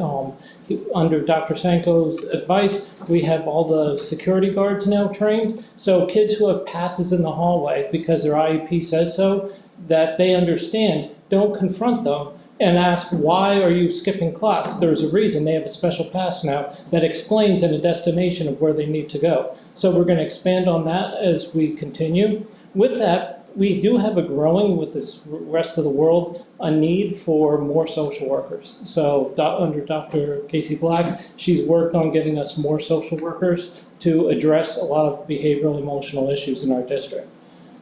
under Dr. Sanko's advice, we have all the security guards now trained. So kids who have passes in the hallway because their IEP says so, that they understand, don't confront them and ask, why are you skipping class? There's a reason. They have a special pass now that explains in a destination of where they need to go. So we're going to expand on that as we continue. With that, we do have a growing, with this rest of the world, a need for more social workers. So under Dr. Casey Black, she's worked on getting us more social workers to address a lot of behavioral emotional issues in our district.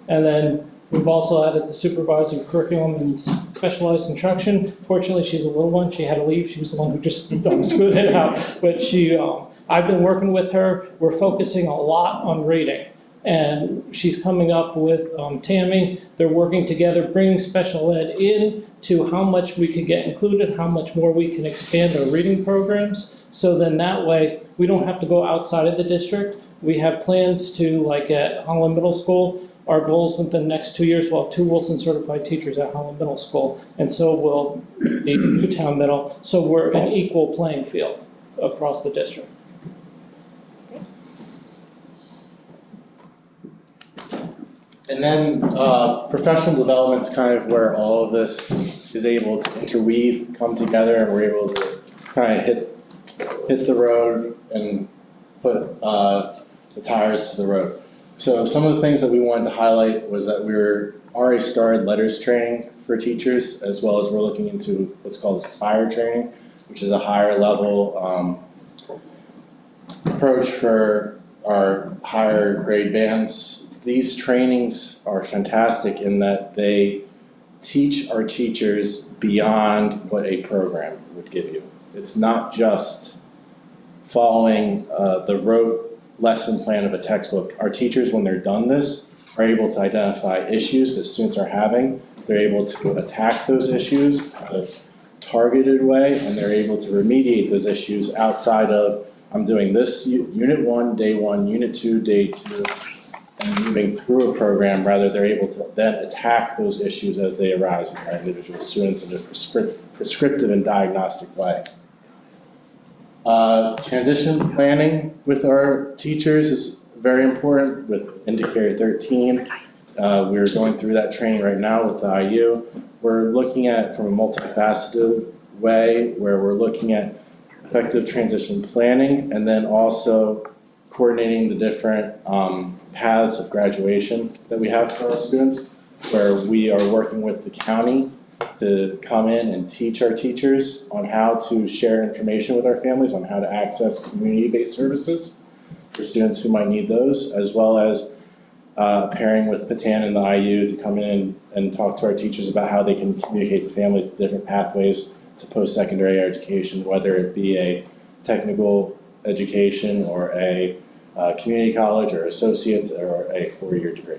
And then we've also added the supervisor of curriculum and specialized instruction. Fortunately, she's a little one. She had to leave. She was the one who just screwed it out. But I've been working with her. We're focusing a lot on reading. And she's coming up with Tammy. They're working together, bringing special ed in to how much we could get included, how much more we can expand our reading programs. So then that way, we don't have to go outside of the district. We have plans to, like at Holland Middle School, our goals within the next 2 years, we'll have 2 Wilson certified teachers at Holland Middle School. And so will the Newtown Middle. So we're an equal playing field across the district. And then professional development's kind of where all of this is able to interweave, come together, and we're able to kind of hit the road and put the tires to the road. So some of the things that we wanted to highlight was that we're already started letters training for teachers, as well as we're looking into what's called Aspire training, which is a higher level approach for our higher grade bands. These trainings are fantastic in that they teach our teachers beyond what a program would give you. It's not just following the rote lesson plan of a textbook. Our teachers, when they're done this, are able to identify issues that students are having. They're able to attack those issues in a targeted way, and they're able to remediate those issues outside of, I'm doing this unit 1, day 1, unit 2, day 2, and moving through a program. Rather, they're able to then attack those issues as they arise in our individual students in a prescriptive and diagnostic way. Transition planning with our teachers is very important with Indicator 13. We're going through that training right now with the IU. We're looking at it from a multifaceted way where we're looking at effective transition planning and then also coordinating the different paths of graduation that we have for our students, where we are working with the county to come in and teach our teachers on how to share information with our families on how to access community-based services for students who might need those, as well as pairing with Patan and the IU to come in and talk to our teachers about how they can communicate to families the different pathways to post-secondary education, whether it be a technical education or a community college or associates or a 4-year degree.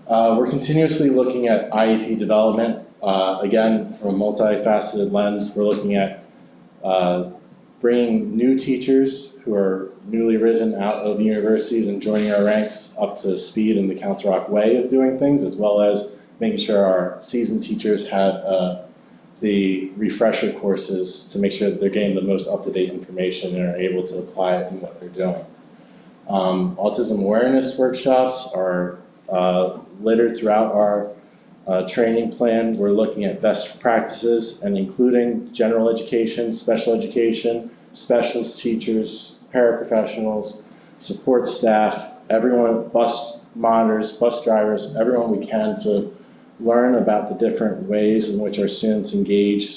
We're continuously looking at IEP development. Again, from a multifaceted lens, we're looking at bringing new teachers who are newly risen out of universities and joining our ranks up to speed in the Council Rock way of doing things, as well as making sure our seasoned teachers have the refresher courses to make sure that they're getting the most up-to-date information and are able to apply it in what they're doing. Autism awareness workshops are littered throughout our training plan. We're looking at best practices and including general education, special education, specialist teachers, paraprofessionals, support staff, everyone, bus monitors, bus drivers, everyone we can to learn about the different ways in which our students engage,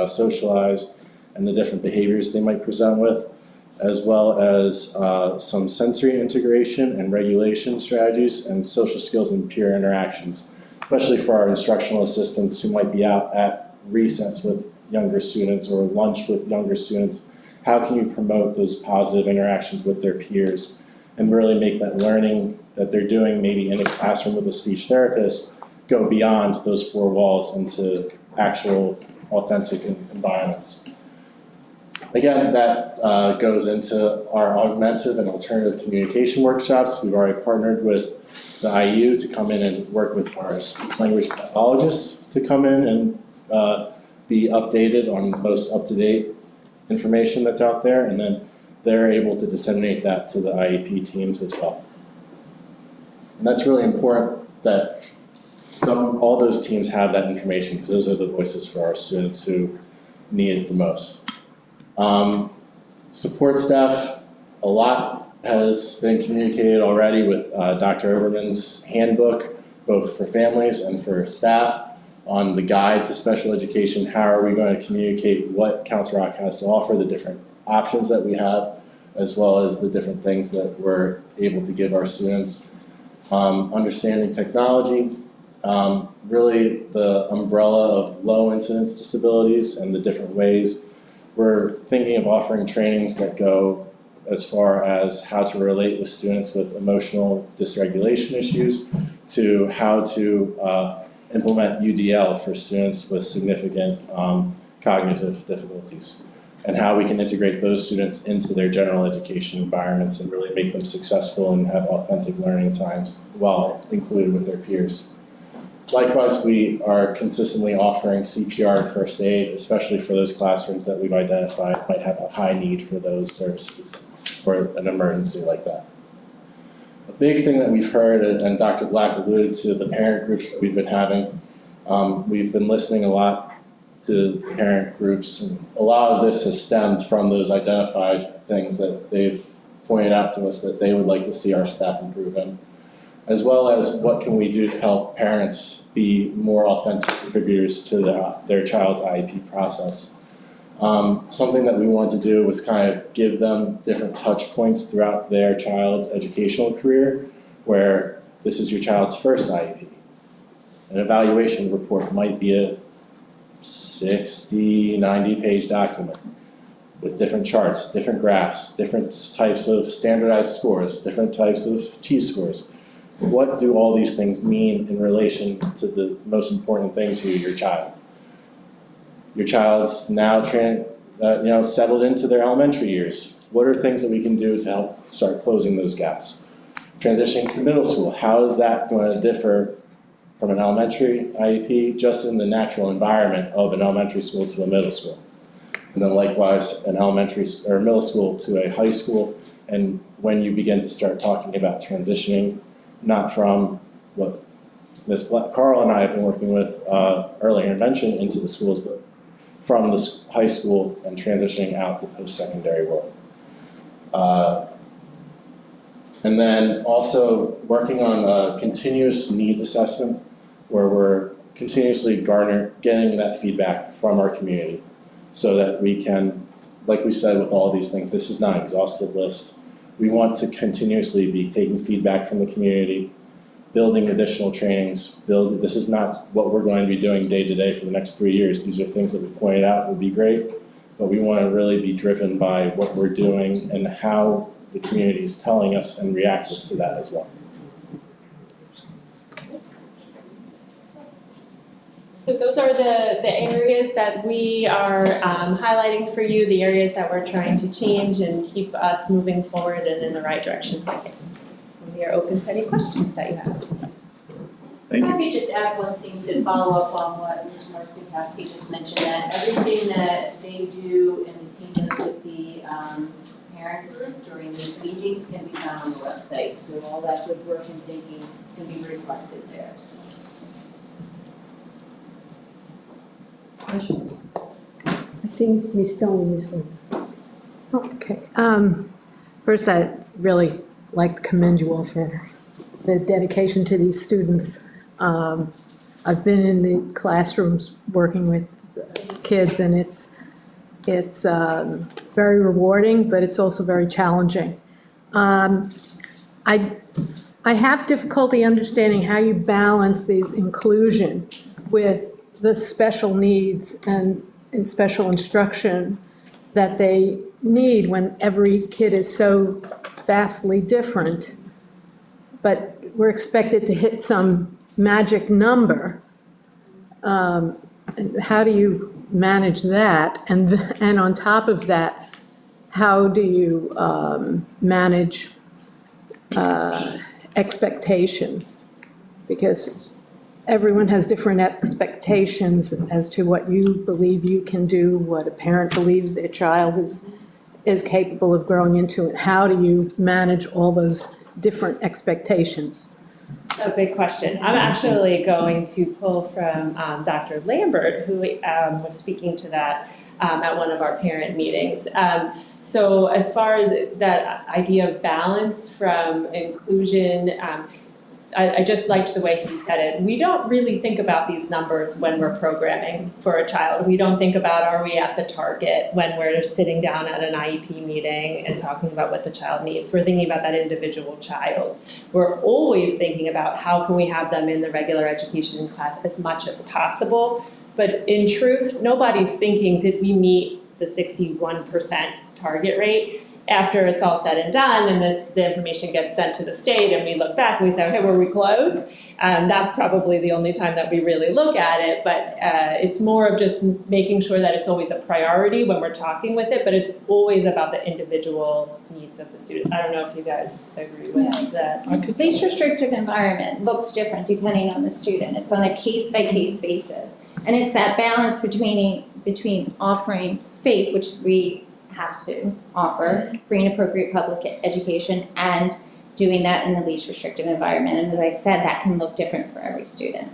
socialize, and the different behaviors they might present with, as well as some sensory integration and regulation strategies and social skills and peer interactions, especially for our instructional assistants who might be out at recess with younger students or lunch with younger students, how can you promote those positive interactions with their peers and really make that learning that they're doing maybe in a classroom with a speech therapist go beyond those four walls into actual authentic environments. Again, that goes into our augmentative and alternative communication workshops. We've already partnered with the IU to come in and work with our speech language pathologists to come in and be updated on the most up-to-date information that's out there, and then they're able to disseminate that to the IEP teams as well. And that's really important that all those teams have that information, because those are the voices for our students who need it the most. Support staff, a lot has been communicated already with Dr. Oberman's handbook, both for families and for staff, on the guide to special education. How are we going to communicate what Council Rock has to offer, the different options that we have, as well as the different things that we're able to give our students. Understanding technology, really the umbrella of low incidence disabilities and the different ways. We're thinking of offering trainings that go as far as how to relate with students with emotional dysregulation issues to how to implement UDL for students with significant cognitive difficulties, and how we can integrate those students into their general education environments and really make them successful and have authentic learning times while included with their peers. Likewise, we are consistently offering CPR and first aid, especially for those classrooms that we've identified might have a high need for those services for an emergency like that. A big thing that we've heard, and Dr. Black alluded to, the parent groups that we've been having. We've been listening a lot to parent groups, and a lot of this has stemmed from those identified things that they've pointed out to us that they would like to see our staff improve in, as well as what can we do to help parents be more authentic contributors to their child's IEP process. Something that we wanted to do was kind of give them different touch points throughout their child's educational career, where this is your child's first IEP. An evaluation report might be a 60, 90-page document with different charts, different graphs, different types of standardized scores, different types of T-scores. What do all these things mean in relation to the most important thing to your child? Your child's now settled into their elementary years. What are things that we can do to help start closing those gaps? Transitioning to middle school, how is that going to differ from an elementary IEP just in the natural environment of an elementary school to a middle school? And then likewise, an elementary or middle school to a high school, and when you begin to start talking about transitioning, not from what Ms. Carl and I have been working with early intervention into the schools, but from the high school and transitioning out to post-secondary world. And then also working on a continuous needs assessment where we're continuously getting that feedback from our community so that we can, like we said with all these things, this is not an exhaustive list. We want to continuously be taking feedback from the community, building additional trainings, this is not what we're going to be doing day to day for the next 3 years. These are things that we pointed out would be great, but we want to really be driven by what we're doing and how the community is telling us and reactive to that as well. So those are the areas that we are highlighting for you, the areas that we're trying to change and keep us moving forward and in the right direction for kids. We are open to any questions that you have. Thank you. Let me just add one thing to follow up on what Mr. Marcinkowski just mentioned, that everything that they do and the team does with the parent group during these meetings can be found on the website. So all that good work and thinking can be reflected there. So. Questions? I think it's Ms. Stone, Ms. Horn. Okay. First, I'd really like to commend you all for the dedication to these students. I've been in the classrooms working with kids, and it's very rewarding, but it's also very challenging. I have difficulty understanding how you balance the inclusion with the special needs and special instruction that they need when every kid is so vastly different, but we're expected to hit some magic number. How do you manage that? And on top of that, how do you manage expectations? Because everyone has different expectations as to what you believe you can do, what a parent believes their child is capable of growing into, and how do you manage all those different expectations? A big question. I'm actually going to pull from Dr. Lambert, who was speaking to that at one of our parent meetings. So as far as that idea of balance from inclusion, I just liked the way he said it. We don't really think about these numbers when we're programming for a child. We don't think about, are we at the target when we're sitting down at an IEP meeting and talking about what the child needs. We're thinking about that individual child. We're always thinking about how can we have them in the regular education class as much as possible. But in truth, nobody's thinking, did we meet the 61% target rate? After it's all said and done and the information gets sent to the state and we look back and we say, okay, were we close? That's probably the only time that we really look at it, but it's more of just making sure that it's always a priority when we're talking with it, but it's always about the individual needs of the student. I don't know if you guys agree with that. Least restrictive environment looks different depending on the student. It's on a case-by-case basis. And it's that balance between offering FAPE, which we have to offer, free and appropriate public education, and doing that in the least restrictive environment. And as I said, that can look different for every student.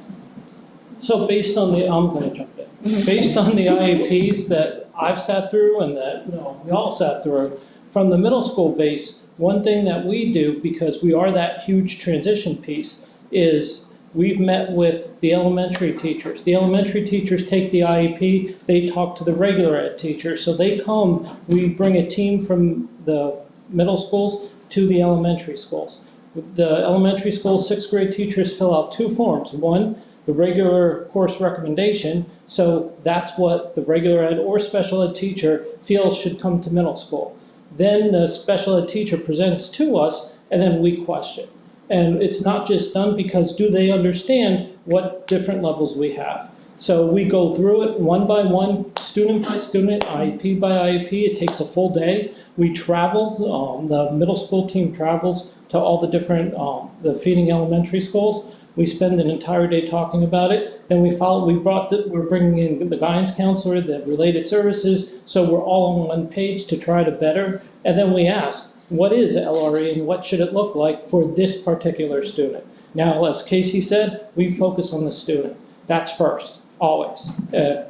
So based on the, I'm gonna jump in. Based on the IEPs that I've sat through and that we all sat through, from the middle school base, one thing that we do, because we are that huge transition piece, is we've met with the elementary teachers. The elementary teachers take the IEP, they talk to the regular ed teachers. So they come, we bring a team from the middle schools to the elementary schools. The elementary school 6th grade teachers fill out 2 forms. One, the regular course recommendation, so that's what the regular ed or special ed teacher feels should come to middle school. Then the special ed teacher presents to us, and then we question. And it's not just done because do they understand what different levels we have. So we go through it one by one, student by student, IEP by IEP. It takes a full day. We travel, the middle school team travels to all the different, the feeding elementary schools. We spend an entire day talking about it. Then we're bringing in the guidance counselor, the related services, so we're all on one page to try to better. And then we ask, what is LRE and what should it look like for this particular student? Now, as Casey said, we focus on the student. That's first, always. That's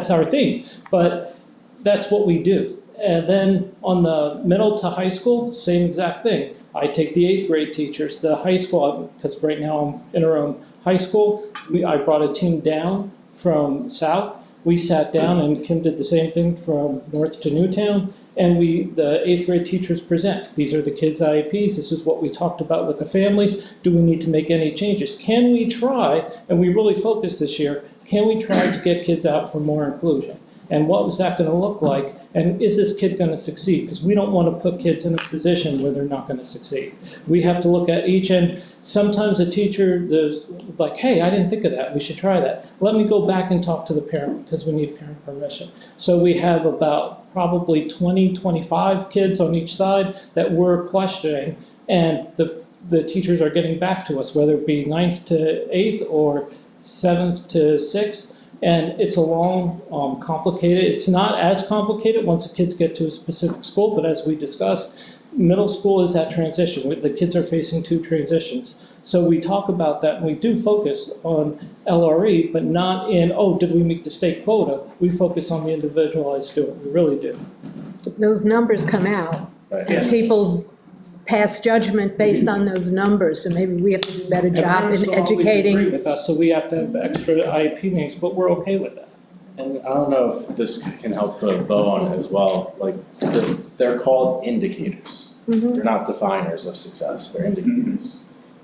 our theme, but that's what we do. And then on the middle to high school, same exact thing. I take the 8th grade teachers, the high school, because right now I'm interim high school, I brought a team down from South. We sat down and Kim did the same thing from North to Newtown, and the 8th grade teachers present. These are the kids' IEPs, this is what we talked about with the families. Do we need to make any changes? Can we try, and we really focused this year, can we try to get kids out for more inclusion? And what was that going to look like? And is this kid going to succeed? Because we don't want to put kids in a position where they're not going to succeed. We have to look at each, and sometimes a teacher, there's like, hey, I didn't think of that. We should try that. Let me go back and talk to the parent because we need parent permission. So we have about probably 20, 25 kids on each side that we're questioning, and the teachers are getting back to us, whether it be 9th to 8th or 7th to 6th. And it's a long, complicated, it's not as complicated once the kids get to a specific school, but as we discussed, middle school is that transition. The kids are facing 2 transitions. So we talk about that and we do focus on LRE, but not in, oh, did we meet the state quota? We focus on the individualized student, we really do. Those numbers come out, and people pass judgment based on those numbers, so maybe we have to do a better job in educating. Agree with us, so we have to have extra IEP meetings, but we're okay with that. And I don't know if this can help put a bow on it as well, like, they're called indicators. They're not definers of success, they're indicators.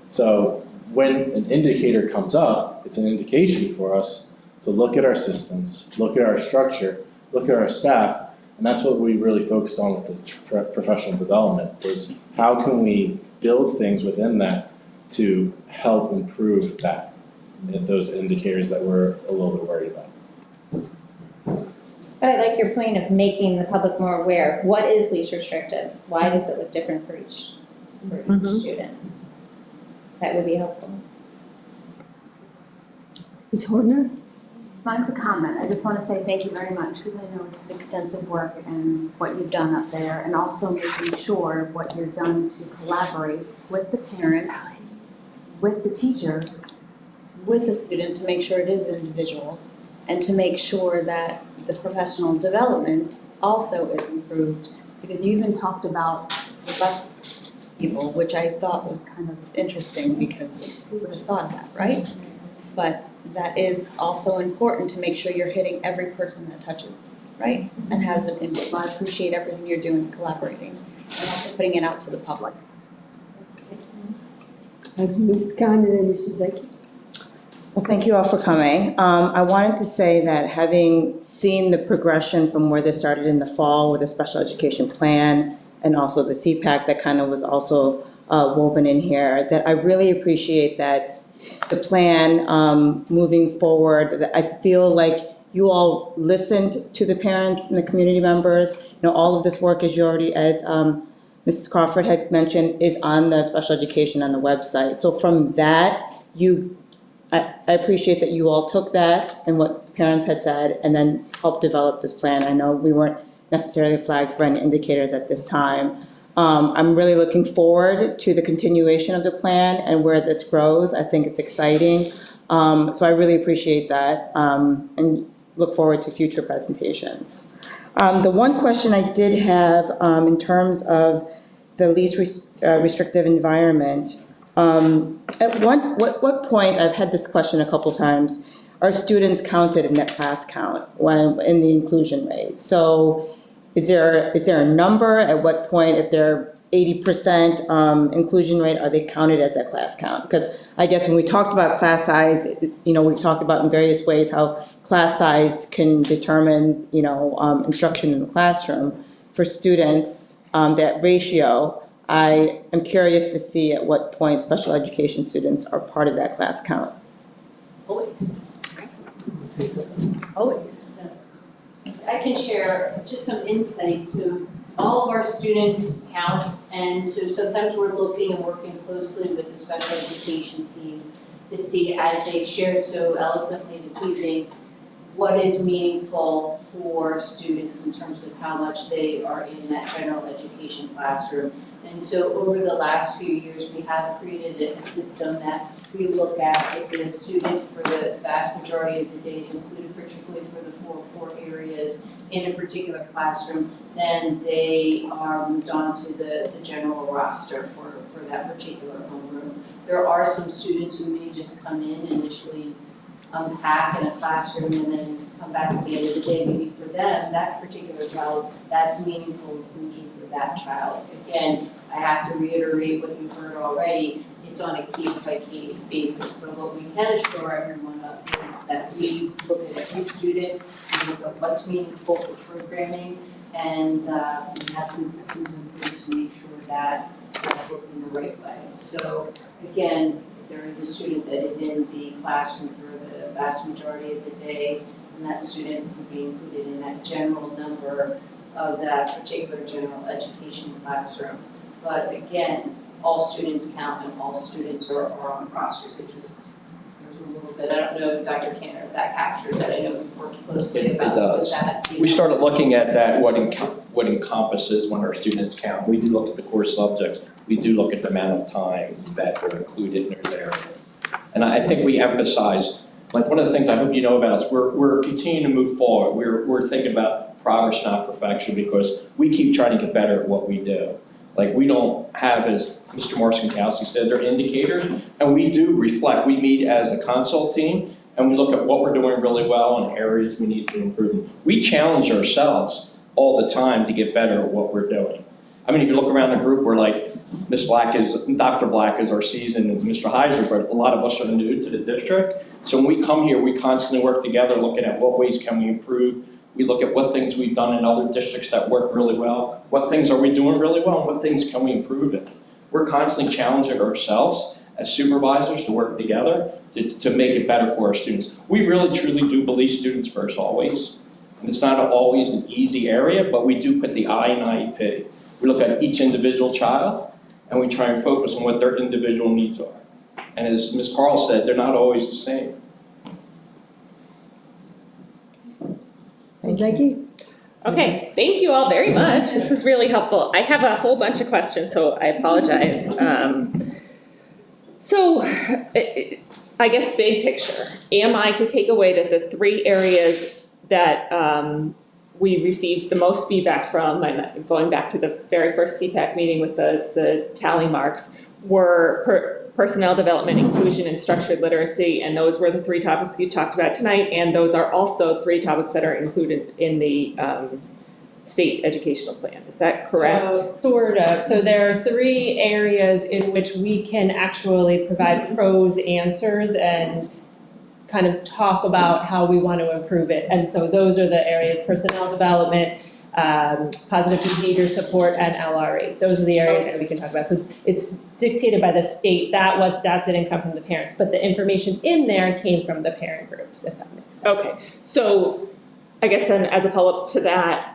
So when an indicator comes up, it's an indication for us to look at our systems, look at our structure, look at our staff, and that's what we really focused on with the professional development, was how can we build things within that to help improve that, those indicators that we're a little bit worried about. But I like your point of making the public more aware. What is least restrictive? Why does it look different for each student? That would be helpful. Ms. Horner? Mine's a comment. I just want to say thank you very much because I know it's extensive work and what you've done up there, and also making sure what you've done to collaborate with the parents, with the teachers, with the student to make sure it is individual, and to make sure that the professional development also is improved. Because you even talked about the bus people, which I thought was kind of interesting because who would have thought of that, right? But that is also important to make sure you're hitting every person that touches, right? And has an input. So I appreciate everything you're doing, collaborating, and also putting it out to the public. I have Ms. Khan and then Ms. Suzaki. Well, thank you all for coming. I wanted to say that having seen the progression from where this started in the fall with the special education plan and also the CPAC that kind of was also woven in here, that I really appreciate that the plan moving forward, that I feel like you all listened to the parents and the community members. You know, all of this work is already, as Mrs. Crawford had mentioned, is on the special education on the website. So from that, I appreciate that you all took that and what the parents had said and then helped develop this plan. I know we weren't necessarily flagged for any indicators at this time. I'm really looking forward to the continuation of the plan and where this grows. I think it's exciting. So I really appreciate that and look forward to future presentations. The one question I did have in terms of the least restrictive environment, at what point, I've had this question a couple times, are students counted in that class count when in the inclusion rate? So is there a number? At what point, if they're 80% inclusion rate, are they counted as a class count? Because I guess when we talked about class size, we've talked about in various ways how class size can determine, instruction in the classroom. For students, that ratio, I am curious to see at what point special education students are part of that class count. Always. Always. I can share just some insight. So all of our students count, and so sometimes we're looking and working closely with the special education teams to see, as they shared so eloquently this evening, what is meaningful for students in terms of how much they are in that general education classroom. And so over the last few years, we have created a system that we look at if the student for the vast majority of the days, included particularly for the 4 core areas in a particular classroom, then they are moved on to the general roster for that particular homeroom. There are some students who may just come in initially, unpack in a classroom and then come back at the end of the day. Maybe for them, that particular child, that's meaningful inclusion for that child. Again, I have to reiterate what you've heard already, it's on a case-by-case basis, but what we can assure everyone of is that we look at every student, we look at what's meaningful for programming, and we have some systems in place to make sure that that's working the right way. So again, there is a student that is in the classroom for the vast majority of the day, and that student would be included in that general number of that particular general education classroom. But again, all students count and all students are on rosters. It just, there's a little bit, I don't know, Dr. Cantor, if that captures that. I know we've worked closely about does. that. We started looking at that, what encompasses when our students count. We do look at the core subjects. We do look at the amount of time that are included in their areas. And I think we emphasize, like one of the things I hope you know about us, we're continuing to move forward. We're thinking about progress, not perfection, because we keep trying to get better at what we do. Like we don't have, as Mr. Marcinkowski said, they're indicators, and we do reflect. We meet as a consult team, and we look at what we're doing really well and areas we need to improve. We challenge ourselves all the time to get better at what we're doing. I mean, if you look around the group, we're like, Dr. Black is our seasoned, and Mr. Heiser, but a lot of us are new to the district. So when we come here, we constantly work together, looking at what ways can we improve. We look at what things we've done in other districts that work really well, what things are we doing really well, and what things can we improve in. We're constantly challenging ourselves as supervisors to work together to make it better for our students. We really truly do believe students first always. And it's not always an easy area, but we do put the I in IEP. We look at each individual child and we try and focus on what their individual needs are. And as Ms. Carl said, they're not always the same. Zaki? Okay, thank you all very much. This was really helpful. I have a whole bunch of questions, so I apologize. So I guess big picture, am I to take away that the 3 areas that we received the most feedback from, and going back to the very first CPAC meeting with the tally marks, were personnel development, inclusion, and structured literacy, and those were the 3 topics you talked about tonight, and those are also 3 topics that are included in the state educational plan. Is that correct? So, sort of. So there are 3 areas in which we can actually provide pros answers and kind of talk about how we want to improve it. And so those are the areas: personnel development, positive behavior support, and LRE. Those are the areas that we can talk about. So it's dictated by the state. That didn't come from the parents, but the information in there came from the parent groups, if that makes sense. Okay, so I guess then as a follow-up to that,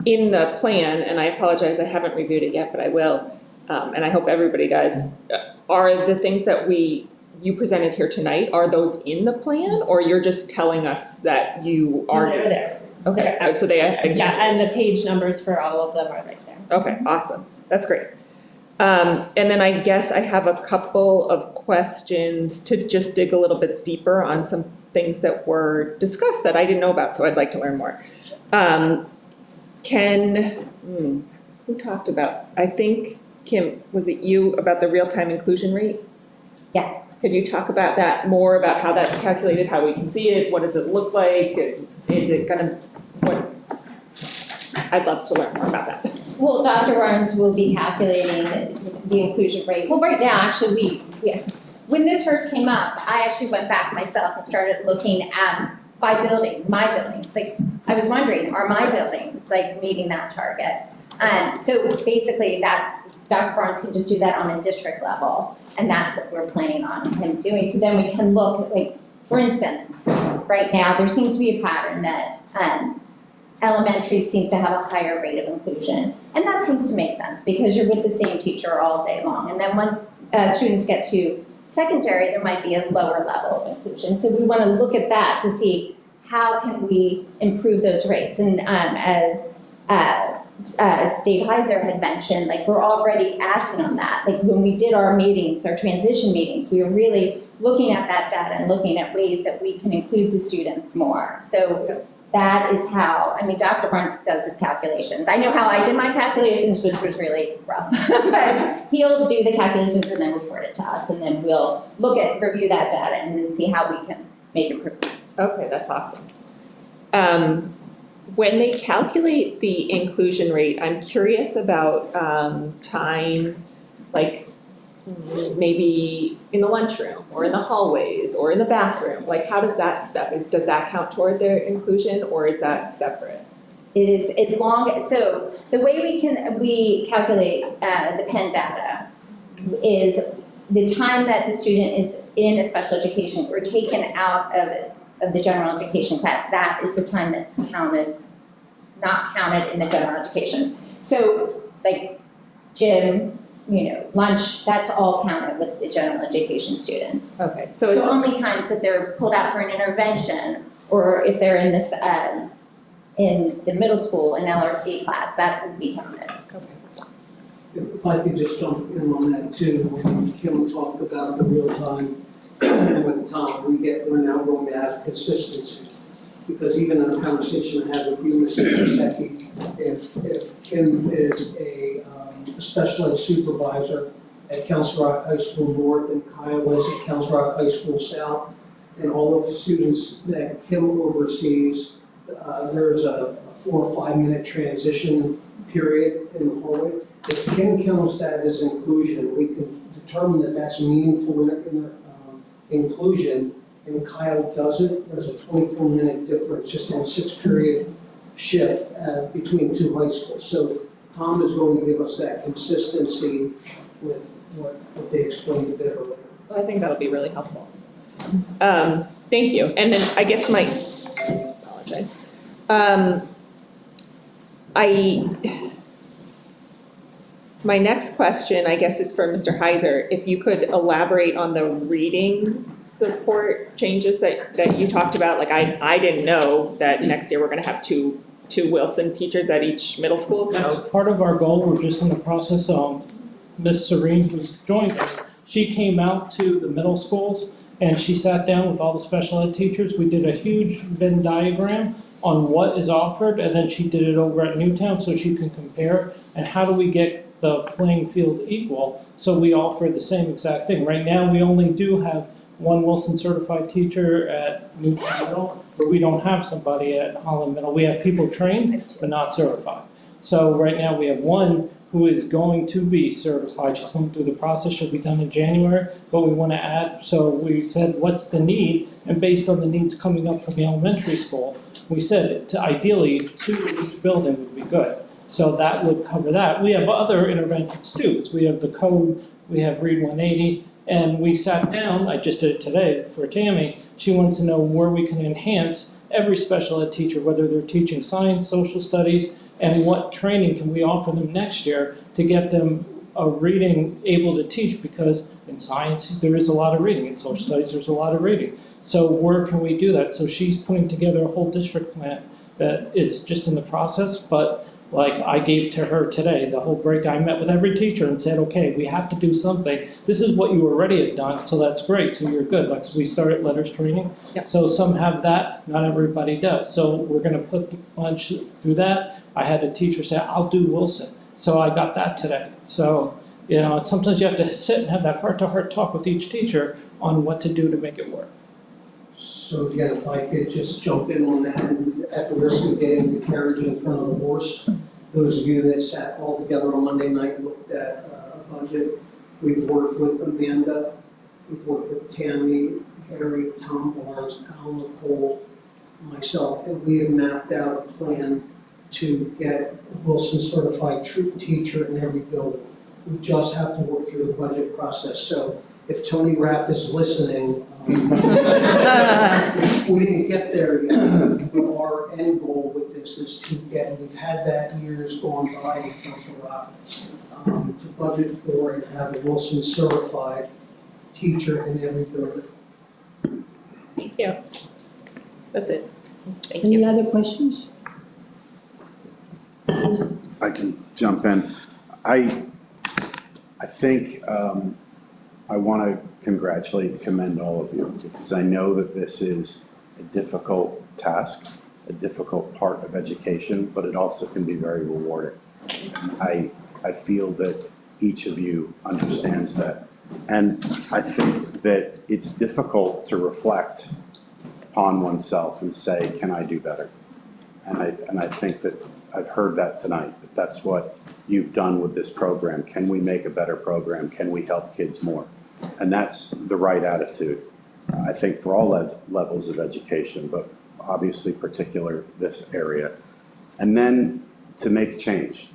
in the plan, and I apologize, I haven't reviewed it yet, but I will, and I hope everybody does, are the things that you presented here tonight, are those in the plan, or you're just telling us that you are? They're there. Okay, so they. Yeah, and the page numbers for all of them are right there. Okay, awesome, that's great. And then I guess I have a couple of questions to just dig a little bit deeper on some things that were discussed that I didn't know about, so I'd like to learn more. Who talked about, I think, Kim, was it you, about the real-time inclusion rate? Yes. Could you talk about that more, about how that's calculated, how we can see it, what does it look like? Is it gonna, I'd love to learn more about that. Well, Dr. Barnes will be calculating the inclusion rate. Well, right now, actually, when this first came up, I actually went back myself and started looking at by building, my buildings. Like, I was wondering, are my buildings like meeting that target? So basically, that's, Dr. Barnes can just do that on a district level, and that's what we're planning on him doing. So then we can look, like, for instance, right now, there seems to be a pattern that elementary seems to have a higher rate of inclusion. And that seems to make sense because you're with the same teacher all day long. And then once students get to secondary, there might be a lower level of inclusion. So we want to look at that to see how can we improve those rates. And as Dave Heiser had mentioned, like, we're already acting on that. Like, when we did our meetings, our transition meetings, we were really looking at that data and looking at ways that we can include the students more. So that is how, I mean, Dr. Barnes does his calculations. I know how I did my calculations, which was really rough. But he'll do the calculations and then report it to us, and then we'll review that data and then see how we can make improvements. Okay, that's awesome. When they calculate the inclusion rate, I'm curious about time, like maybe in the lunchroom or in the hallways or in the bathroom. Like, how does that stuff, does that count toward their inclusion, or is that separate? It is, it's long, so the way we calculate the Penn data is the time that the student is in a special education or taken out of the general education class. That is the time that's counted, not counted in the general education. So, like, gym, lunch, that's all counted with the general education student. Okay. So only times that they're pulled out for an intervention, or if they're in this, in the middle school, an LRC class, that would be counted. If I could just jump in on that too, when Kim talked about the real time and with the time, we're now going to have consistency. Because even in a conversation I had with you, Mr. Kosecki, if Kim is a special ed supervisor at Council Rock High School North and Kyle is at Council Rock High School South, and all of the students that Kim oversees, there's a 4 or 5 minute transition period in the hallway. If Ken counts that as inclusion, we can determine that that's meaningful inclusion, and Kyle doesn't, there's a 24-minute difference just on a 6-period shift between 2 high schools. So Tom is going to give us that consistency with what they explained a bit earlier. I think that'll be really helpful. Thank you. And then I guess apologize. My next question, I guess, is for Mr. Heiser. If you could elaborate on the reading support changes that you talked about. Like, I didn't know that next year we're gonna have two Wilson teachers at each middle school, That's so. part of our goal. We're just in the process of, Miss Serene, who's joined us, she came out to the middle schools and she sat down with all the special ed teachers. We did a huge Venn diagram on what is offered, and then she did it over at Newtown so she can compare, and how do we get the playing field equal, so we offer the same exact thing. Right now, we only do have one Wilson certified teacher at Newtown Middle, but we don't have somebody at Holland Middle. We have people trained, but not certified. So right now, we have one who is going to be certified. She's going through the process. She'll be done in January, but we want to add, so we said, what's the need? And based on the needs coming up from the elementary school, we said to ideally 2 in each building would be good. So that would cover that. We have other interventions too. We have the code, we have Read 180, and we sat down, I just did it today for Tammy. She wants to know where we can enhance every special ed teacher, whether they're teaching science, social studies, and what training can we offer them next year to get them reading able to teach, because in science there is a lot of reading, in social studies there's a lot of reading. So where can we do that? So she's putting together a whole district plan that is just in the process, but like I gave to her today, the whole break, I met with every teacher and said, okay, we have to do something. This is what you already have done, so that's great, so you're good. Like, so we started letters training. Yep. So some have that, not everybody does. So we're gonna put the bunch through that. I had a teacher say, I'll do Wilson. So I got that today. So, you know, sometimes you have to sit and have that heart-to-heart talk with each teacher on what to do to make it work. So again, if I could just jump in on that, and at the risk of getting the carriage in front of the horse, those of you that sat all together on Monday night and looked at a budget, we've worked with Amanda, we've worked with Tammy, Gary, Tom Barnes, Al Nicole, myself, and we have mapped out a plan to get a Wilson certified teacher in every building. We just have to work through the budget process. So if Tony Rapp is listening, we didn't get there yet, but our end goal with this is to get, and we've had that years gone by with Council Rock, to budget for and have a Wilson certified teacher in every building. Thank you. That's it. Thank Any you. other questions? I can jump in. I think I want to congratulate and commend all of you, because I know that this is a difficult task, a difficult part of education, but it also can be very rewarding. I feel that each of you understands that. And I think that it's difficult to reflect upon oneself and say, can I do better? And I think that I've heard that tonight, that that's what you've done with this program. Can we make a better program? Can we help kids more? And that's the right attitude, I think, for all levels of education, but obviously particular this area. And then to make change.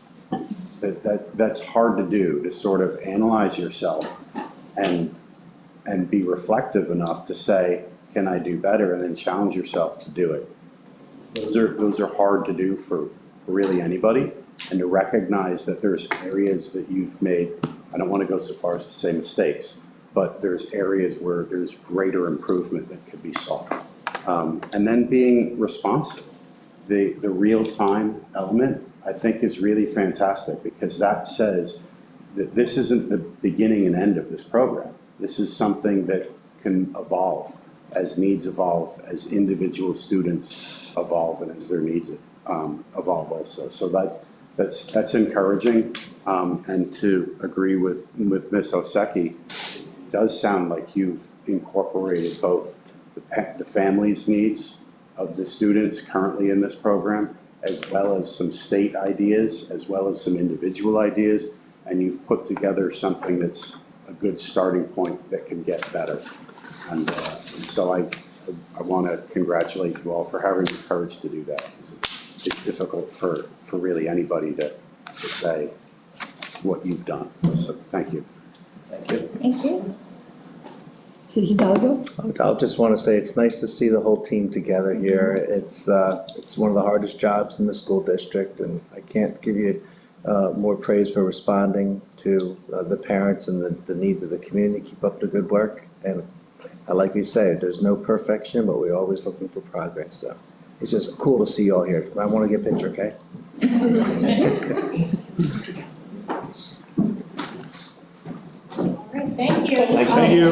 That's hard to do, to sort of analyze yourself and be reflective enough to say, can I do better? And then challenge yourself to do it. Those are hard to do for really anybody, and to recognize that there's areas that you've made, I don't want to go so far as to say mistakes, but there's areas where there's greater improvement that could be sought. And then being responsive. The real-time element, I think, is really fantastic, because that says that this isn't the beginning and end of this program. This is something that can evolve as needs evolve, as individual students evolve, and as their needs evolve also. So that's encouraging. And to agree with Ms. Oseki, it does sound like you've incorporated both the family's needs of the students currently in this program, as well as some state ideas, as well as some individual ideas, and you've put together something that's a good starting point that can get better. And so I want to congratulate you all for having the courage to do that. It's difficult for really anybody to say what you've done. So thank you. Thank you. Thank you. Mr. Hidalgo? I'll just want to say it's nice to see the whole team together here. It's one of the hardest jobs in the school district, and I can't give you more praise for responding to the parents and the needs of the community. Keep up the good work. And like we say, there's no perfection, but we're always looking for progress. So it's just cool to see you all here. I want to get a picture, okay? Thank you. Thank you.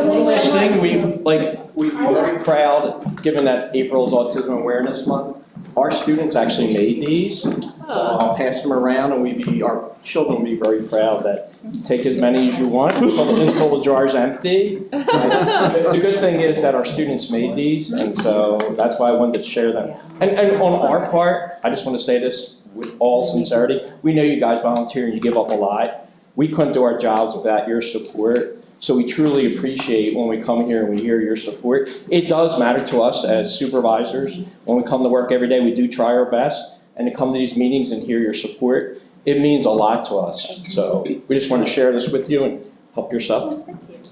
One last thing, we'd be very proud, given that April is Autism Awareness Month, our students actually made these. So I'll pass them around, and our children will be very proud that take as many as you want until the jar's empty. The good thing is that our students made these, and so that's why I wanted to share them. And on our part, I just want to say this with all sincerity, we know you guys volunteer and you give up a lot. We couldn't do our jobs without your support, so we truly appreciate when we come here and we hear your support. It does matter to us as supervisors. When we come to work every day, we do try our best, and to come to these meetings and hear your support, it means a lot to us. So we just want to share this with you and help yourself.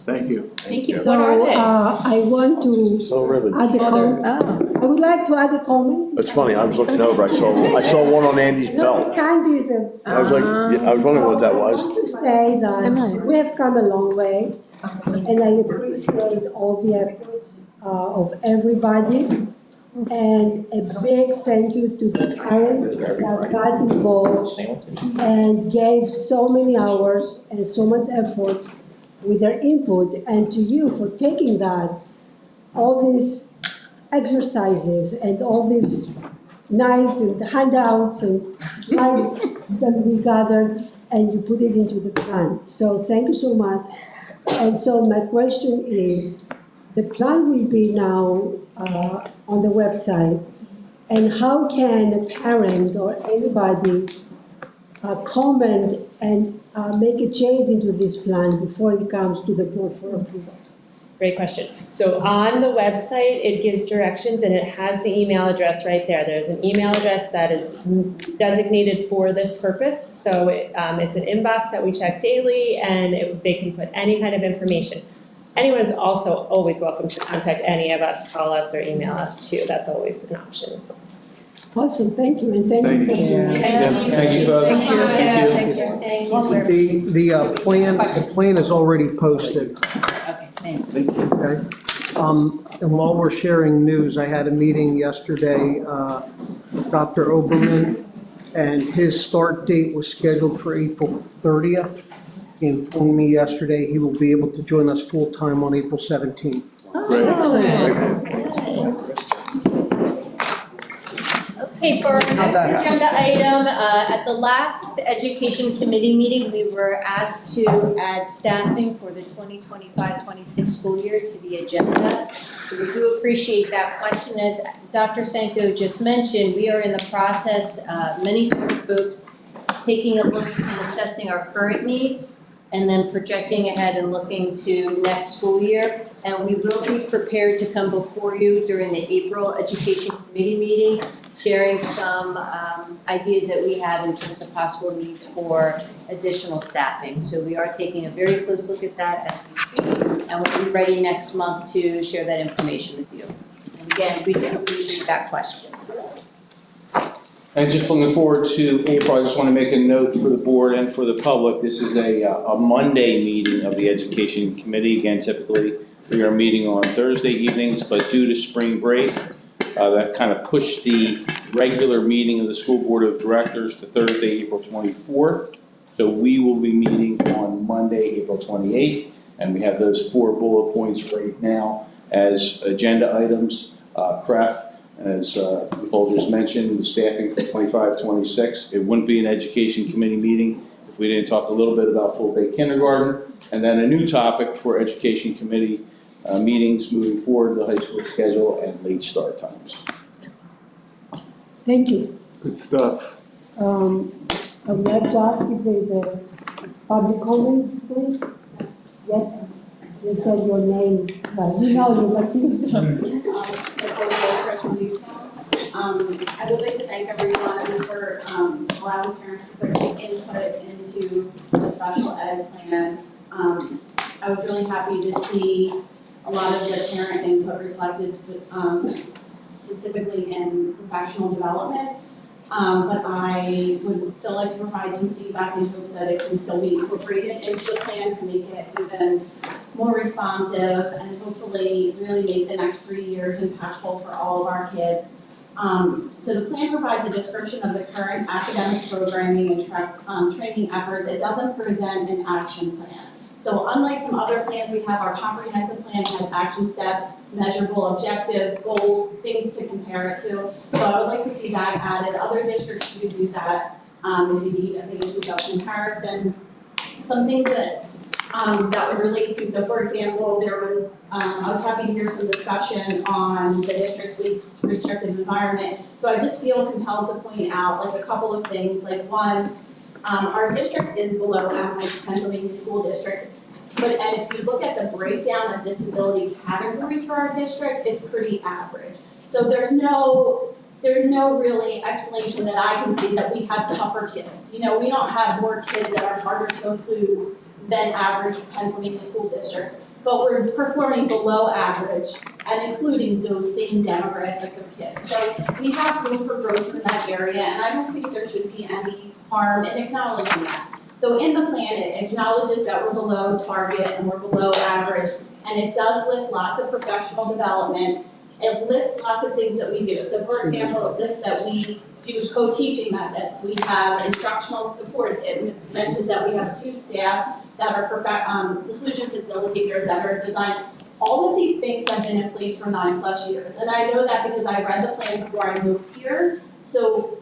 Thank you. Thank you. So, What are they? I want to add a comment. I would like to add a comment. It's funny, I was looking over, I saw one on Andy's No, belt. candies and. I was like, I was wondering what that I was. want to say that Nice. we have come a long way, and I appreciate all the efforts of everybody. And a big thank you to the parents that got involved and gave so many hours and so much effort with their input, and to you for taking that, all these exercises and all these nights and handouts and slides that we gathered, and you put it into the plan. So thank you so much. And so my question is, the plan will be now on the website, and how can a parent or anybody comment and make a change into this plan before it comes to the board for approval? Great question. So on the website, it gives directions and it has the email address right there. There's an email address that is designated for this purpose. So it's an inbox that we check daily, and they can put any kind of information. Anyone is also always welcome to contact any of us, call us or email us too. That's always an option as well. Awesome, thank you, and thank you for doing it. Thank you, folks. Thank you. Thank you. Thanks for staying here. The plan is already posted. Okay, thanks. Okay. And while we're sharing news, I had a meeting yesterday with Dr. Oberman, and his start date was scheduled for April 30th. He informed me yesterday he will be able to join us full-time on April 17th. Okay, for our next agenda item, at the last Education Committee meeting, we were asked to add staffing for the 2025-26 school year to the agenda. So we do appreciate that question. As Dr. Sanko just mentioned, we are in the process, many different folks, taking a look and assessing our current needs, and then projecting ahead and looking to next school year. And we will be prepared to come before you during the April Education Committee meeting, sharing some ideas that we have in terms of possible needs for additional staffing. So we are taking a very close look at that as we speak, and we'll be ready next month to share that information with you. And again, we do appreciate that question. And just looking forward to April, I just want to make a note for the board and for the public. This is a Monday meeting of the Education Committee. Again, typically we are meeting on Thursday evenings, but due to spring break, that kind of pushed the regular meeting of the School Board of Directors to Thursday, April 24th. So we will be meeting on Monday, April 28th, and we have those 4 bullet points right now as agenda items. CREF, as Paul just mentioned, the staffing for 25-26. It wouldn't be an Education Committee meeting if we didn't talk a little bit about full-day kindergarten. And then a new topic for Education Committee meetings moving forward, the high school schedule and late start times. Thank you. Good stuff. I would like to ask if there is a public comment, please. Yes, you said your name, but you know you like I would like to thank everyone for allowing parents to put input into the special ed plan. I was really happy to see a lot of the parent input reflected specifically in professional development. But I would still like to provide some feedback in hopes that it can still be incorporated into the plan to make it even more responsive and hopefully really make the next 3 years impactful for all of our kids. So the plan provides a description of the current academic programming and training efforts. It doesn't present an action plan. So unlike some other plans we have, our comprehensive plan has action steps, measurable objectives, goals, things to compare it to. So I would like to see that added. Other districts do that if you need a basis of comparison. Some things that would relate to, so for example, there was, I was happy to hear some discussion on the district's least restrictive environment. So I just feel compelled to point out like a couple of things, like one, our district is below average Pennsylvania school districts. And if you look at the breakdown of disability categories for our district, it's pretty average. So there's no really explanation that I can see that we have tougher kids. You know, we don't have more kids that are harder to include than average Pennsylvania school districts, but we're performing below average and including those same demographic of kids. So we have room for growth in that area, and I don't think there should be any harm in acknowledging that. So in the plan, it acknowledges that we're below target and we're below average, and it does list lots of professional development. It lists lots of things that we do. So for example, it lists that we do co-teaching methods. We have instructional support. It mentions that we have 2 staff that are inclusion facilitators that are designed. All of these things have been in place for 9+ years. And I know that because I read the plan before I moved here. So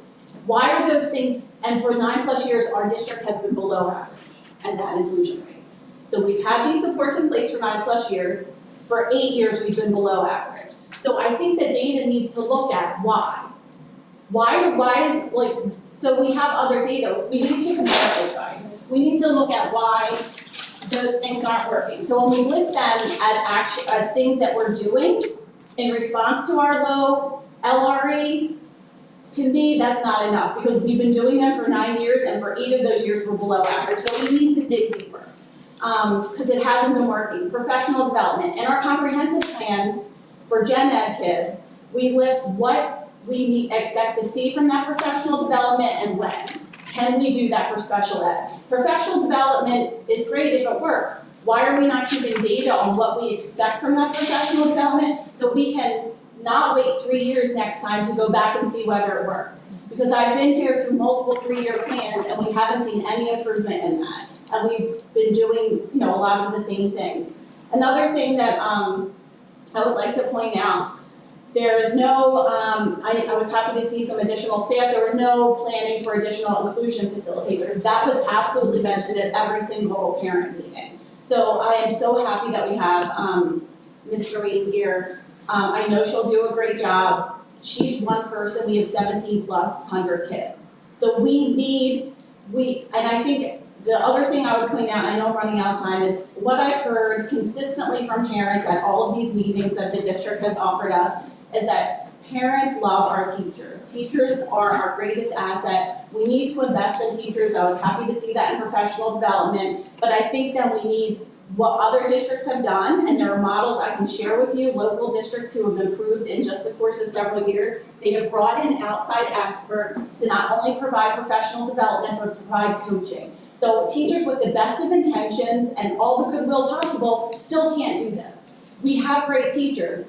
why are those things, and for 9+ years, our district has been below average and that inclusion rate. So we've had these supports in place for 9+ years. For 8 years, we've been below average. So I think the data needs to look at why. Why is, like, so we have other data, we need to compare it, right? We need to look at why those things aren't working. So when we list them as things that we're doing in response to our low LRE, to me, that's not enough because we've been doing them for 9 years and for 8 of those years we're below average. So we need to dig deeper because it hasn't been working. Professional development. In our comprehensive plan for Gen Ed kids, we list what we expect to see from that professional development and when. Can we do that for special ed? Professional development is great if it works. Why are we not keeping data on what we expect from that professional development so we can not wait 3 years next time to go back and see whether it worked? Because I've been here through multiple 3-year plans and we haven't seen any improvement in that. And we've been doing, a lot of the same things. Another thing that I would like to point out, there's no, I was happy to see some additional staff. There was no planning for additional inclusion facilitators. That was absolutely mentioned at every single parent meeting. So I am so happy that we have Ms. Doreen here. I know she'll do a great job. She's one person, we have 17+ kids. So and I think the other thing I would point out, I know I'm running out of time, is what I've heard consistently from parents at all of these meetings that the district has offered us is that parents love our teachers. Teachers are our greatest asset. We need to invest in teachers. I was happy to see that in professional development, but I think that we need what other districts have done, and there are models I can share with you, local districts who have improved in just the course of several years. They have brought in outside experts to not only provide professional development, but provide coaching. So teachers with the best of intentions and all the goodwill possible still can't do this. We have great teachers.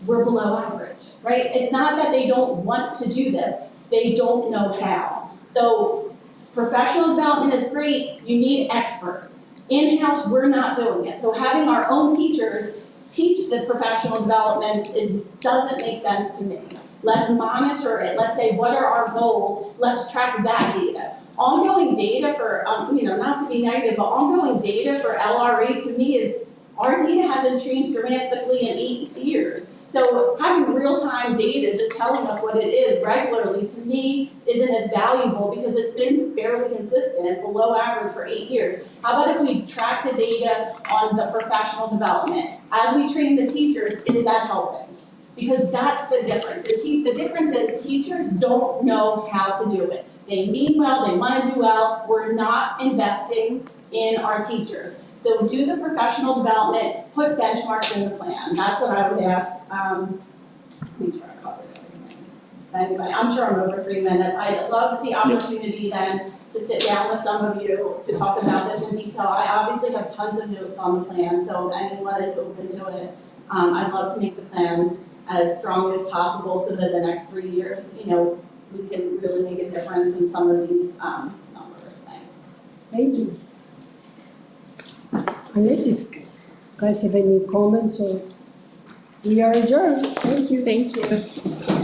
We're below average, right? It's not that they don't want to do this, they don't know how. So professional development is great, you need experts. In-house, we're not doing it. So having our own teachers teach the professional development doesn't make sense to me. Let's monitor it, let's say what are our goals, let's track that data. Ongoing data for, not to be negative, but ongoing data for LRE to me is, our data hasn't changed dramatically in 8 years. So having real-time data just telling us what it is regularly, to me, isn't as valuable because it's been fairly consistent, below average for 8 years. How about if we track the data on the professional development? As we train the teachers, is that helping? Because that's the difference. The difference is teachers don't know how to do it. They mean well, they want to do well. We're not investing in our teachers. So do the professional development, put benchmarks in the plan. That's what I would ask. Make sure I covered everything. Anyway, I'm sure I'm over 3 minutes. I'd love the opportunity then to sit down with some of you to talk about this in detail. I obviously have tons of notes on the plan, so if anyone is open to it, I'd love to make the plan as strong as possible so that the next 3 years, we can really make a difference in some of these numbers. Thanks. Thank you. Unless if you guys have any comments or we are adjourned. Thank you. Thank you.